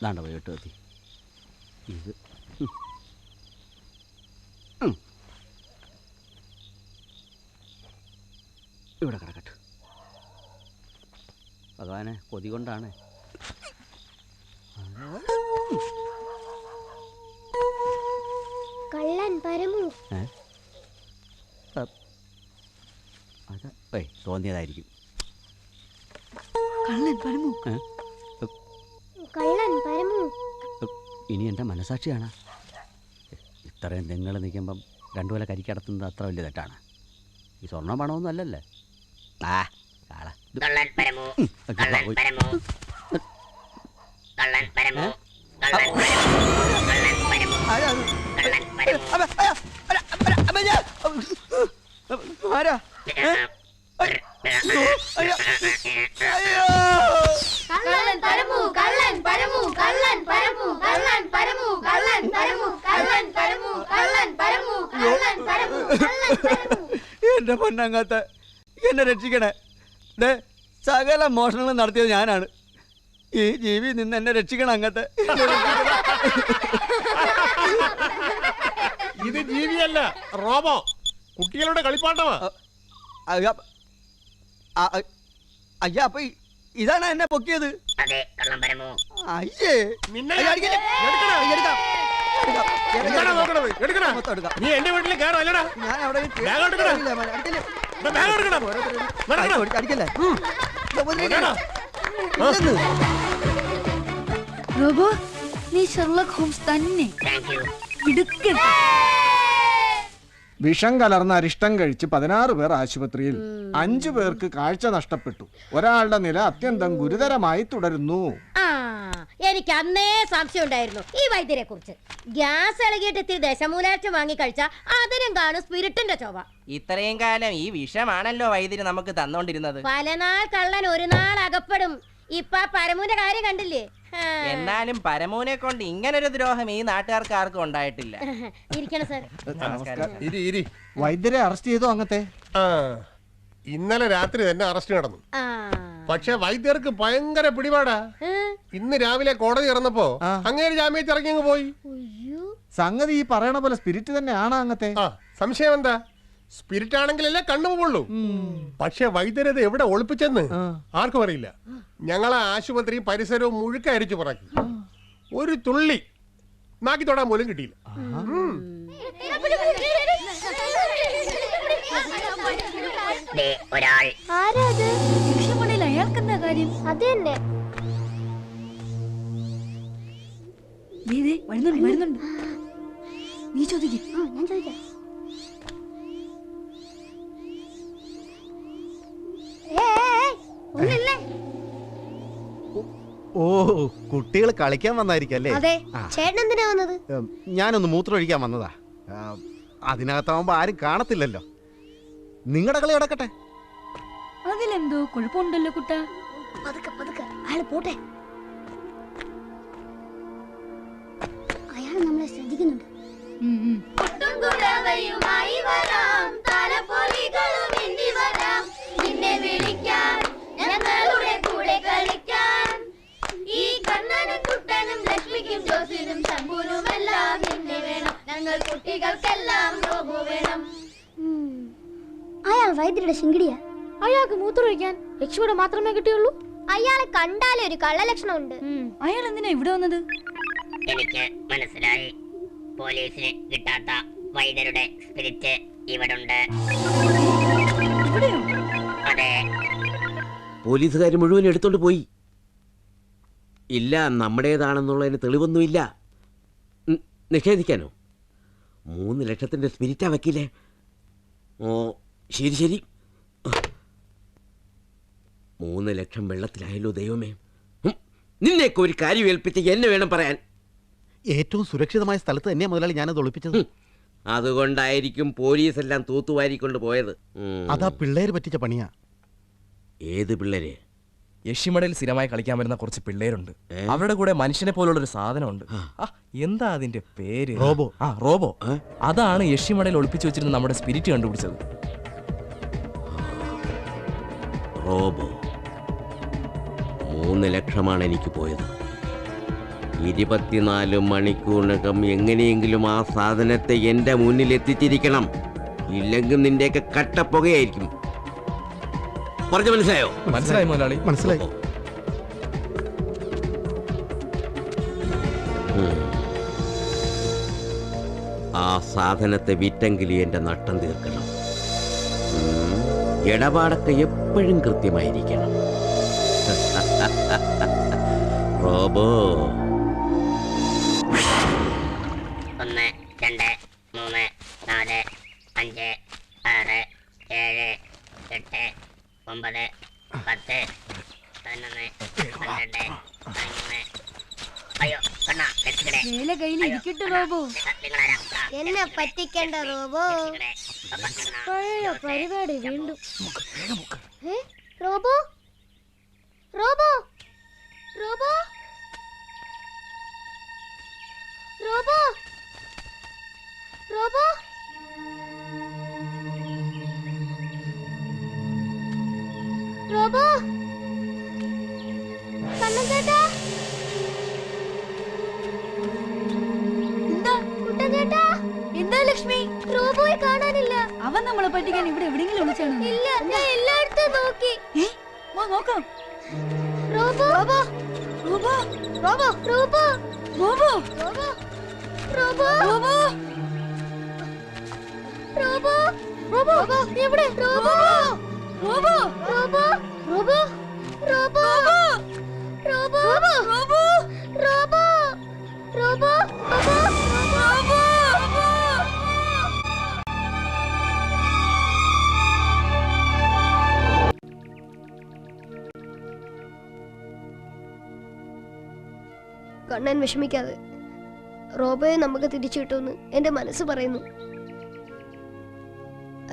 ദാണ്ട പോയി കേട്ടോ മതി. ഇത് ഇവിടെ കിടക്കട്ടെ. ഭഗവാനെ, കൊതി കൊണ്ടാണ്. കള്ളൻ പരമു. അത് തോന്നിയതായിരിക്കും. കള്ളൻ പരമു. കള്ളൻ പരമു. ഇനി എൻ്റെ മനസാക്ഷിയാണ്. ഇത്രയും തെങ്ങൾ നിൽക്കുമ്പം രണ്ടു കൊല കരിക്കടത്തുന്നത് അത്ര വലിയ തെറ്റാണ്. ഈ സ്വർണ്ണം പണമൊന്നും അല്ലല്ലേ? കള്ളൻ പരമു. കള്ളൻ പരമു. കള്ളൻ പരമു. കള്ളൻ പരമു. കള്ളൻ പരമു. ആരാ? കള്ളൻ പരമു. കള്ളൻ പരമു. കള്ളൻ പരമു. കള്ളൻ പരമു. കള്ളൻ പരമു. കള്ളൻ പരമു. കള്ളൻ പരമു. കള്ളൻ പരമു. കള്ളൻ പരമു. എന്റെ പൊന്നങ്ങാത്ത, എന്നെ രക്ഷിക്കണേ. സകല മോഷണങ്ങളും നടത്തിയത് ഞാനാണ്. ഈ ജീവി നിന്ന് എന്നെ രക്ഷിക്കണം അങ്ങത്തെ. ഇത് ജീവിയല്ല, റോബോ. കുട്ടികളുടെ കളിപ്പാട്ടമാ. അയ്യ, അപ്പൊ ഇതാണ് എന്നെ പൊക്കിയത്? അതെ, കള്ളം പരമു. അയ്യേ, നീ എന്റെ വീട്ടിൽ കയറല്ലടാ. റോബോ, നീ ഷെർലോക്ക് ഹോംസ് തന്നെ. മിടുക്കൻ. വിഷം കലർന്ന അരിഷ്ടം കഴിച്ച് 16 പേർ ആശുപത്രിയിൽ. 5 പേർക്ക് കാഴ്ച നഷ്ടപ്പെട്ടു. ഒരാളുടെ നില അത്യന്തം ഗുരുതരമായി തുടരുന്നു. എനിക്ക് അന്നേ സംശയം ഉണ്ടായിരുന്നു ഈ വൈദ്യരെ കുറിച്ച്. ഗ്യാസ് ഇളകിയിട്ട് ഇത്തിരി ദശമൂലാഴ്ച വാങ്ങി കഴിച്ചാൽ അതിനും കാണും സ്പിരിറ്റിന്റെ ചൊവ്വ. ഇത്രയും കാലം ഈ വിഷമാണല്ലോ വൈദ്യര് നമുക്ക് തന്നോണ്ടിരുന്നത്. പലനാൾ കള്ളൻ ഒരു നാൾ അകപ്പെടും. ഇപ്പൊ പരമൂന്റെ കാര്യം കണ്ടില്ലേ? എന്നാലും പരമൂനെ കൊണ്ട് ഇങ്ങനൊരു ദ്രോഹം ഈ നാട്ടുകാർക്ക് ആർക്കും ഉണ്ടായിട്ടില്ല. ഇരിക്കണം സാർ. വൈദ്യരെ അറസ്റ്റ് ചെയ്തോ? അങ്ങത്തെ ഇന്നലെ രാത്രി തന്നെ അറസ്റ്റ് നടന്നു. പക്ഷെ വൈദ്യർക്ക് ഭയങ്കര പിടിപാടാ. ഇന്ന് രാവിലെ കോടതി ഇറന്നപ്പോ അങ്ങേര് ജാമ്യത്തിൽ ഇറങ്ങി അങ്ങ് പോയി. സംഗതി ഈ പറയണ പോലെ സ്പിരിറ്റ് തന്നെയാണ് അങ്ങത്തെ. സംശയം എന്താ? സ്പിരിറ്റ് ആണെങ്കിലല്ലേ കണ്ണുമുള്ളൂ. പക്ഷെ വൈദ്യരത് എവിടെ ഒളിപ്പിച്ചെന്ന് ആർക്കും അറിയില്ല. ഞങ്ങളെ ആശുപത്രി പരിസരവും മുഴുക്ക അരിച്ചു പറക്കി. ഒരു തുള്ളി നാക്കി തൊടാൻ പോലും കിട്ടിയില്ല. അയാൾക്കെന്താ കാര്യം? അതെന്നെ വരുന്നുണ്ട്. നീ ചോദിക്കേ. ഞാൻ ചോദിക്കാം. ഓ, കുട്ടികൾ കളിക്കാൻ വന്നായിരിക്കും അല്ലേ? അതെ. ചേട്ടൻ എന്തിനാ വന്നത്? ഞാനൊന്ന് മൂത്രമൊഴിക്കാൻ വന്നതാ. അതിനകത്താവുമ്പോ ആരും കാണത്തില്ലല്ലോ. നിങ്ങളുടെ കളി കിടക്കട്ടെ. അതിലെന്തോ കുഴപ്പമുണ്ടല്ലോ കുട്ടാ. പതുക്കെ അയാൾ പോട്ടെ. അയാൾ നമ്മളെ ശ്രദ്ധിക്കുന്നുണ്ട്. ഈ കണ്ണനും കുട്ടനും ലക്ഷ്മിക്കും ജോസിനും ശംഭുനുമെല്ലാം നിന്നെ വേണം. ഞങ്ങൾ കുട്ടികൾക്കെല്ലാം റോബോ വേണം. അയാൾ വൈദ്യരുടെ ശിങ്കിടിയാ. അയാൾക്ക് മൂത്രമൊഴിക്കാൻ ലക്ഷ്മിയുടെ മാത്രമേ കിട്ടിയുള്ളൂ. അയാളെ കണ്ടാലേ ഒരു കള്ളലക്ഷണം ഉണ്ട്. അയാൾ എന്തിനാ ഇവിടെ വന്നത്? എനിക്ക് മനസ്സിലായി. പോലീസിന് കിട്ടാത്ത വൈദ്യരുടെ സ്പിരിറ്റ് ഇവിടുണ്ട്. അതെ. പോലീസുകാർ മുഴുവൻ എടുത്തോണ്ട് പോയി. ഇല്ല, നമ്മുടേതാണെന്നുള്ളതിന് തെളിവൊന്നുമില്ല. നിഷേധിക്കാനോ? 3 ലക്ഷത്തിന്റെ സ്പിരിറ്റാ വക്കീലേ. ഓ ശരി. 3 ലക്ഷം വെള്ളത്തിലായല്ലോ ദൈവമേ. നിന്നെയൊക്കെ ഒരു കാര്യം ഏൽപ്പിച്ച് എന്നെ വേണം പറയാൻ. ഏറ്റവും സുരക്ഷിതമായ സ്ഥലത്ത് തന്നെയാ മുതലാളി ഞാനത് ഒളിപ്പിച്ചത്. അതുകൊണ്ടായിരിക്കും പോലീസ് എല്ലാം തൂത്തുവാരിക്കൊണ്ട് പോയത്. അതാ പിള്ളേര് പറ്റിച്ച പണിയാ. ഏത് പിള്ളേര്? യക്ഷിമടയിൽ സ്ഥിരമായി കളിക്കാൻ വരുന്ന കുറച്ച് പിള്ളേരുണ്ട്. അവരുടെ കൂടെ മനുഷ്യനെ പോലുള്ള ഒരു സാധനമുണ്ട്. എന്താ അതിന്റെ പേര്? റോബോ. റോബോ. അതാണ് യക്ഷിമടയിൽ ഒളിപ്പിച്ചു വെച്ചിരുന്ന നമ്മുടെ സ്പിരിറ്റ് കണ്ടുപിടിച്ചത്. റോബോ. 3 ലക്ഷമാണ് എനിക്ക് പോയത്. 24 മണിക്കൂറിനകം എങ്ങനെയെങ്കിലും ആ സാധനത്തെ എന്റെ മുന്നിൽ എത്തിച്ചിരിക്കണം. ഇല്ലെങ്കിൽ നിന്റെയൊക്കെ കട്ടപ്പുകയായിരിക്കും. പറഞ്ഞു മനസ്സിലായോ? മനസ്സിലായി മുതലാളി. മനസ്സിലായി. ആ സാധനത്തെ വിറ്റെങ്കിലും എന്റെ നട്ടം തീർക്കണം. ഇടപാടൊക്കെ എപ്പോഴും കൃത്യമായിരിക്കണം. റോബോ. 1 2 3 4 5 6 7 8 9 10 11 12 13. അയ്യോ കണ്ണാ രക്ഷിക്കണേ. വേല കയ്യിൽ ഇരിക്കട്ടെ റോബോ. എന്നെ പറ്റിക്കണ്ട റോബോ. പഴയ പരിപാടി വീണ്ടും. Robo Robo Robo Robo Robo Robo. Kannan ചേട്ടാ. എന്താ ലക്ഷ്മി? റോബോയെ കാണാനില്ല. അവൻ നമ്മളെ പറ്റിക്കാൻ ഇവിടെ എവിടെയെങ്കിലും വിളിച്ചാണോ? ഇല്ല, ഞാൻ എല്ലായിടത്തും നോക്കി. നോക്കാം. Robo Robo Robo Robo Robo Robo Robo Robo Robo Robo Robo എവിടെ? Robo Robo Robo Robo Robo Robo Robo Robo Robo Robo Kannan വിഷമിക്കാതെ. റോബോയെ നമുക്ക് തിരിച്ചു കിട്ടുമെന്ന് എന്റെ മനസ്സ് പറയുന്നു.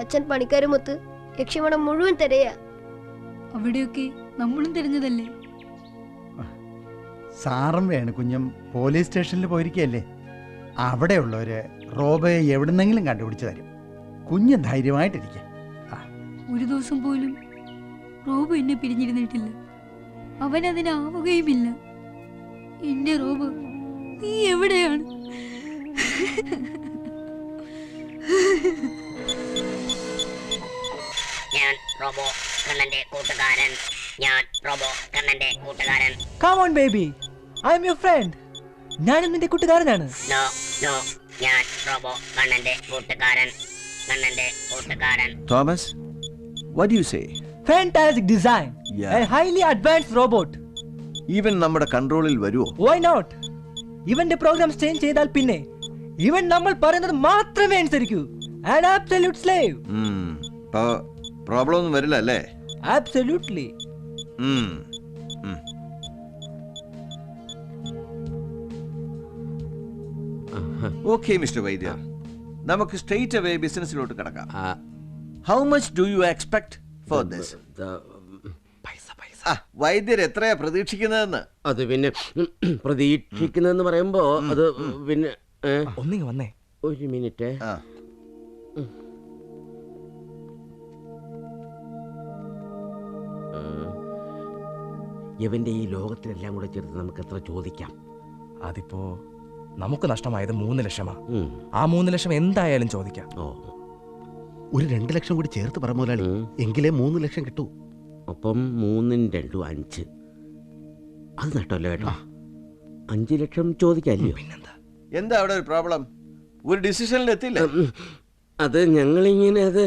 അച്ഛൻ പണിക്കാരുമൊത്ത് യക്ഷിമണം മുഴുവൻ തിരയാ. അവിടെയൊക്കെ നമ്മളും തിരഞ്ഞതല്ലേ? സാറും വേണു കുഞ്ഞും പോലീസ് സ്റ്റേഷനിൽ പോയിരിക്കുകയല്ലേ. അവിടെയുള്ളവര് റോബോയെ എവിടുന്നെങ്കിലും കണ്ടുപിടിച്ച് തരും. കുഞ്ഞ് ധൈര്യമായിട്ടിരിക്കെ. ഒരു ദിവസം പോലും റോബോ എന്നെ പിരിഞ്ഞിരുന്നിട്ടില്ല. അവൻ അതിനാവുകയുമില്ല. എന്റെ റോബോ, നീ എവിടെയാണ്? ഞാൻ റോബോ കണ്ണന്റെ കൂട്ടുകാരൻ. ഞാൻ റോബോ കണ്ണന്റെ കൂട്ടുകാരൻ. Come on baby, I'm your friend. ഞാനും നിന്റെ കൂട്ടുകാരനാണ്. നോ നോ, ഞാൻ റോബോ കണ്ണന്റെ കൂട്ടുകാരൻ. കണ്ണന്റെ കൂട്ടുകാരൻ. Thomas, what do you say? Fantastic design. Yeah. A highly advanced robot. Even നമ്മുടെ കൺട്രോളിൽ വരുമോ? Why not? ഇവന്റെ പ്രോഗ്രാം ചേഞ്ച് ചെയ്താൽ പിന്നെ ഇവൻ നമ്മൾ പറയുന്നത് മാത്രമേ അനുസരിക്കൂ. An absolute slave. പ്രോബ്ലം ഒന്നും വരില്ല അല്ലേ? Absolutely. ഓക്കെ മിസ്റ്റർ വൈദ്യർ, നമുക്ക് സ്ട്രെയിറ്റ് അവേ ബിസിനസ്സിലോട്ട് കിടക്കാം. How much do you expect for this? വൈദ്യർ എത്രയാ പ്രതീക്ഷിക്കുന്നതെന്ന്? അത് പിന്നെ പ്രതീക്ഷിക്കുന്നതെന്ന് പറയുമ്പോ അത് പിന്നെ ഒന്നിങ്ങ് വന്നേ. ഒരു മിനിറ്റ്. ഇവന്റെ ഈ ലോകത്തിലെല്ലാം കൂടെ ചേർത്ത് നമുക്ക് എത്ര ചോദിക്കാം? അതിപ്പോ നമുക്ക് നഷ്ടമായത് 3 ലക്ഷമാ. ആ 3 ലക്ഷം എന്തായാലും ചോദിക്കാം. ഒരു 2 ലക്ഷം കൂടി ചേർത്ത് പറ മുതലാളി, എങ്കിലേ 3 ലക്ഷം കിട്ടൂ. അപ്പം 3 × 2 5. അത് നഷ്ടമല്ലോ കേട്ടോ. 5 ലക്ഷം ചോദിക്കാല്ലോ. എന്താ അവിടെ ഒരു പ്രോബ്ലം? ഒരു ഡിസിഷനിൽ എത്തില്ല. അത് ഞങ്ങളിങ്ങനെ അത്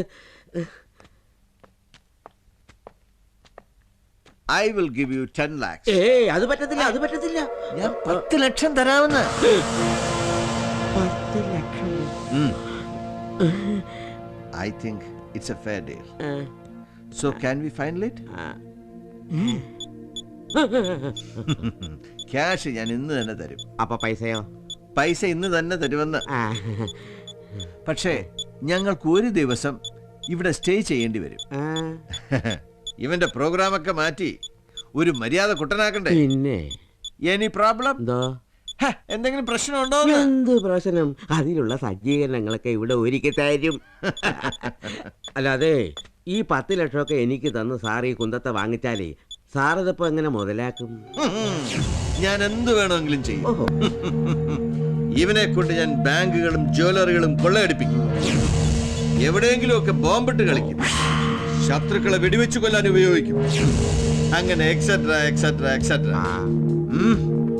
I will give you 10 lakhs. അത് പറ്റത്തില്ല, അത് പറ്റത്തില്ല. ഞാൻ 10 ലക്ഷം തരാമെന്ന്. 10 ലക്ഷം. I think it's a fair deal. So can we final it? Cash ഞാൻ ഇന്ന് തന്നെ തരും. അപ്പൊ പൈസയോ? പൈസ ഇന്ന് തന്നെ തരുമെന്ന്. പക്ഷേ ഞങ്ങൾക്ക് ഒരു ദിവസം ഇവിടെ സ്റ്റേ ചെയ്യേണ്ടി വരും. ഇവന്റെ പ്രോഗ്രാമൊക്കെ മാറ്റി ഒരു മര്യാദ കുട്ടനാക്കണ്ടേ? പിന്നെ എനി പ്രോബ്ലം? എന്തെങ്കിലും പ്രശ്നമുണ്ടോ? എന്ത് പ്രശ്നം? അതിനുള്ള സജ്ജീകരണങ്ങളൊക്കെ ഇവിടെ ഒരുക്കി തരും. അല്ലാതെ ഈ 10 ലക്ഷമൊക്കെ എനിക്ക് തന്ന് സാർ ഈ കുന്തത്തെ വാങ്ങിച്ചാലേ സാറിതിപ്പോ എങ്ങനെ മുതലാക്കും? ഞാൻ എന്ത് വേണമെങ്കിലും ചെയ്യും. ഇവനെ കൊണ്ട് ഞാൻ ബാങ്കുകളും ജ്വല്ലറികളും കൊള്ളയടിപ്പിക്കും. എവിടെയെങ്കിലും ഒക്കെ ബോംബിട്ട് കളിക്കും. ശത്രുക്കളെ വെടിവെച്ച് കൊല്ലാൻ ഉപയോഗിക്കും. അങ്ങനെ etcetera etcetera etcetera.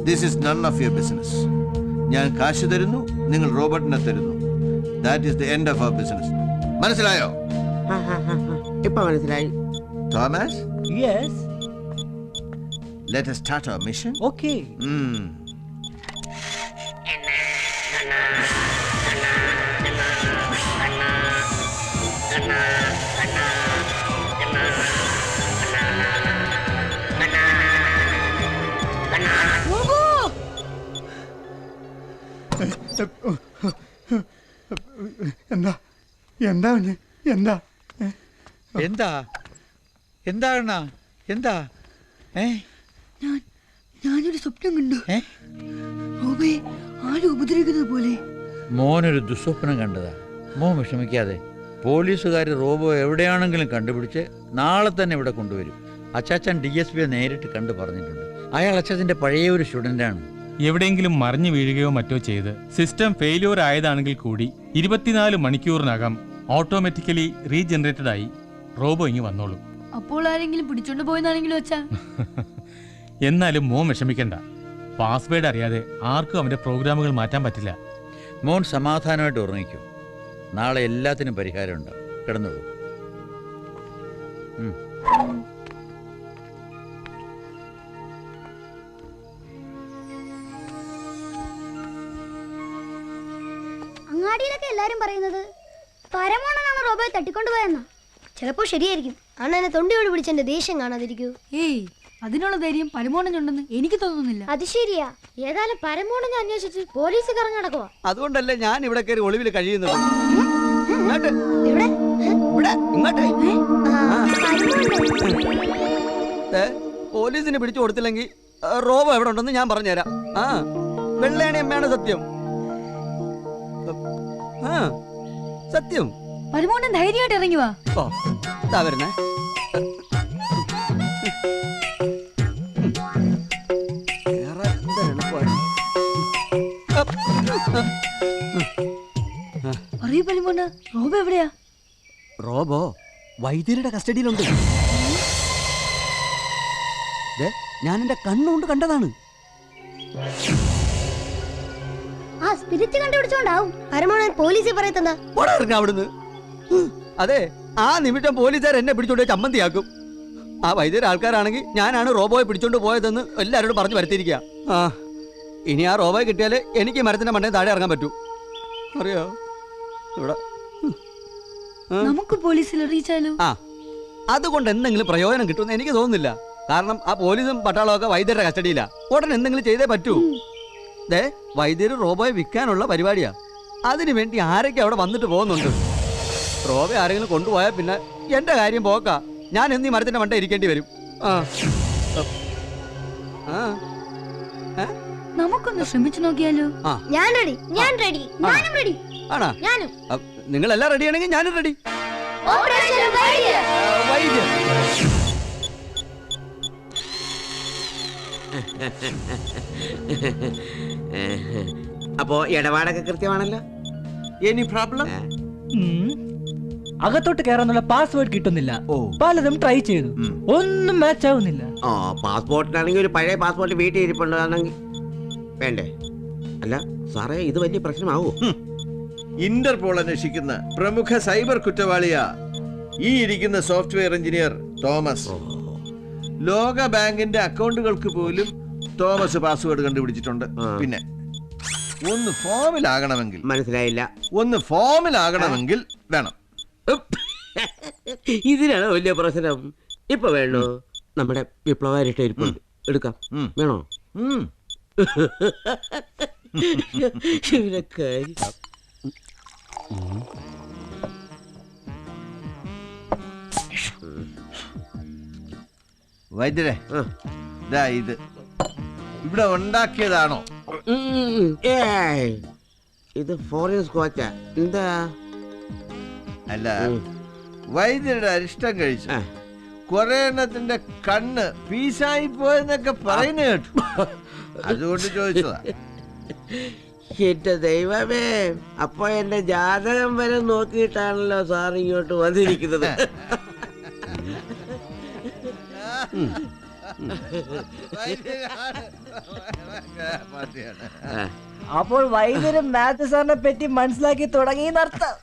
This is none of your business. ഞാൻ കാശ് തരുന്നു, നിങ്ങൾ റോബോട്ടിനെ തരുന്നു. That is the end of our business. മനസ്സിലായോ? ഇപ്പൊ മനസ്സിലായി. Thomas? Yes. Let us start our mission. Okay. എന്താ എന്താ എന്താ എന്താ എന്താ അണ്ണാ എന്താ? ഞാനൊരു സ്വപ്നം കണ്ടു. റോബോയെ ആരും ഉപദ്രവിക്കുന്നത് പോലെ. മോനൊരു ദുസ്വപ്നം കണ്ടതാ. മോൻ വിഷമിക്കാതെ. പോലീസുകാർ റോബോ എവിടെയാണെങ്കിലും കണ്ടുപിടിച്ച് നാളെ തന്നെ ഇവിടെ കൊണ്ടുവരും. അച്ചാച്ചൻ DSPയെ നേരിട്ട് കണ്ടു പറഞ്ഞിട്ടുണ്ട്. അയാൾ അച്ചാച്ചൻ്റെ പഴയ ഒരു സ്റ്റുഡൻ്റാണ്. എവിടെയെങ്കിലും മറിഞ്ഞു വീഴുകയോ മറ്റോ ചെയ്ത് സിസ്റ്റം ഫെയിലിയർ ആയതാണെങ്കിൽ കൂടി 24 മണിക്കൂറിനകം ഓട്ടോമാറ്റിക്കലി റീജനറേറ്റഡ് ആയി റോബോ ഇങ്ങ് വന്നോളും. അപ്പോൾ ആരെങ്കിലും പിടിച്ചോണ്ട് പോയെന്നാണെങ്കിലും വെച്ചാ. എന്നാലും മോൻ വിഷമിക്കണ്ട. പാസ്വേഡ് അറിയാതെ ആർക്കും അവന്റെ പ്രോഗ്രാമുകൾ മാറ്റാൻ പറ്റില്ല. മോൻ സമാധാനമായിട്ട് ഉറങ്ങിക്കും. നാളെ എല്ലാത്തിനും പരിഹാരം ഉണ്ടാവും. കിടന്നോളൂ. അങ്ങാടിയിലൊക്കെ എല്ലാരും പറയുന്നത് പരമോണനാണ് റോബോയെ തട്ടിക്കൊണ്ടുപോയെന്നാ. ചിലപ്പോ ശരിയായിരിക്കും. അണ്ണനെ തൊണ്ടിയോട് പിടിച്ചെന്റെ ദേഷ്യം കാണാതിരിക്കൂ. ഏയ്, അതിനുള്ള ധൈര്യം പരമോണനുണ്ടെന്ന് എനിക്ക് തോന്നുന്നില്ല. അത് ശരിയാ. ഏതായാലും പരമോണനെ അന്വേഷിച്ച് പോലീസ് കറങ്ങി നടക്കുവാ. അതുകൊണ്ടല്ലേ ഞാൻ ഇവിടെ കയറി ഒളിവിൽ കഴിയുന്നത്. പോലീസിനെ പിടിച്ചു കൊടുത്തില്ലെങ്കിൽ റോബോ എവിടെ ഉണ്ടെന്ന് ഞാൻ പറഞ്ഞുതരാം. ആ വെള്ളയാണി അമ്മയാണ് സത്യം. ആ സത്യം. പരമോണൻ ധൈര്യമായിട്ട് ഇറങ്ങി വാ. ഓ ഇതാ വരുന്നേ. അറിയൂ പരമോണ, റോബോ എവിടെയാ? റോബോ വൈദ്യരുടെ കസ്റ്റഡിയിലുണ്ട്. ഞാൻ എന്റെ കണ്ണുകൊണ്ട് കണ്ടതാണ്. ആ സ്പിരിറ്റ് കണ്ടുപിടിച്ചോണ്ടാവും പരമോണൻ പോലീസിൽ പറയത്തുന്ന. അവിടുന്ന് അതെ, ആ നിമിഷം പോലീസുകാർ എന്നെ പിടിച്ചോണ്ട് ചമ്മന്തിയാക്കും. ആ വൈദ്യർ ആൾക്കാരാണെങ്കിൽ ഞാനാണ് റോബോയെ പിടിച്ചോണ്ട് പോയതെന്ന് എല്ലാവരോടും പറഞ്ഞു വരുത്തിയിരിക്കുക. ആ ഇനി ആ റോബോയെ കിട്ടിയാൽ എനിക്ക് മരത്തിന്റെ മണ്ടേ താഴെ ഇറങ്ങാൻ പറ്റൂ. അറിയോ ഇവിടെ നമുക്ക് പോലീസിൽ അറിയിച്ചാലോ? ആ അതുകൊണ്ട് എന്തെങ്കിലും പ്രയോജനം കിട്ടുമെന്ന് എനിക്ക് തോന്നുന്നില്ല. കാരണം ആ പോലീസും പട്ടാളവും ഒക്കെ വൈദ്യരുടെ കസ്റ്റഡിയില്ല. ഉടനെ എന്തെങ്കിലും ചെയ്തേ പറ്റൂ. വൈദ്യര് റോബോയെ വിൽക്കാനുള്ള പരിപാടിയാ. അതിനു വേണ്ടി ആരൊക്കെ അവിടെ വന്നിട്ട് പോകുന്നുണ്ട്. റോബോയെ ആരെങ്കിലും കൊണ്ടുപോയാൽ പിന്നെ എന്റെ കാര്യം പോക്കാ. ഞാൻ എന്നീ മരത്തിന്റെ മണ്ട ഇരിക്കേണ്ടി വരും. നമുക്കൊന്ന് ശ്രമിച്ചു നോക്കിയാലോ? ഞാൻ റെഡി, ഞാൻ റെഡി, ഞാനും റെഡി. ആണോ? ഞാനും. നിങ്ങളെല്ലാം റെഡി ആണെങ്കിൽ ഞാനും റെഡി. ഓപ്പറേഷൻ വൈദ്യർ. വൈദ്യർ അപ്പോ ഇടപാടൊക്കെ കൃത്യമാണല്ലോ. Any problem? അകത്തോട്ട് കയറാനുള്ള പാസ്വേഡ് കിട്ടുന്നില്ല. പലതും ട്രൈ ചെയ്തു, ഒന്നും മാച്ച് ആവുന്നില്ല. പാസ്പോർട്ടിനാണെങ്കിൽ ഒരു പഴയ പാസ്പോർട്ട് വീട്ടിൽ ഇരിപ്പുണ്ടാണെങ്കിൽ വേണ്ടേ? അല്ല സാറേ, ഇത് വലിയ പ്രശ്നമാവോ? ഇന്റർപോൾ അന്വേഷിക്കുന്ന പ്രമുഖ സൈബർ കുറ്റവാളിയാ ഈ ഇരിക്കുന്ന സോഫ്റ്റ്വെയർ എഞ്ചിനീയർ തോമസ്. ലോക ബാങ്കിന്റെ അക്കൗണ്ടുകൾക്ക് പോലും തോമസ് പാസ്വേഡ് കണ്ടുപിടിച്ചിട്ടുണ്ട്. പിന്നെ ഒന്ന് ഫോമിലാകണമെങ്കിൽ, മനസ്സിലായില്ല, ഒന്ന് ഫോമിലാകണമെങ്കിൽ വേണം. ഇതിനാണ് വലിയ പ്രശ്നം. ഇപ്പൊ വേണോ? നമ്മുടെ വിപ്ലവമായിട്ട് ഇരിപ്പുണ്ട്, എടുക്കാം. വേണോ? വൈദ്യരെ, ഇത് ഇവിടെ ഉണ്ടാക്കിയതാണോ? ഇത് ഫോറിൻ സ്കോച്ചാ. എന്താ? അല്ല, വൈദ്യരുടെ അരിഷ്ടം കഴിച്ചു കുറെ എണ്ണത്തിന്റെ കണ്ണ് പീസായി പോയെന്നൊക്കെ പറയുന്ന കേട്ടു. അതുകൊണ്ട് ചോദിച്ചതാ. എന്റെ ദൈവമേ, അപ്പൊ എന്റെ ജാതകം വരെ നോക്കിയിട്ടാണല്ലോ സാർ ഇങ്ങോട്ട് വന്നിരിക്കുന്നത്. അപ്പോൾ വൈദ്യരും മാത്യു സാറിനെ പറ്റി മനസ്സിലാക്കി തുടങ്ങി നടത്താം.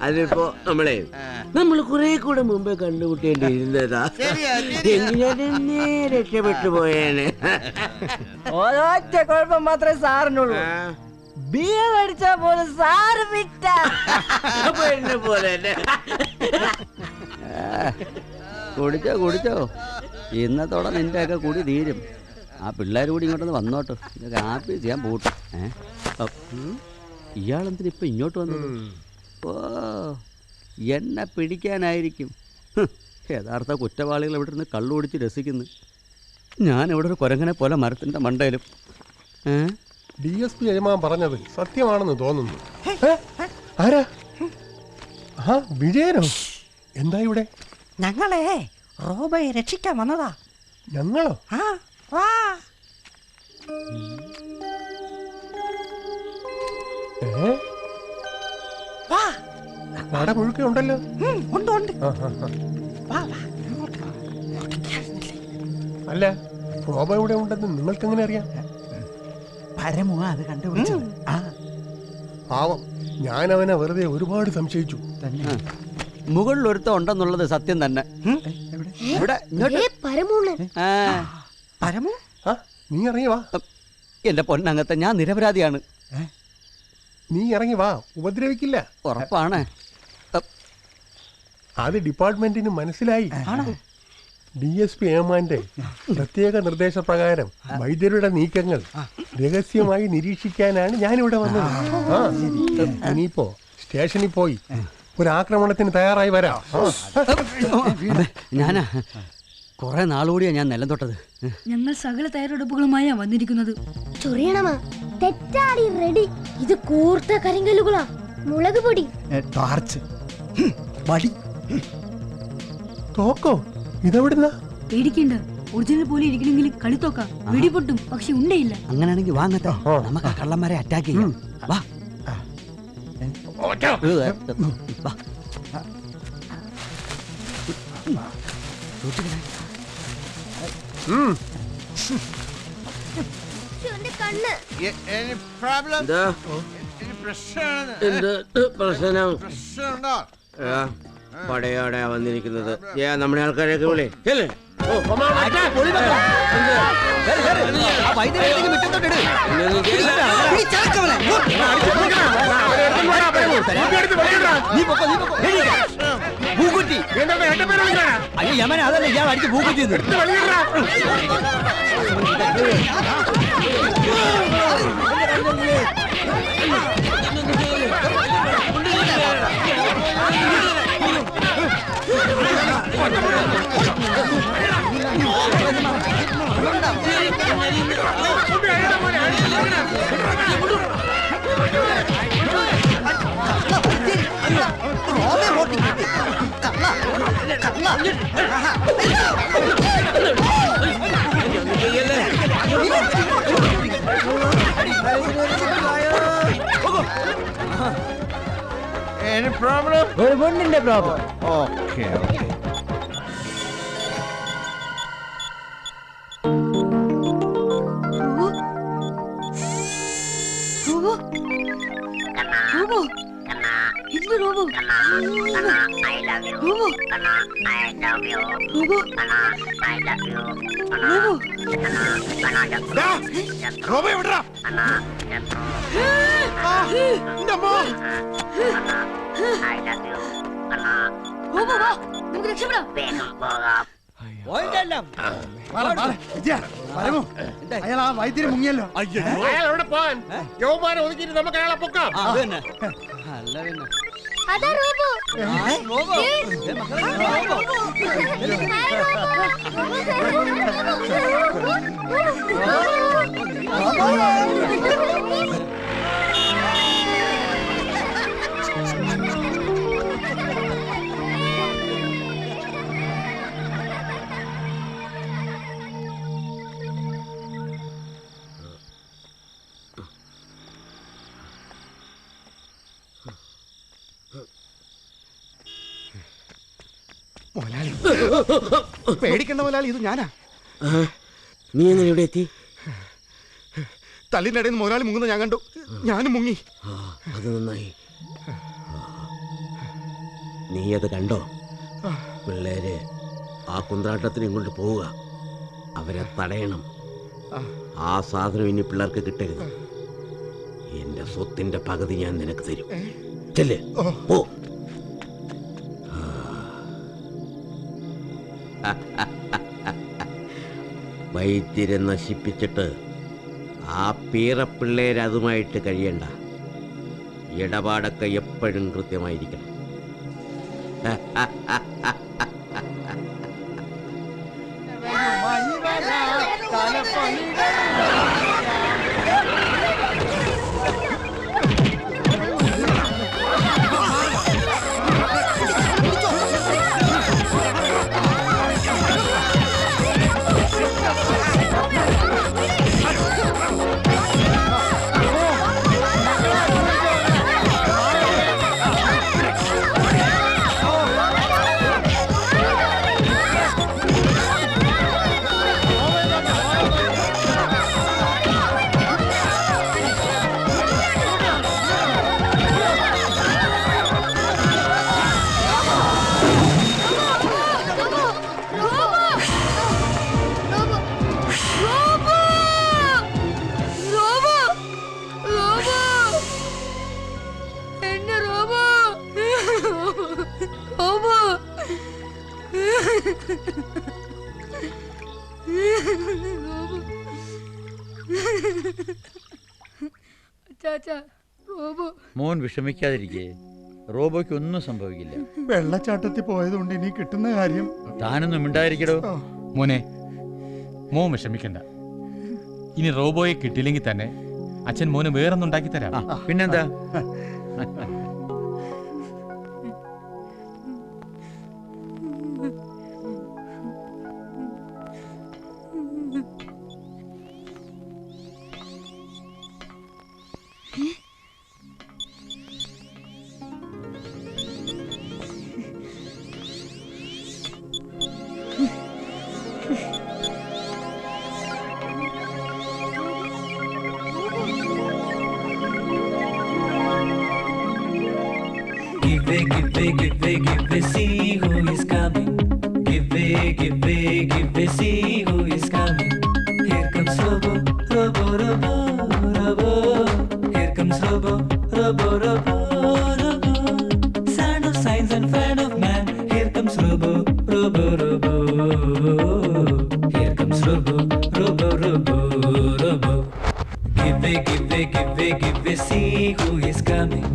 അതിപ്പോ നമ്മൾ കുറെ കൂടെ മുമ്പേ കണ്ടുമുട്ടേണ്ടിയിരുന്നതാ. എങ്ങനെ രക്ഷപ്പെട്ടു പോയേനെ. ഒരൊറ്റ കുഴപ്പം മാത്രമേ സാറിനുള്ളൂ. ബിയർ അടിച്ചാ പോലും സാറ് വിറ്റ എന്നെ പോലെ. കുടിച്ചോ കുടിച്ചോ, ഇന്നത്തോടെ നിന്റെ ഒക്കെ കൂടി തീരും. ആ പിള്ളേർ കൂടി ഇങ്ങോട്ടൊന്ന് വന്നോട്ടോ. ഇതൊക്കെ ആപ്പി ചെയ്യാൻ പോട്ടും. ഇയാളെന്തിനാ ഇപ്പം ഇങ്ങോട്ട് വന്നത്? ഓ, എന്നെ പിടിക്കാനായിരിക്കും. യഥാർത്ഥ കുറ്റവാളികൾ ഇവിടെ നിന്ന് കള്ളുപിടിച്ച് രസിക്കുന്നു. ഞാനിവിടെ ഒരു കുരങ്ങനെ പോലെ മരത്തിൻ്റെ മണ്ടയിലും. DSP യജമാൻ പറഞ്ഞത് സത്യമാണെന്ന് തോന്നുന്നു. ആരാ? വിജയനോ? എന്താ ഇവിടെ? ഞങ്ങളെ റോബോയെ രക്ഷിക്കാൻ വന്നതാ. ഞങ്ങളോ? നട മുഴുക്കെ ഉണ്ടല്ലോ. അല്ല, റോബോ ഇവിടെ ഉണ്ടെന്ന് നിങ്ങൾക്ക് എങ്ങനെ അറിയാം? പരമോ അത് കണ്ടുപിടിച്ചത്. പാവം, ഞാൻ അവനെ വെറുതെ ഒരുപാട് സംശയിച്ചു. മുകളിൽ ഒരുത്തം ഉണ്ടെന്നുള്ളത് സത്യം തന്നെ. നീ ഇറങ്ങി വാ. എന്റെ പൊന്നങ്ങത്തെ, ഞാൻ നിരപരാധിയാണ്. നീ ഇറങ്ങി വാ, ഉപദ്രവിക്കില്ല. ഉറപ്പാണ്. അത് ഡിപ്പാർട്ട്മെന്റിന് മനസ്സിലായി. DSP ഏമാന്റെ പ്രത്യേക നിർദ്ദേശപ്രകാരം വൈദ്യരുടെ നീക്കങ്ങൾ രഹസ്യമായി നിരീക്ഷിക്കാനാണ് ഞാനിവിടെ വന്നത്. ഇനിയിപ്പോ സ്റ്റേഷനിൽ പോയി ഒരു ആക്രമണത്തിന് തയ്യാറായി വരാം. ഞാനാ കുറെ നാളുകൂടിയാ ഞാൻ നിലം തൊട്ടത്. ഞങ്ങൾ സകല തയ്യാറെടുപ്പുകളുമായാ വന്നിരിക്കുന്നത്. ചൊറിയണമാ തെറ്റാടി റെഡി. ഇത് കൂർത്ത കരിങ്കല്ലുകളാ, മുളക് പൊടി, ടോർച്ച്, വടി. തോക്കോ? ഇതെവിടുന്ന? പേടിക്കണ്ട, ഒറിജിനൽ പോലെ ഇരിക്കണമെങ്കിൽ കളിത്തോക്കാം. വെടിപൊട്ടും, പക്ഷെ ഉണ്ടയില്ല. അങ്ങനെയാണെങ്കിൽ വാങ്ങട്ടെ, നമുക്ക് ആ കള്ളന്മാരെ അറ്റാക്ക് ചെയ്യാം. വാ. കണ്ണ് പടയോടെ വന്നിരിക്കുന്നത്. നമ്മുടെ ആൾക്കാരെയൊക്കെ വിളി. അതല്ല ഇയാൾ അടിച്ച് ഭൂകുറ്റി. Any problem? ഒരു പെണ്ണിന്റെ പ്രോബ്ലം. Okay, okay. അയാൾ ആ വൈദ്യുതി മുങ്ങിയല്ലോ. അയാളെവിടെ പോവാൻ? യൗമാനം ഒതുക്കിയിട്ട് നമുക്ക് അയാളെ പൊക്കാം. അല്ല പിന്നെ അതാ റോബോ. മുതലാളി പേടിക്കണ്ട മുതലാളി, ഇത് ഞാനാ. നീ എങ്ങനെ ഇവിടെ എത്തി? തള്ളിൻ്റെ ഇടയിൽ നിന്ന് മുതലാളി മുങ്ങുന്ന ഞാൻ കണ്ടു, ഞാനും മുങ്ങി. അത് നന്നായി. നീ അത് കണ്ടോ? പിള്ളേര് ആ കുന്ത്രാട്ടത്തിന് ഇങ്ങോട്ട് പോവുക, അവരെ തടയണം. ആ സാധനം ഇനി പിള്ളേർക്ക് കിട്ടരുത്. എന്റെ സ്വത്തിന്റെ പകുതി ഞാൻ നിനക്ക് തരും. ചെല്ല്, പോ. വൈദ്യരെ നശിപ്പിച്ചിട്ട് ആ പീറപ്പിള്ളേര് അതുമായിട്ട് കഴിയണ്ട. ഇടപാടൊക്കെ എപ്പോഴും കൃത്യമായിരിക്കണം. ചാച്ചാ റോബോ മോൻ വിഷമിക്കാതിരിക്കേ, റോബോയ്ക്ക് ഒന്നും സംഭവിക്കില്ല. വെള്ളച്ചാട്ടത്തിൽ പോയതുകൊണ്ട് ഇനി കിട്ടുന്ന കാര്യം താനൊന്നും മിണ്ടായിരിക്കടോ. മോനെ, മോൻ വിഷമിക്കണ്ട. ഇനി റോബോയെ കിട്ടിയില്ലെങ്കിൽ തന്നെ അച്ഛൻ മോന് വേറൊന്നും ഉണ്ടാക്കി തരാം. പിന്നെന്താ? Give, see who is coming. Give, see who is coming. Here comes Robo, Robo, Robo, Robo. Here comes Robo, Robo, Robo, Robo. Son of science and fan of man. Here comes Robo, Robo, Robo. Here comes Robo, Robo, Robo, Robo. Give, see who is coming.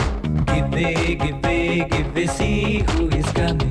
Give, see who is coming.